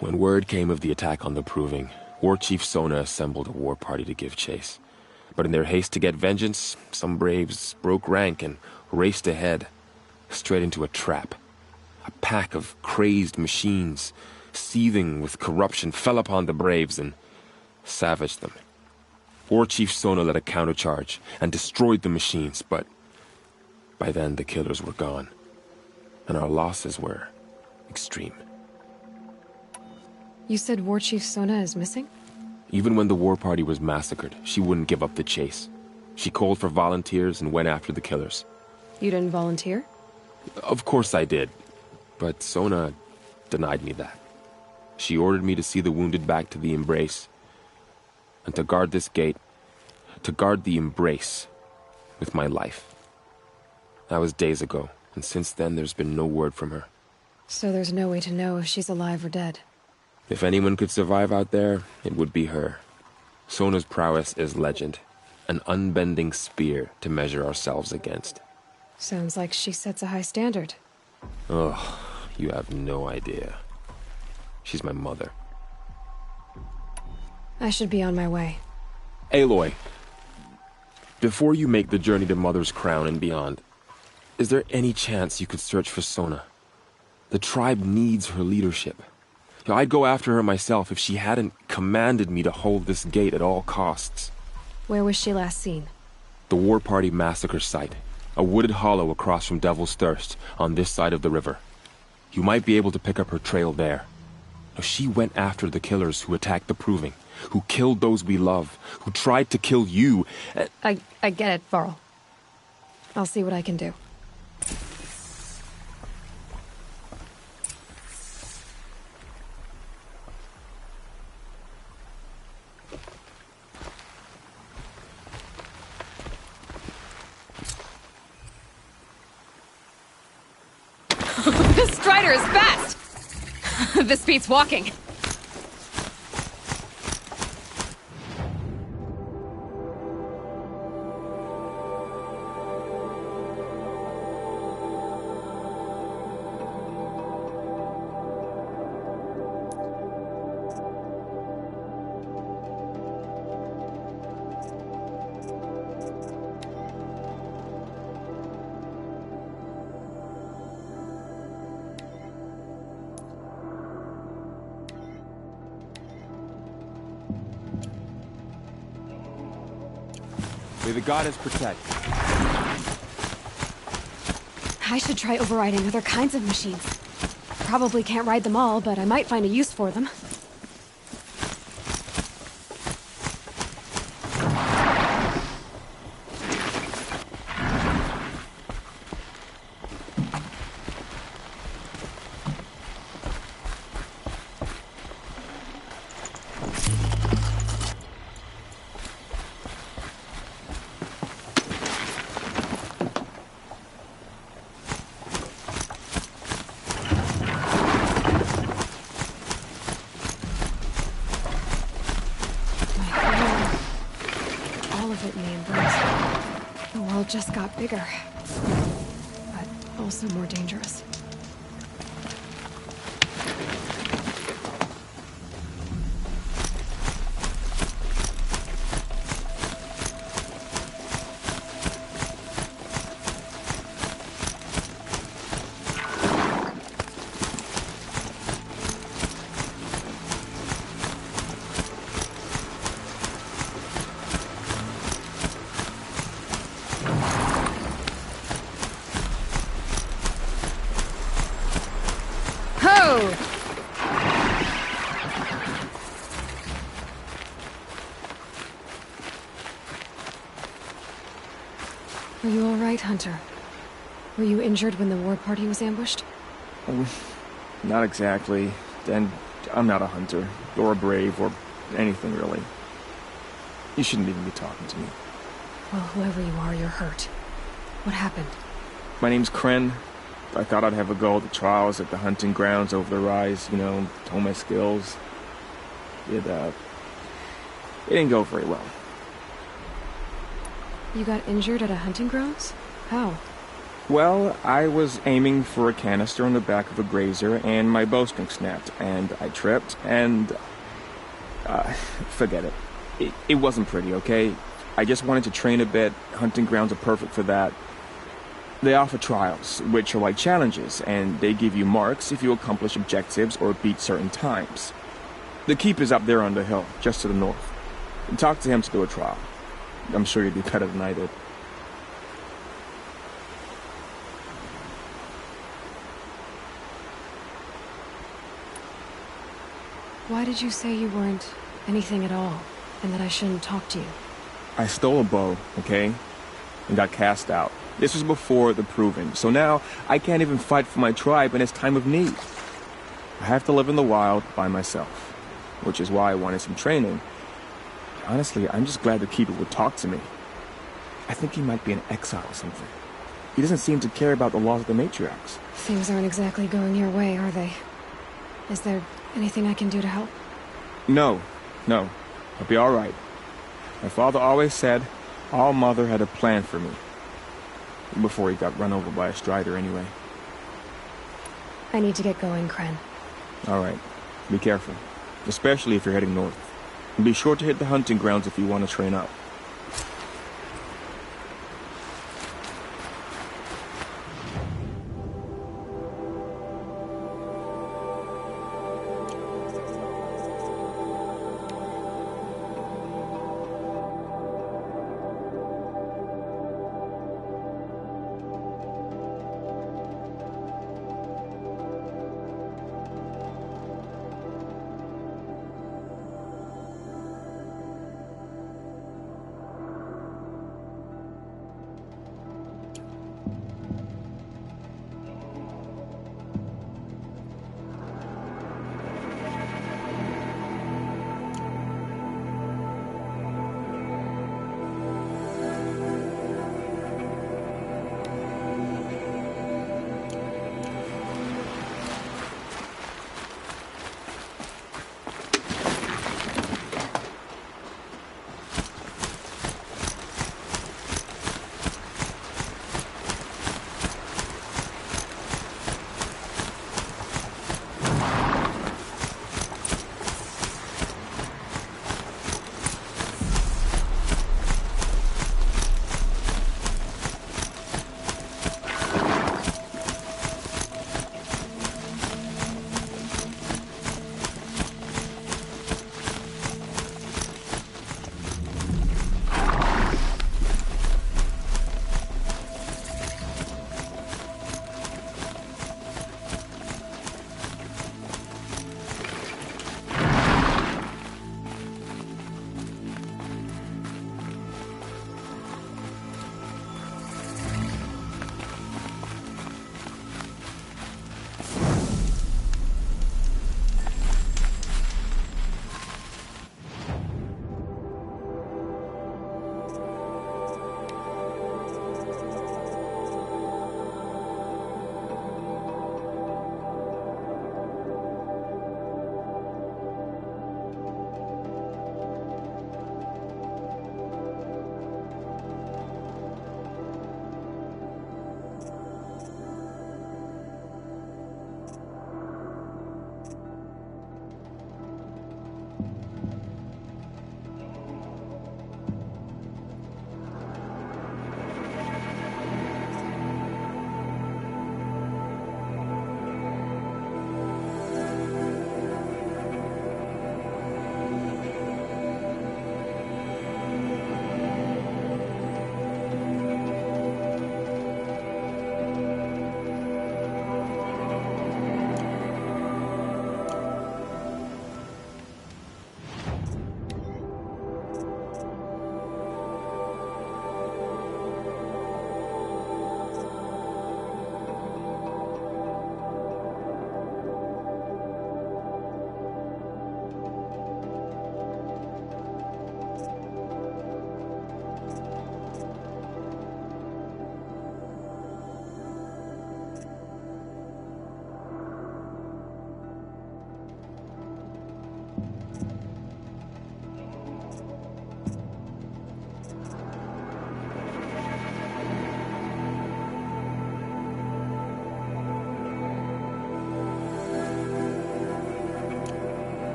When word came of the attack on the Proving, War Chief Sona assembled a war party to give chase. But in their haste to get vengeance, some braves broke rank and raced ahead, straight into a trap. A pack of crazed machines, seething with corruption, fell upon the Braves and savaged them. War Chief Sona led a countercharge and destroyed the machines, but by then the killers were gone, and our losses were extreme. You said War Chief Sona is missing? Even when the war party was massacred, she wouldn't give up the chase. She called for volunteers and went after the killers. You didn't volunteer? Of course I did, but Sona denied me that. She ordered me to see the wounded back to the Embrace, and to guard this gate, to guard the Embrace with my life. That was days ago, and since then there's been no word from her. So there's no way to know if she's alive or dead. If anyone could survive out there, it would be her. Sona's prowess is legend, an unbending spear to measure ourselves against. Sounds like she sets a high standard. Oh, you have no idea. She's my mother. I should be on my way. Aloy, before you make the journey to Mother's Crown and beyond, is there any chance you could search for Sona? The tribe needs her leadership. I'd go after her myself if she hadn't commanded me to hold this gate at all costs. Where was she last seen? The War Party massacre site. A wooded hollow across from Devil's Thirst, on this side of the river. You might be able to pick up her trail there. She went after the killers who attacked the Proving, who killed those we love, who tried to kill you. I get it, Varl. I'll see what I can do. This Strider is fast! This beats walking. May the goddess protect. I should try overriding other kinds of machines. Probably can't ride them all, but I might find a use for them. Just got bigger, but also more dangerous. Are you all right, Hunter? Were you injured when the war party was ambushed? Not exactly. And I'm not a hunter, or a brave, or anything really. You shouldn't even be talking to me. Well, whoever you are, you're hurt. What happened? My name's Kren. I thought I'd have a go at the trials at the hunting grounds over the rise, you know, hone my skills. It didn't go very well. You got injured at a hunting grounds? How? Well, I was aiming for a canister on the back of a grazer, and my bowstring snapped, and I tripped, and... forget it. It wasn't pretty, okay? I just wanted to train a bit. Hunting grounds are perfect for that. They offer trials, which are like challenges, and they give you marks if you accomplish objectives or beat certain times. The keep is up there on the hill, just to the north. Talk to him to do a trial. I'm sure you'd do better than I did. Why did you say you weren't anything at all, and that I shouldn't talk to you? I stole a bow, okay? And got cast out. This was before the proving, so now I can't even fight for my tribe in its time of need. I have to live in the wild by myself, which is why I wanted some training. Honestly, I'm just glad the keeper would talk to me. I think he might be in exile or something. He doesn't seem to care about the laws of the matriarchs. Things aren't exactly going your way, are they? Is there anything I can do to help? No. I'll be all right. My father always said All Mother had a plan for me. Before he got run over by a strider, anyway. I need to get going, Kren. All right. Be careful. Especially if you're heading north. And be sure to hit the hunting grounds if you want to train up.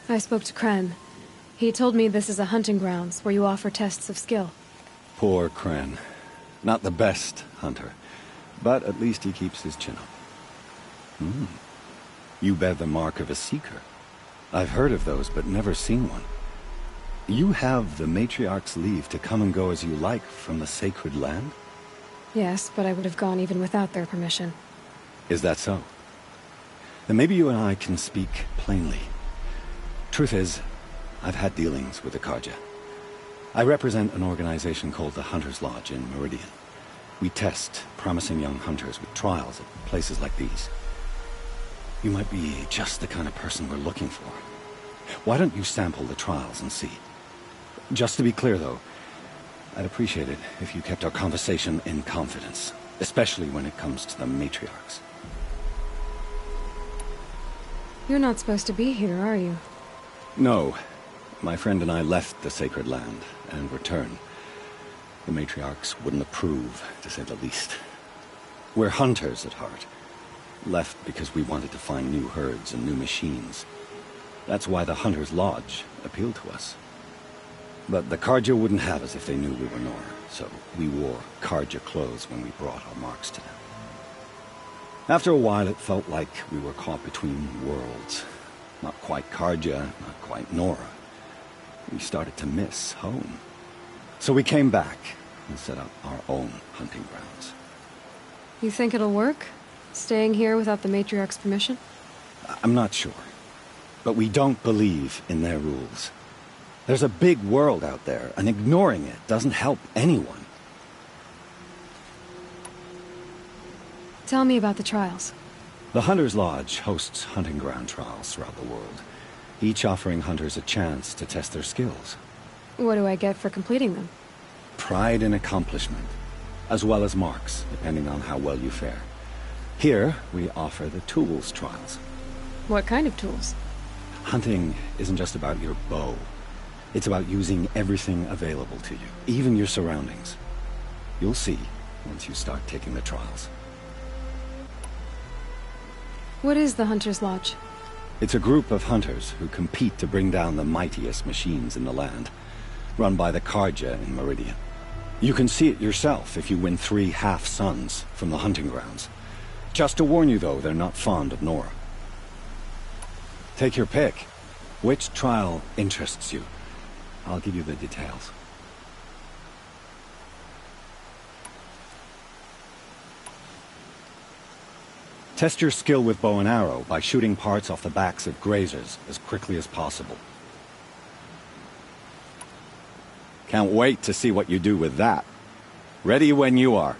I spoke to Kren. He told me this is a hunting grounds where you offer tests of skill. Poor Kren. Not the best hunter, but at least he keeps his chin up. You bear the mark of a seeker. I've heard of those, but never seen one. You have the matriarch's leave to come and go as you like from the sacred land? Yes, but I would have gone even without their permission. Is that so? Then maybe you and I can speak plainly. Truth is, I've had dealings with the Carja. I represent an organization called the Hunter's Lodge in Meridian. We test promising young hunters with trials at places like these. You might be just the kind of person we're looking for. Why don't you sample the trials and see? Just to be clear, though, I'd appreciate it if you kept our conversation in confidence, especially when it comes to the matriarchs. You're not supposed to be here, are you? No. My friend and I left the sacred land and returned. The matriarchs wouldn't approve, to say the least. We're hunters at heart. Left because we wanted to find new herds and new machines. That's why the Hunter's Lodge appealed to us. But the Carja wouldn't have us if they knew we were Nora, so we wore Carja clothes when we brought our marks to them. After a while, it felt like we were caught between worlds. Not quite Carja, not quite Nora. We started to miss home. So we came back and set up our own hunting grounds. You think it'll work? Staying here without the matriarch's permission? I'm not sure. But we don't believe in their rules. There's a big world out there, and ignoring it doesn't help anyone. Tell me about the trials. The Hunter's Lodge hosts hunting ground trials throughout the world, each offering hunters a chance to test their skills. What do I get for completing them? Pride in accomplishment, as well as marks, depending on how well you fare. Here, we offer the tools trials. What kind of tools? Hunting isn't just about your bow. It's about using everything available to you, even your surroundings. You'll see once you start taking the trials. What is the Hunter's Lodge? It's a group of hunters who compete to bring down the mightiest machines in the land, run by the Carja in Meridian. You can see it yourself if you win 3 half-suns from the hunting grounds. Just to warn you, though, they're not fond of Nora. Take your pick. Which trial interests you? I'll give you the details. Test your skill with bow and arrow by shooting parts off the backs of grazers as quickly as possible. Can't wait to see what you do with that. Ready when you are.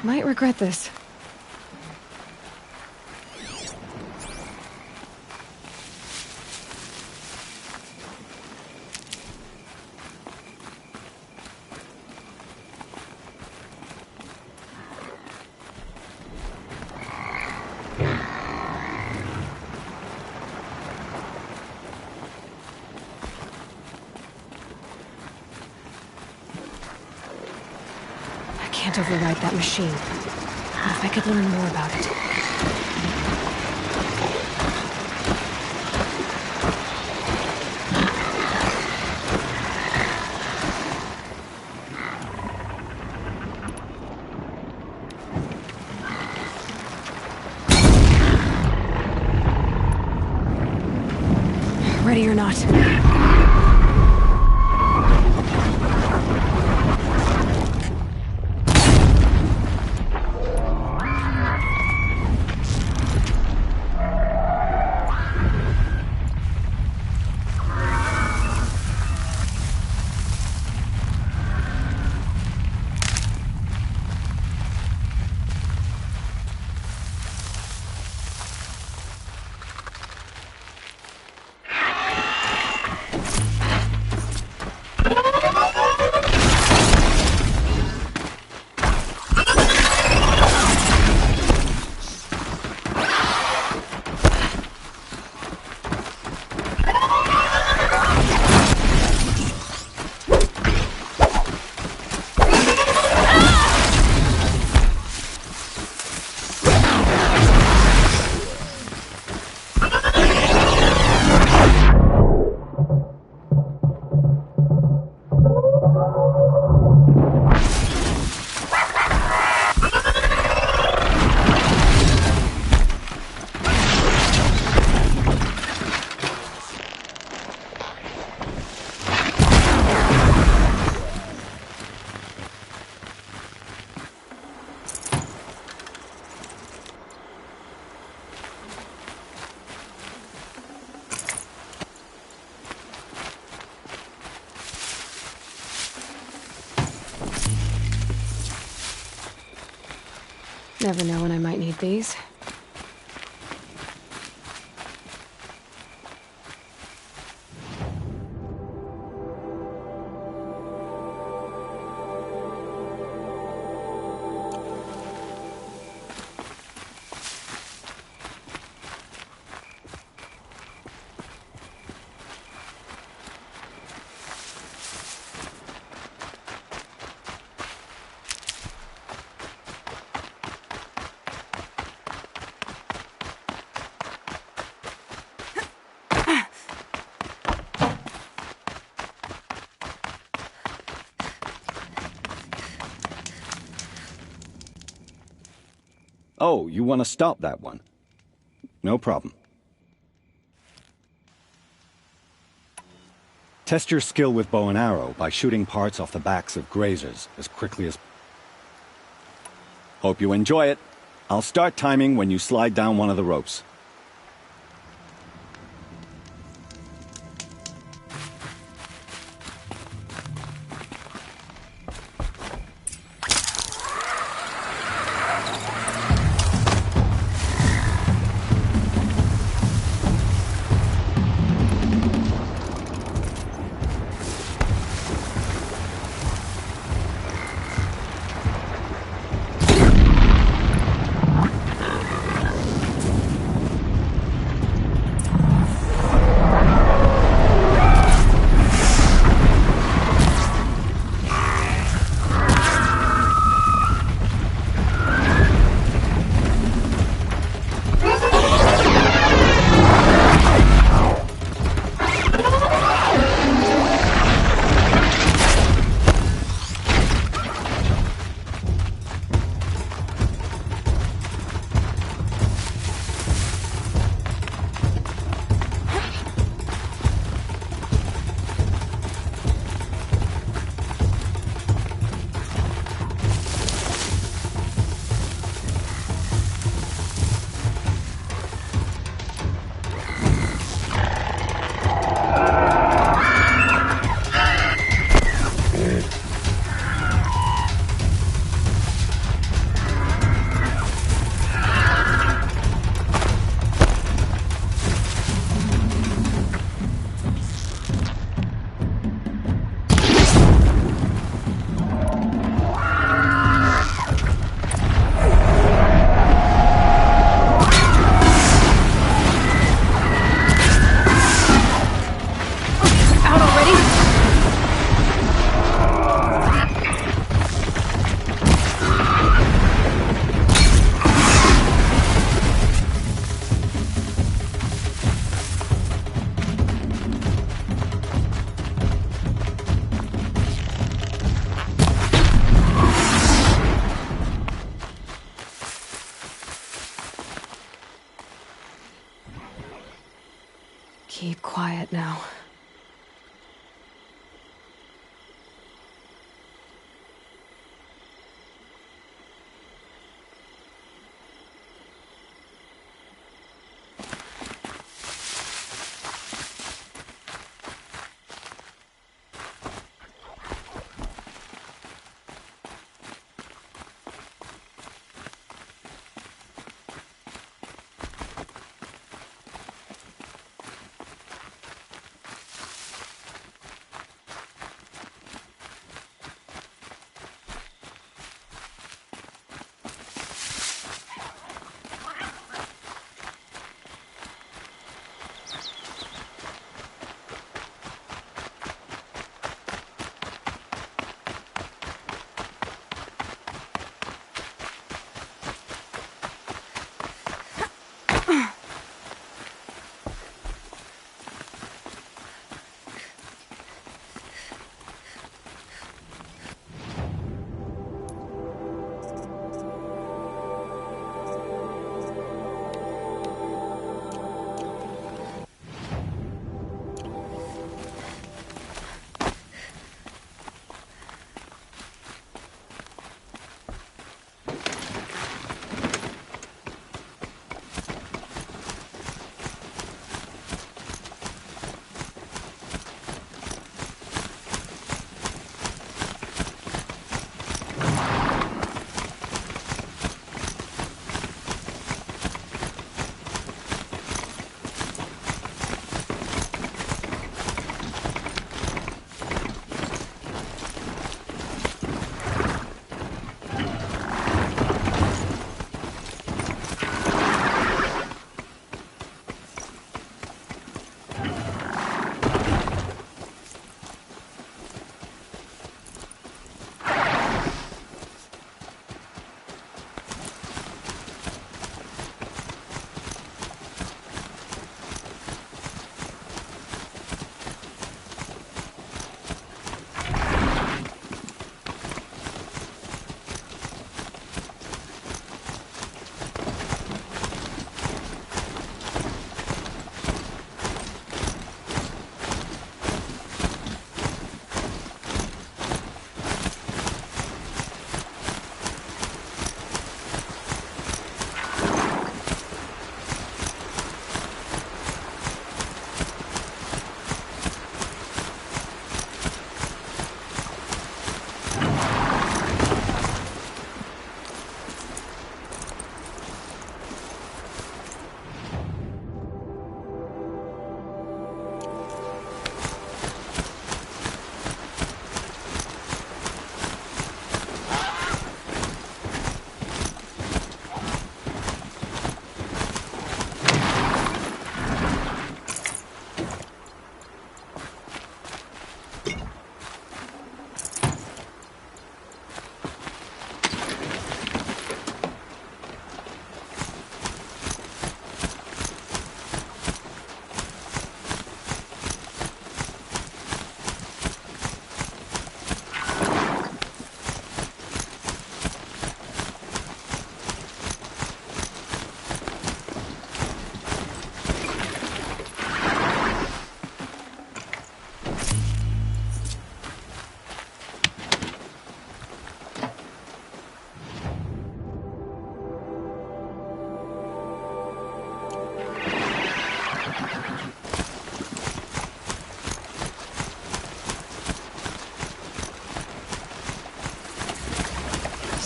Might regret this. I can't override that machine. If I could learn more about it. ready or not. Never know when I might need these. Oh, you want to stop that one? No problem. Test your skill with bow and arrow by shooting parts off the backs of grazers as quickly as... Hope you enjoy it. I'll start timing when you slide down one of the ropes. it now.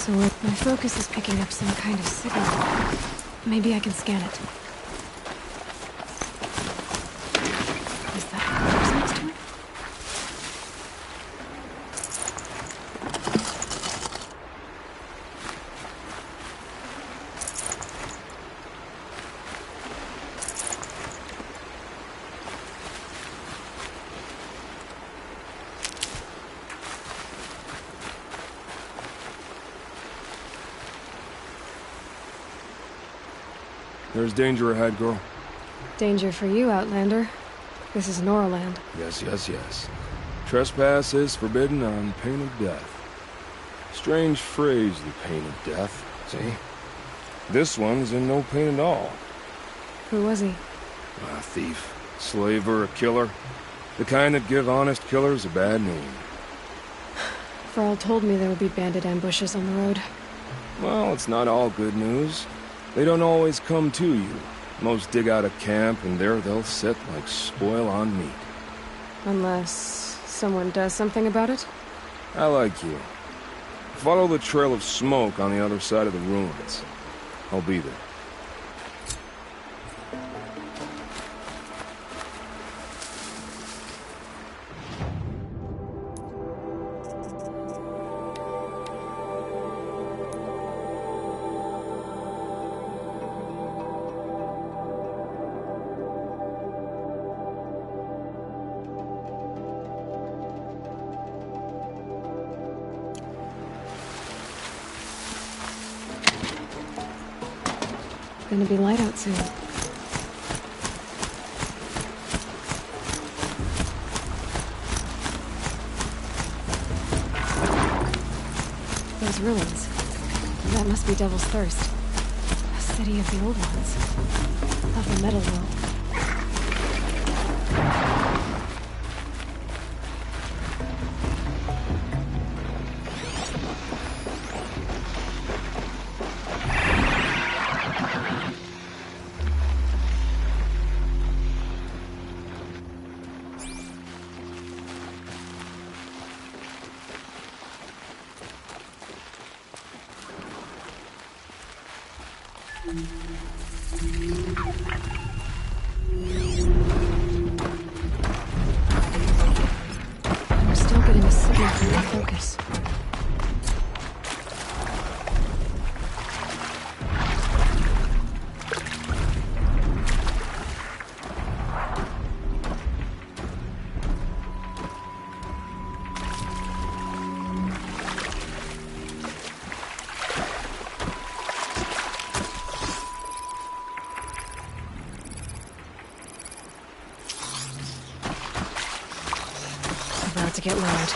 So my focus is picking up some kind of signal. Maybe I can scan it. Is that what's next to it? There's danger ahead, girl. Danger for you, Outlander. This is Norland. Yes, yes, yes. Trespass is forbidden on pain of death. Strange phrase, the pain of death, see? This one's in no pain at all. Who was he? A thief. Slaver, a killer. The kind that give honest killers a bad name. Frall told me there would be bandit ambushes on the road. Well, it's not all good news. They don't always come to you. Most dig out a camp, and there they'll sit like spoil on meat. Unless someone does something about it? I like you. Follow the trail of smoke on the other side of the ruins. I'll be there. Gonna be light out soon. Those ruins. That must be Devil's Thirst. A city of the old ones. Of the metal world. I'm still getting a signal from my focus. About to get loud.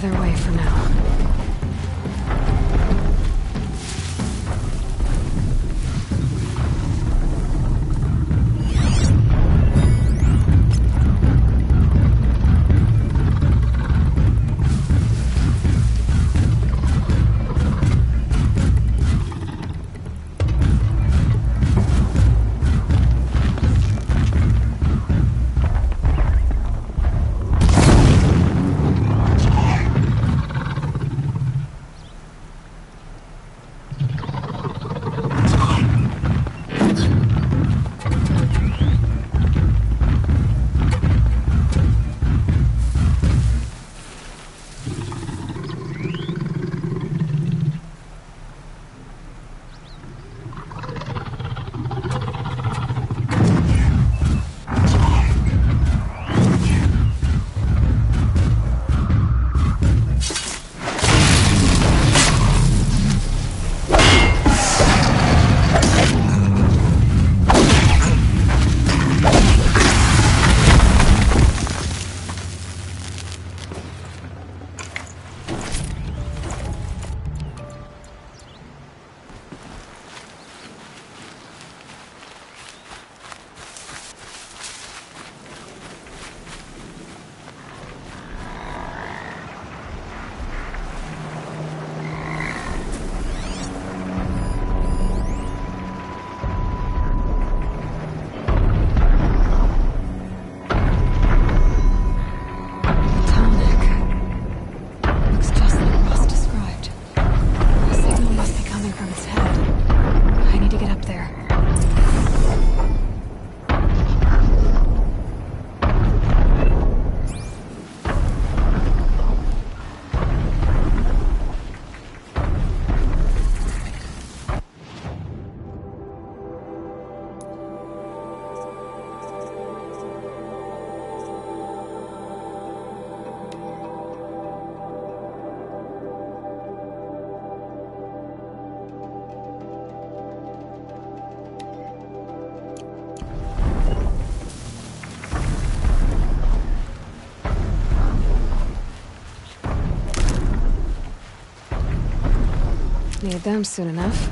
of their way for now. Need them soon enough.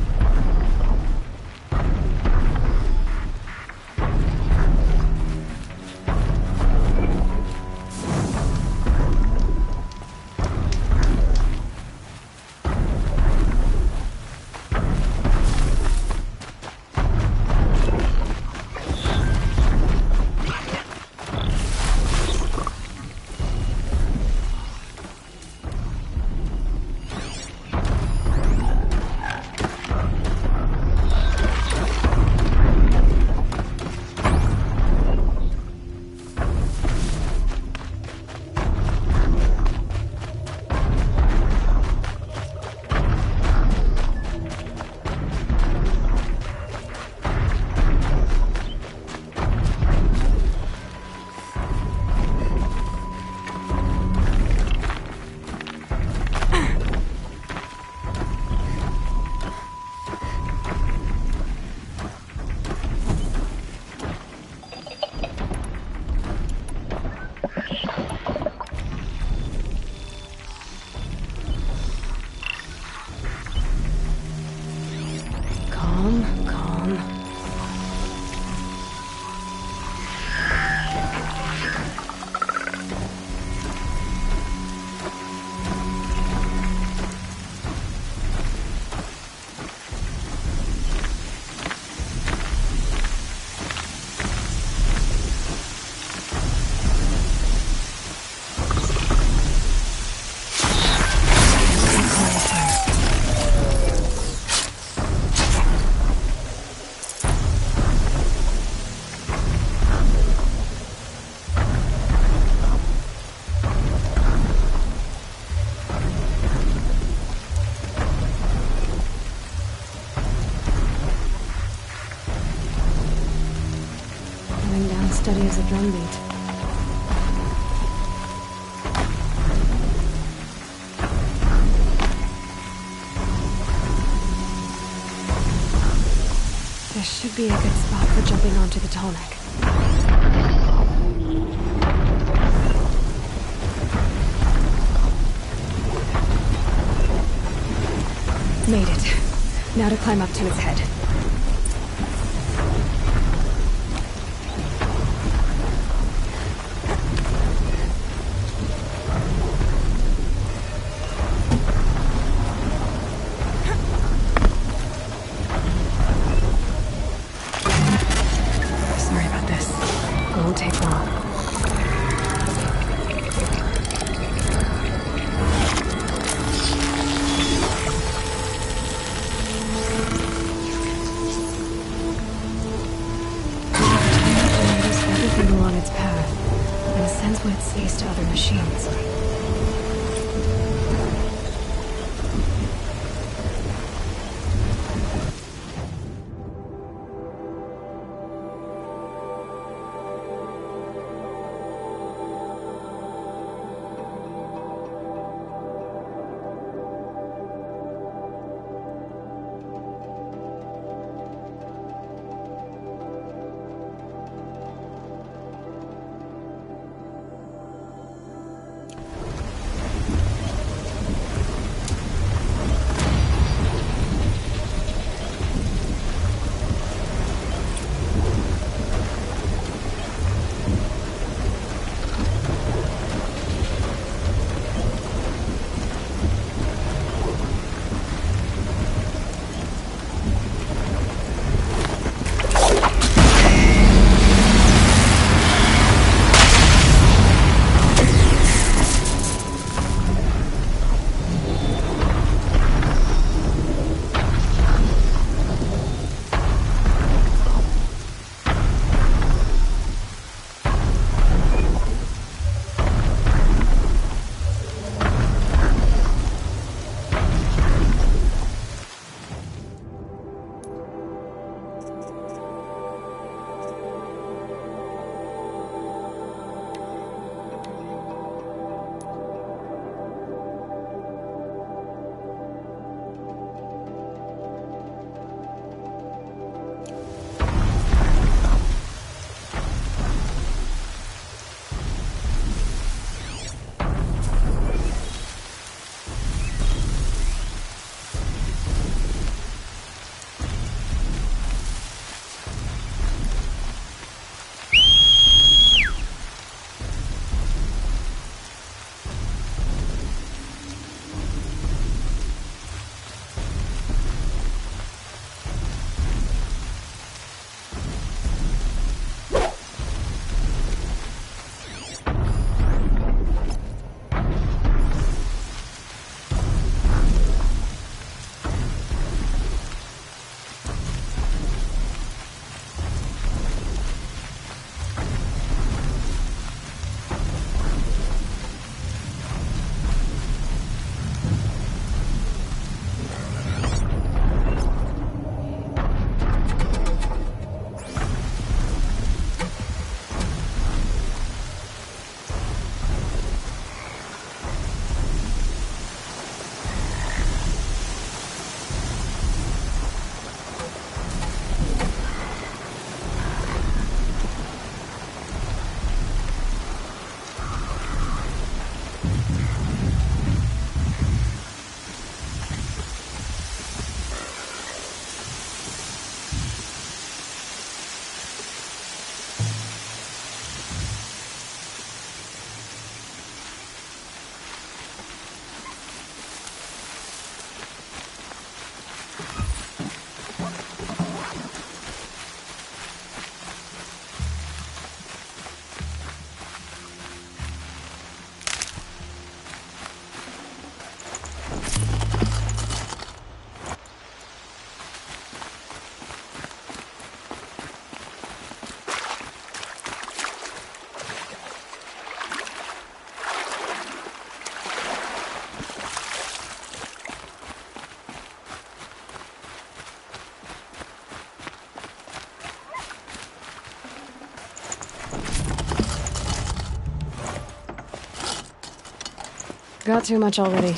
Steady as a drumbeat. This should be a good spot for jumping onto the tonic. Made it. Now to climb up to its head. Sorry about this. It won't take long. Everything along its path, and sense what it says to other machines. Got too much already.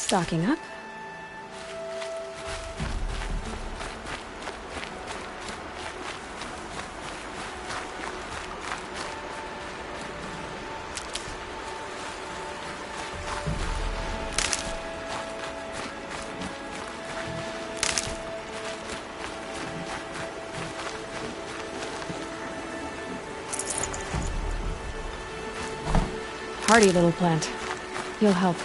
Stocking up. Hardy little plant. You'll help.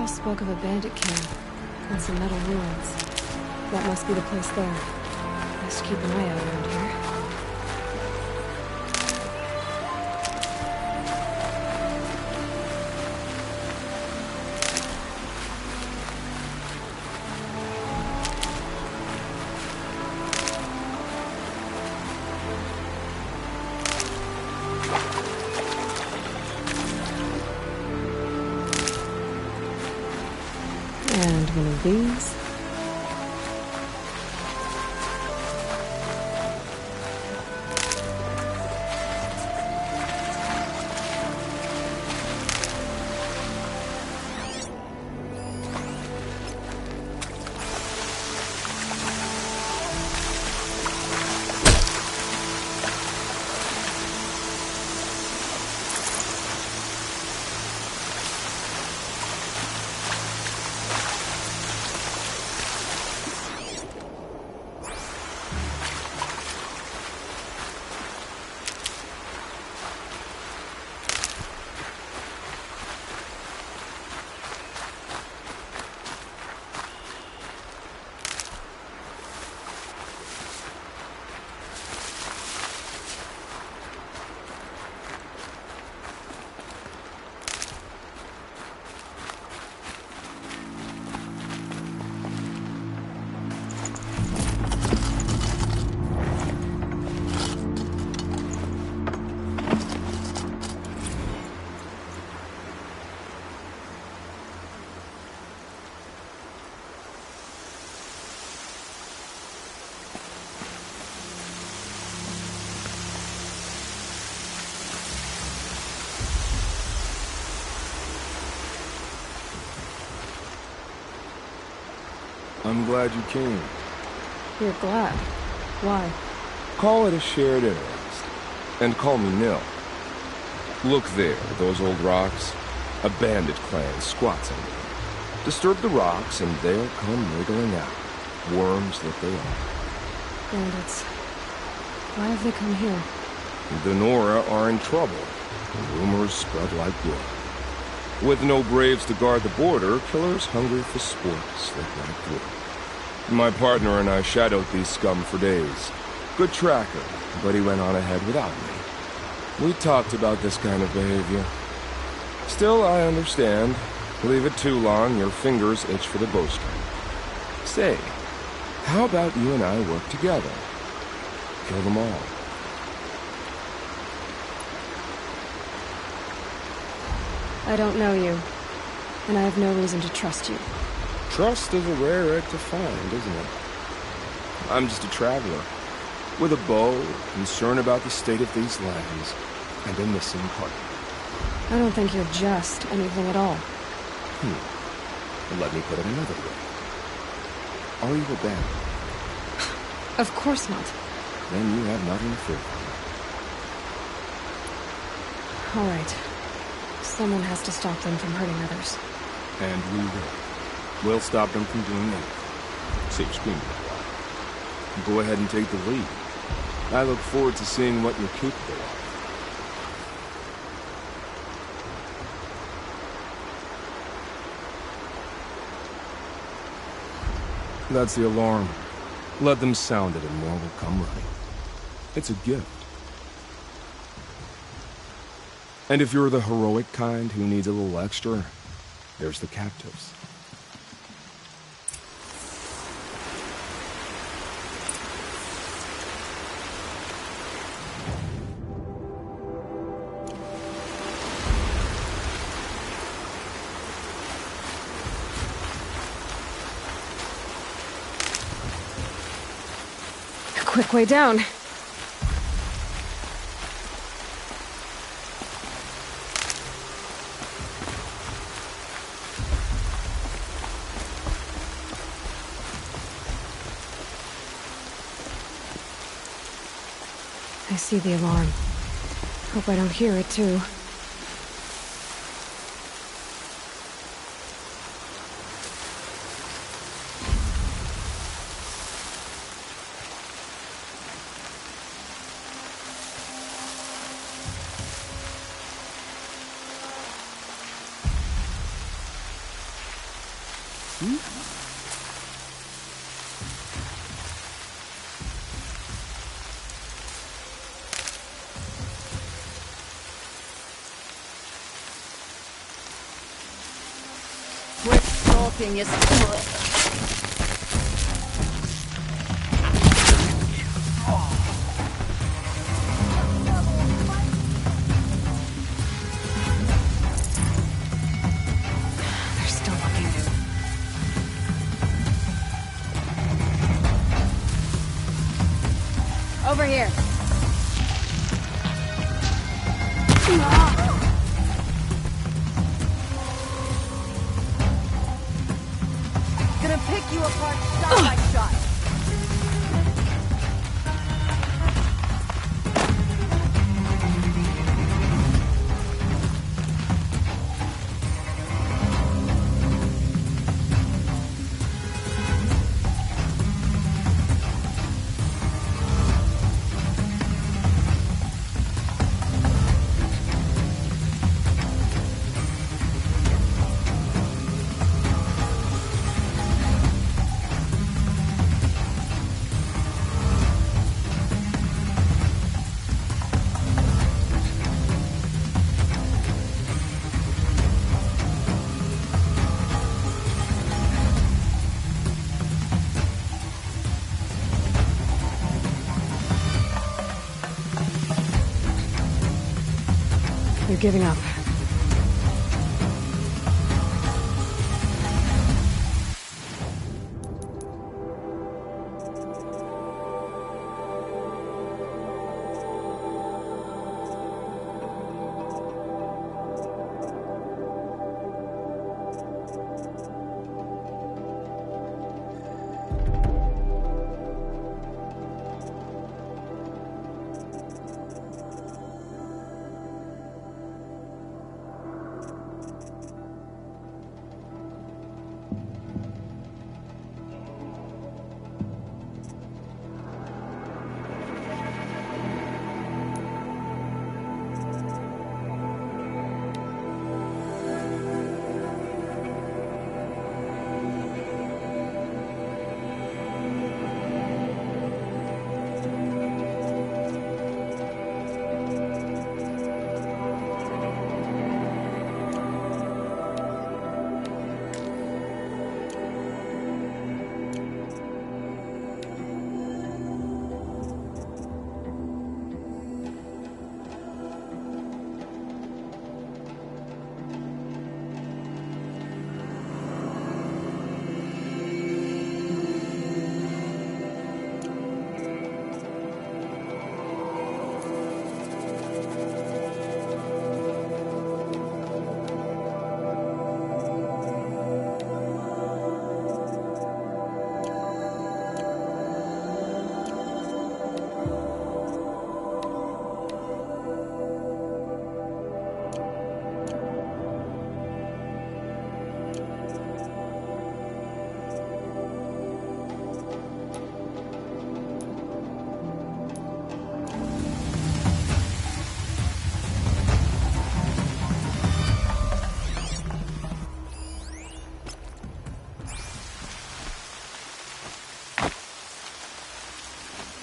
Spoke of a bandit camp and some metal ruins. That must be the place there. Best keep an eye out around here. And one of these. I'm glad you came. You're glad. Why? Call it a shared interest. And call me Nil. Look there, those old rocks. A bandit clan squats under them. Disturb the rocks and they'll come wriggling out. Worms that they are. Bandits. Why have they come here? The Nora are in trouble. Rumors spread like blood. With no braves to guard the border, killers hungry for sport slip right through. My partner and I shadowed these scum for days. Good tracker, but he went on ahead without me. We talked about this kind of behavior. Still, I understand. Leave it too long, your fingers itch for the bowstring. Say, how about you and I work together? Kill them all. I don't know you, and I have no reason to trust you. Trust is a rare egg to find, isn't it? I'm just a traveler, with a bow, concerned about the state of these lands, and a missing partner. I don't think you're just anything at all. Let me put it another way. Are you a bandit? Of course not. Then you have nothing to fear from me. All right. Someone has to stop them from hurting others. And we will. We'll stop them from doing anything. Save screaming a while. Go ahead and take the lead. I look forward to seeing what you're capable of. That's the alarm. Let them sound it and more will come running. It's a gift. And if you're the heroic kind who needs a little extra, there's the captives. Quick way down. I see the alarm. Hope I don't hear it too. Quit talking, you They're still looking. Over here. Gonna pick you apart shot by shot. They're giving up.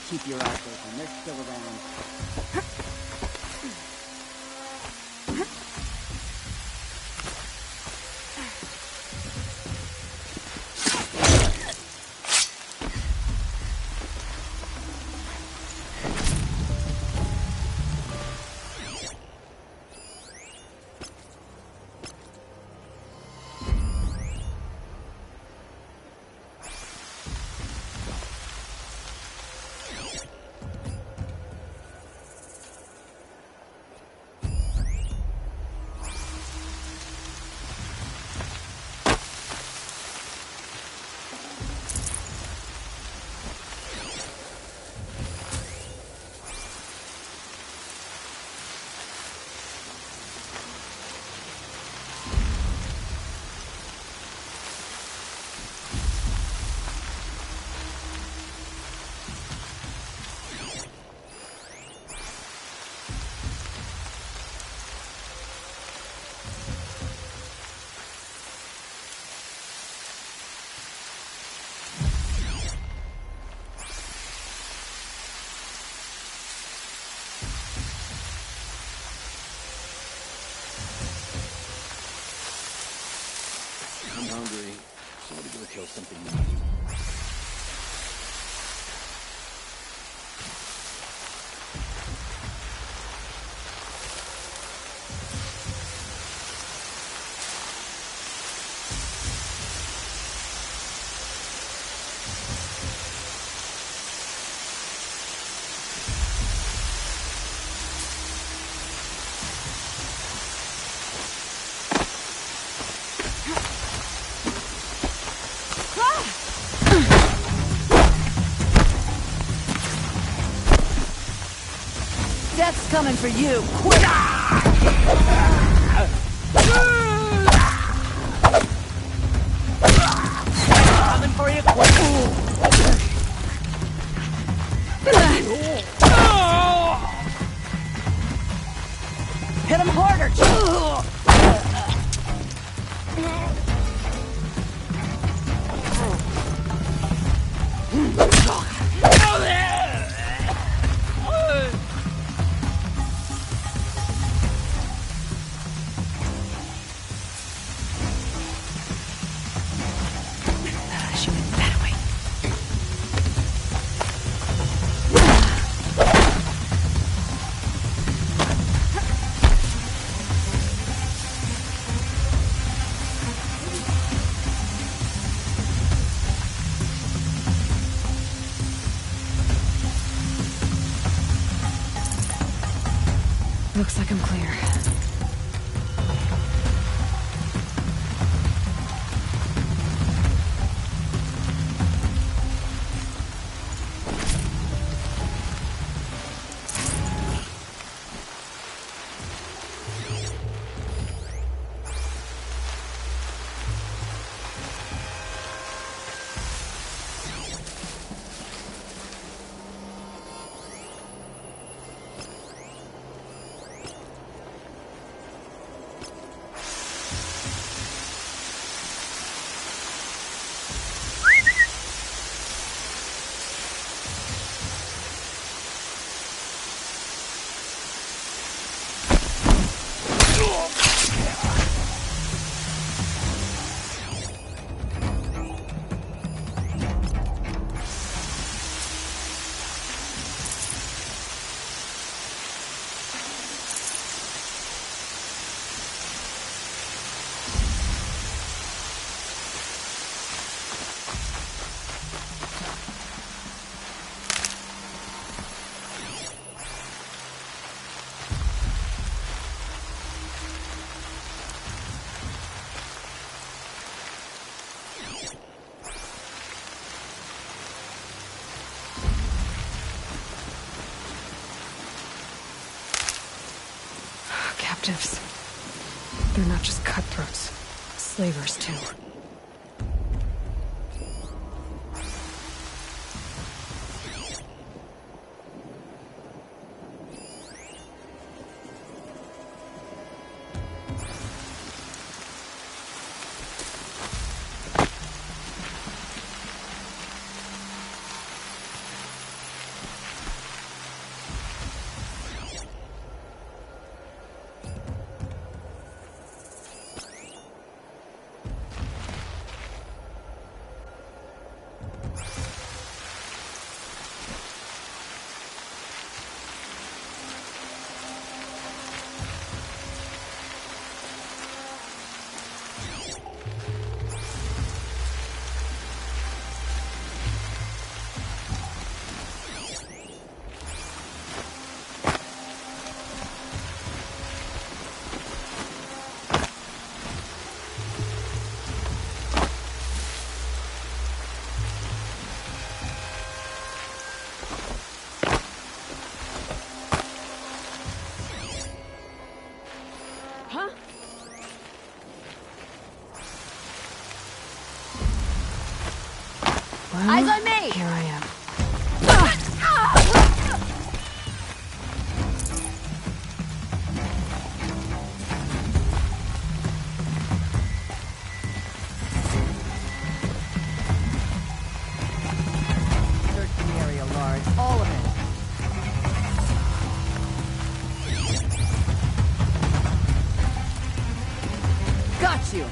Keep your eyes open. They're still around. know something new. Death's coming for you. Quick! Coming for you. Quick! Hit him harder. Looks like I'm clear. Captives. They're not just cutthroats. Slavers, too. Well, Eyes on me! Here I am. Search the area, Lars. All of it. Got you!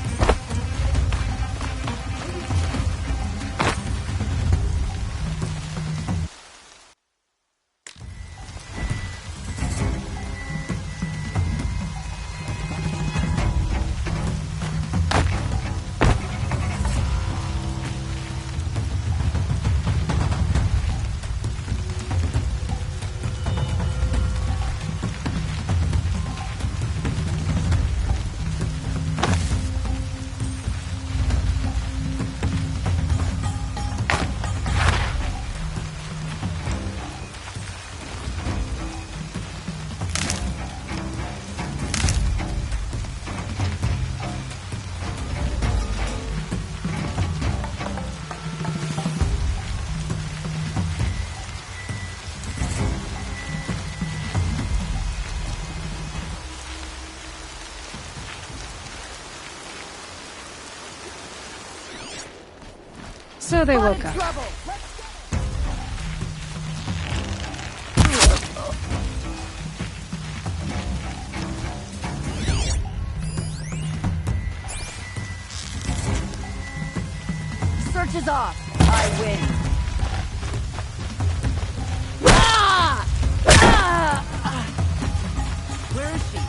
So they woke up. Search is off. I win. Ah! Ah! Where is she?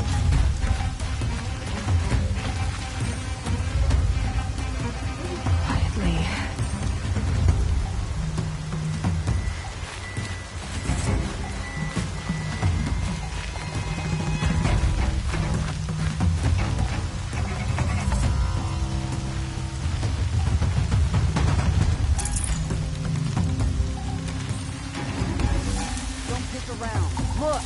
Quietly. Don't pick around. Look.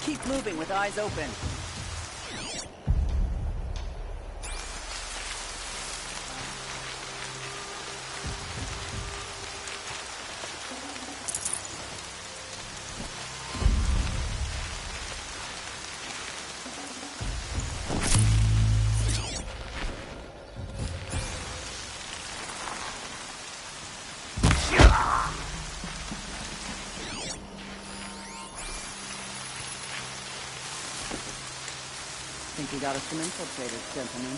Keep moving with eyes open. Think we got us some infiltrators, gentlemen.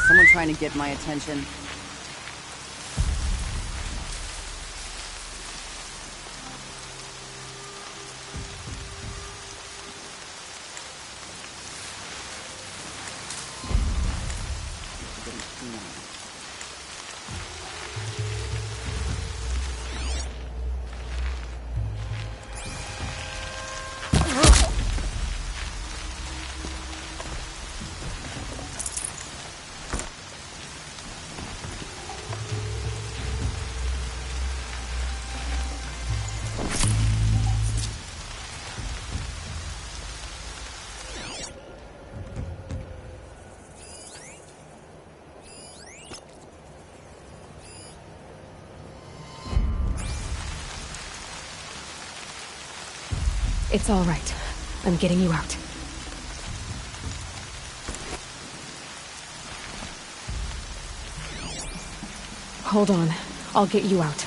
Someone trying to get my attention. It's all right. I'm getting you out. Hold on. I'll get you out.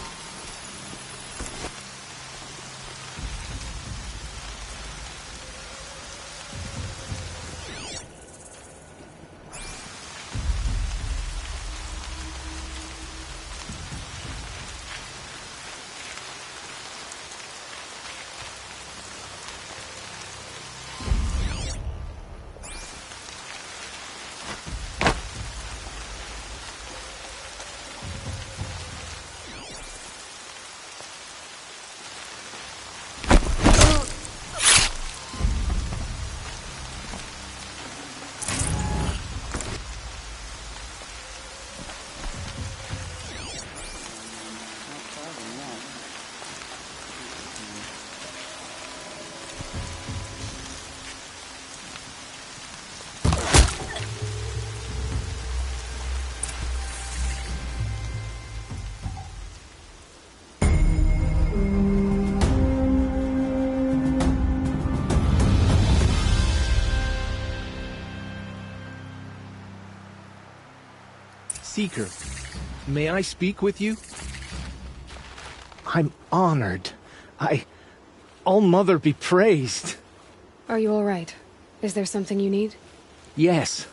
Seeker, may I speak with you? I'm honored. All-Mother be praised. Are you all right? Is there something you need? Yes.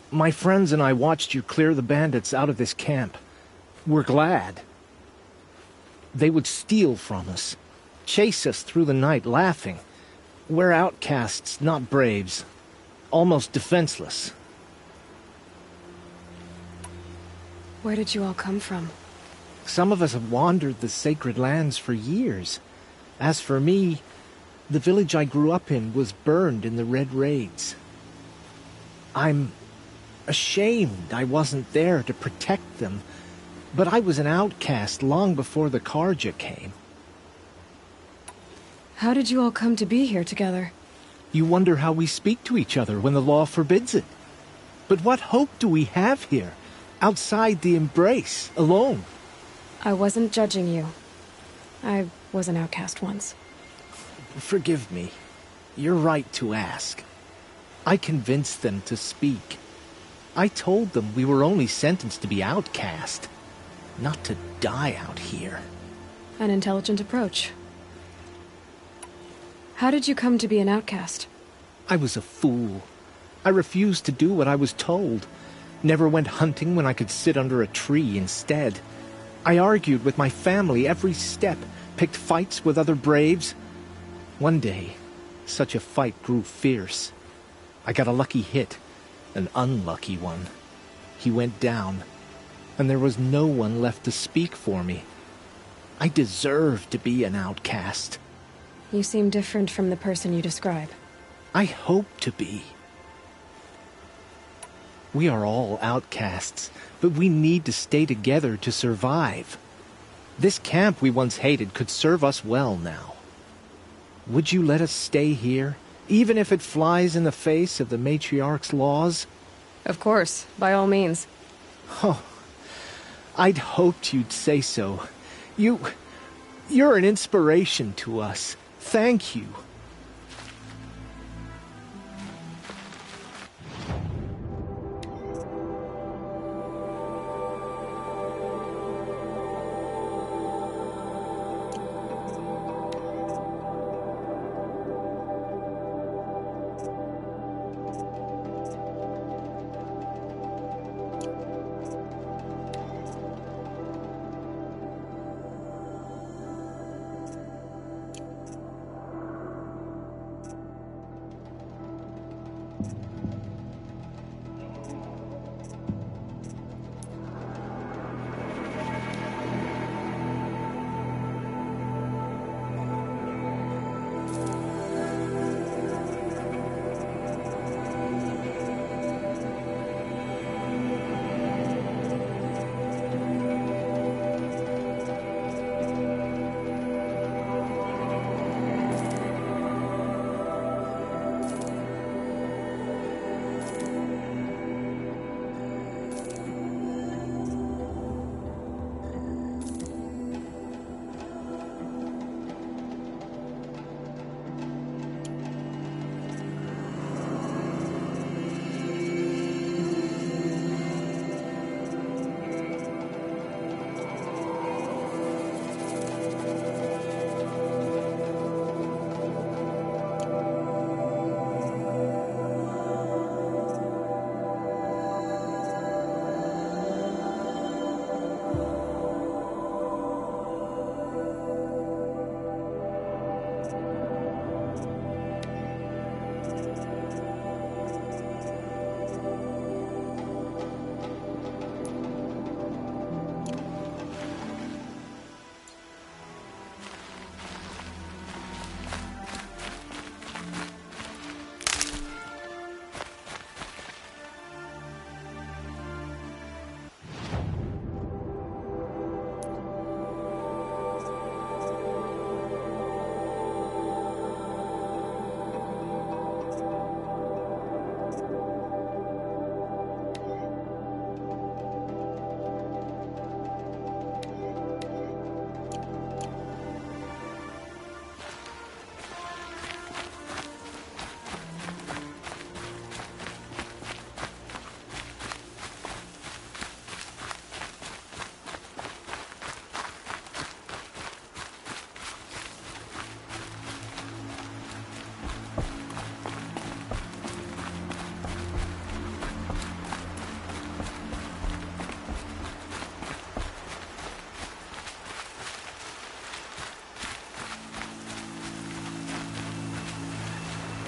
My friends and I watched you clear the bandits out of this camp. We're glad. They would steal from us, chase us through the night laughing. We're outcasts, not braves. Almost defenseless. Where did you all come from? Some of us have wandered the sacred lands for years. As for me, the village I grew up in was burned in the Red Raids. I'm ashamed I wasn't there to protect them. But I was an outcast long before the Karja came. How did you all come to be here together? You wonder how we speak to each other when the law forbids it. But what hope do we have here, outside the embrace, alone? I wasn't judging you. I was an outcast once. Forgive me. You're right to ask. I convinced them to speak. I told them we were only sentenced to be outcast, not to die out here. An intelligent approach. How did you come to be an outcast? I was a fool. I refused to do what I was told. Never went hunting when I could sit under a tree instead. I argued with my family every step, picked fights with other braves. One day, such a fight grew fierce. I got a lucky hit, an unlucky one. He went down, and there was no one left to speak for me. I deserved to be an outcast. You seem different from the person you describe. I hope to be. We are all outcasts, but we need to stay together to survive. This camp we once hated could serve us well now. Would you let us stay here, even if it flies in the face of the matriarch's laws? Of course, by all means. Oh, I'd hoped you'd say so. You're an inspiration to us. Thank you.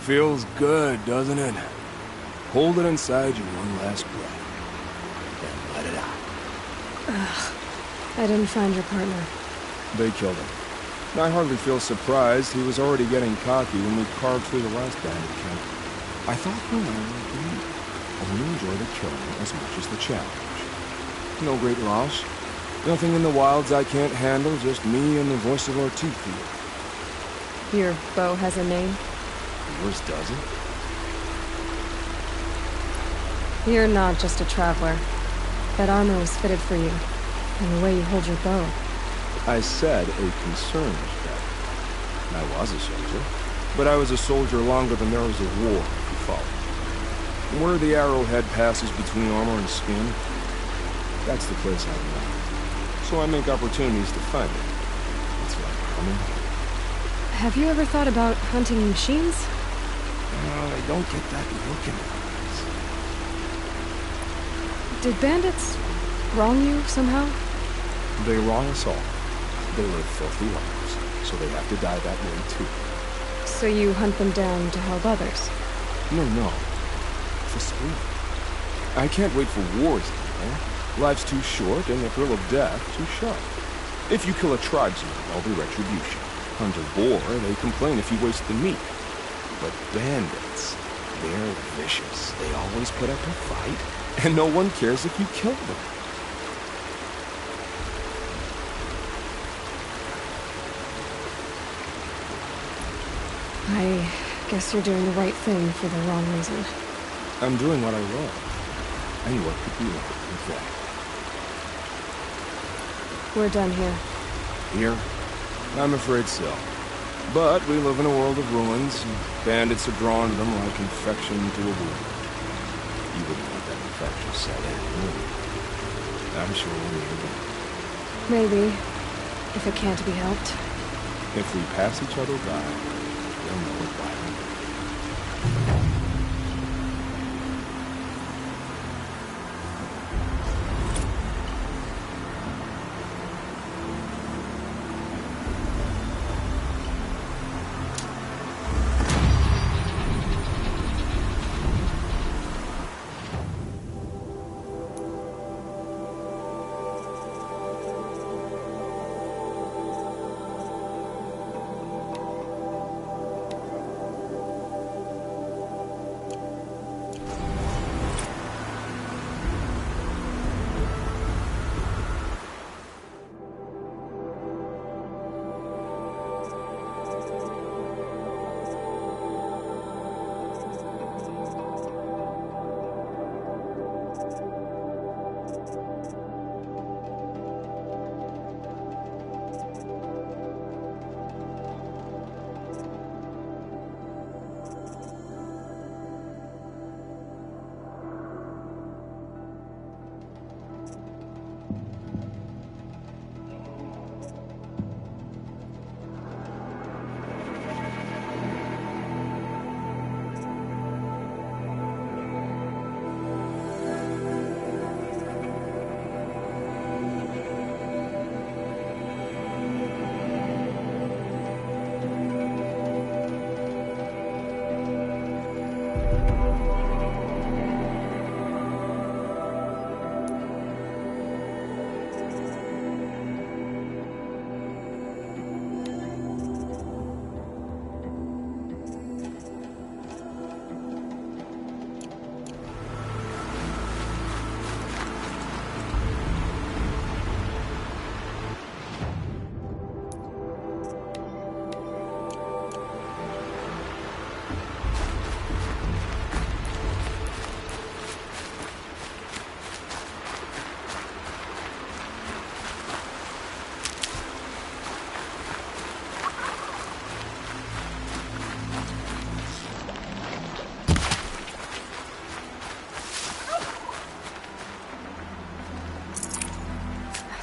Feels good, doesn't it? Hold it inside you one last breath. Then let it out. Ugh. I didn't find your partner. They killed him. I hardly feel surprised. He was already getting cocky when we carved through the last bandit camp. I thought you and I were agreed. only enjoy the killing as much as the challenge. No great loss. Nothing in the wilds I can't handle, just me and the voice of our teeth here. Your bow has a name? Yours doesn't? You're not just a traveler. That armor was fitted for you, and the way you hold your bow. I said a concerned traveler. I was a soldier, but I was a soldier longer than there was a war, if you follow. Where the arrowhead passes between armor and skin, that's the place I belong. So I make opportunities to find it. It's like coming. Have you ever thought about hunting machines? I don't get that look in their eyes. Did bandits wrong you somehow? They wrong us all. They live filthy lives, so they have to die that way too. So you hunt them down to help others? No. For sport. I can't wait for wars anymore. Life's too short, and the thrill of death too sharp. If you kill a tribesman, there'll be retribution. Hunt a boar, they complain if you waste the meat. But bandits, they're vicious. They always put up a fight, and no one cares if you kill them. I guess you're doing the right thing for the wrong reason. I'm doing what I love. And what could be wrong with that? We're done here. Here? I'm afraid so. But we live in a world of ruins, and bandits are drawn to them like infection to a wound. You wouldn't want that infection set in, would you? I'm sure we'll meet again. Maybe, if it can't be helped. If we pass each other by, we'll know it by then.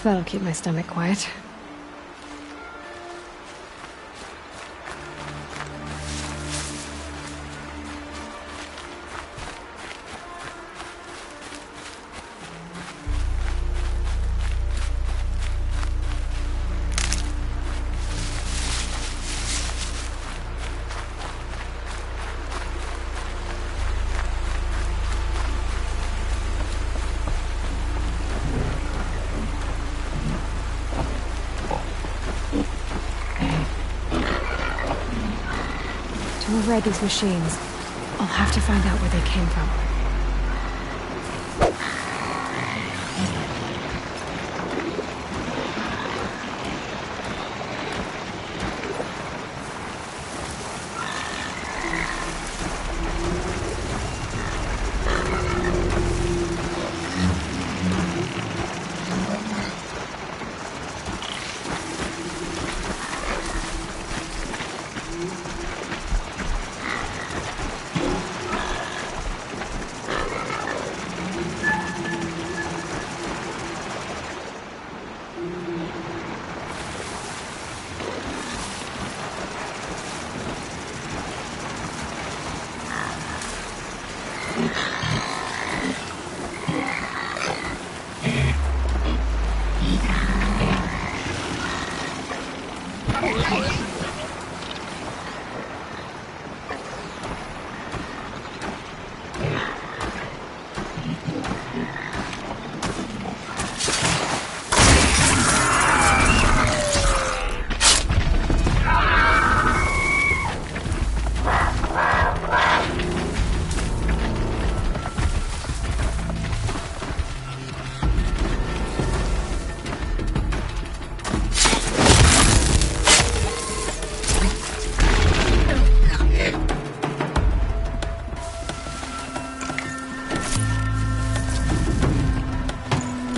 That'll keep my stomach quiet. To override these machines, I'll have to find out where they came from.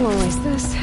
What was this?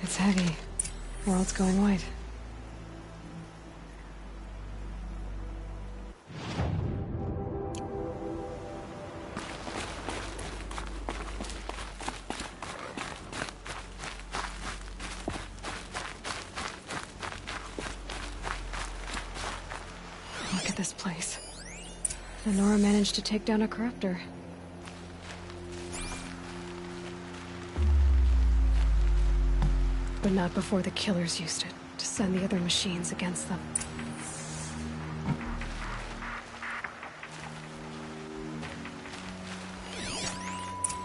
It's heavy. World's going white. this place. The Nora managed to take down a corruptor. But not before the killers used it to send the other machines against them.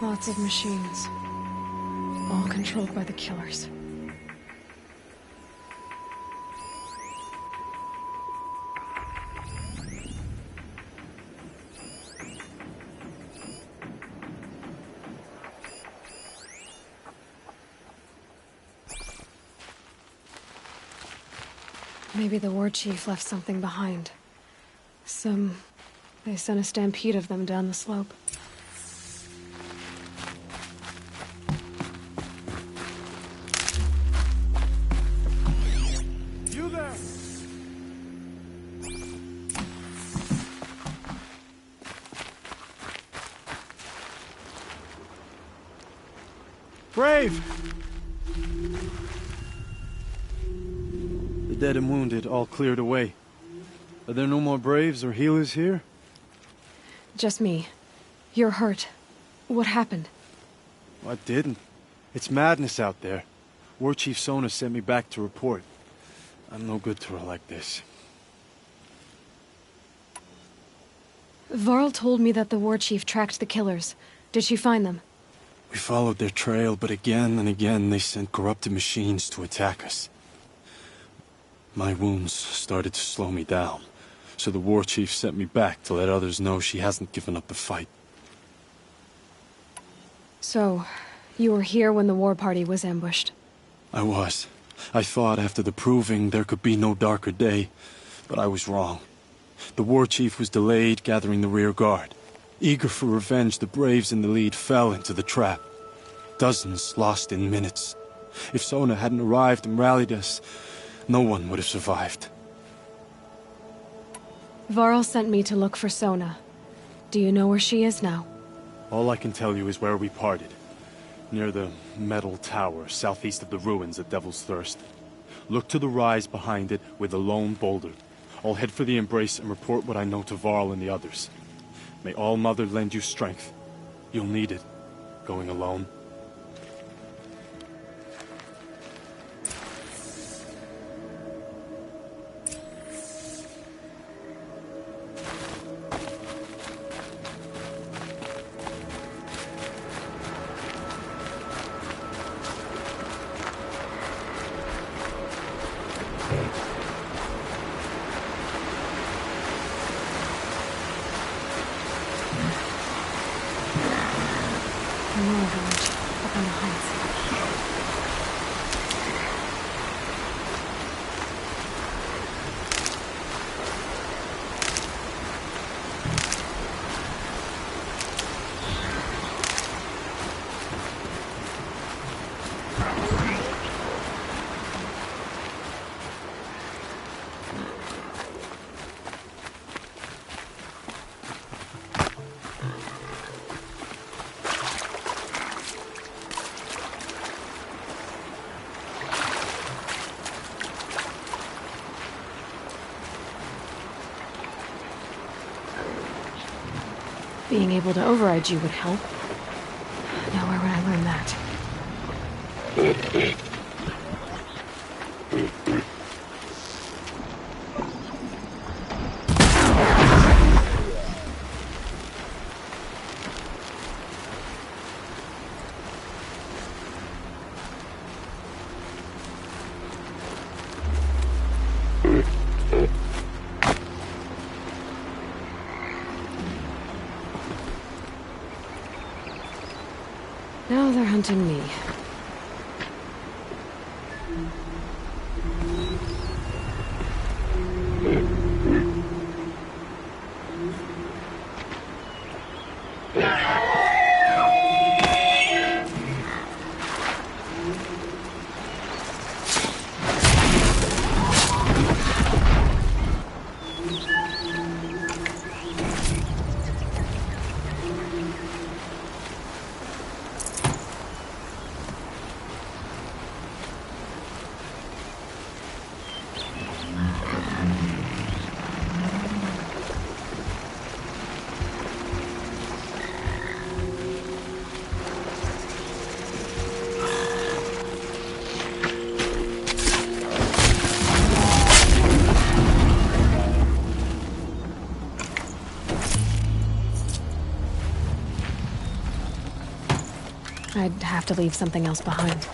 Lots of machines. All controlled by the killers. Maybe the war chief left something behind. They sent a stampede of them down the slope. You there! Brave! The dead and wounded all cleared away. Are there no more Braves or healers here? Just me. You're hurt. What happened? I didn't. It's madness out there. War Chief Sona sent me back to report. I'm no good to her like this. Varl told me that the war chief tracked the killers. Did she find them? We followed their trail, but again and again they sent corrupted machines to attack us. My wounds started to slow me down, so the war chief sent me back to let others know she hasn't given up the fight. So, you were here when the war party was ambushed? I was. I thought after the proving there could be no darker day, but I was wrong. The war chief was delayed gathering the rear guard. Eager for revenge, the Braves in the lead fell into the trap. Dozens lost in minutes. If Sona hadn't arrived and rallied us, no one would have survived. Varl sent me to look for Sona. Do you know where she is now? All I can tell you is where we parted. Near the metal tower, southeast of the ruins at Devil's Thirst. Look to the rise behind it with a lone boulder. I'll head for the embrace and report what I know to Varl and the others. May All Mother lend you strength. You'll need it, going alone. Being able to override you would help. Now where would I learn that? Now they're hunting me. I'd have to leave something else behind.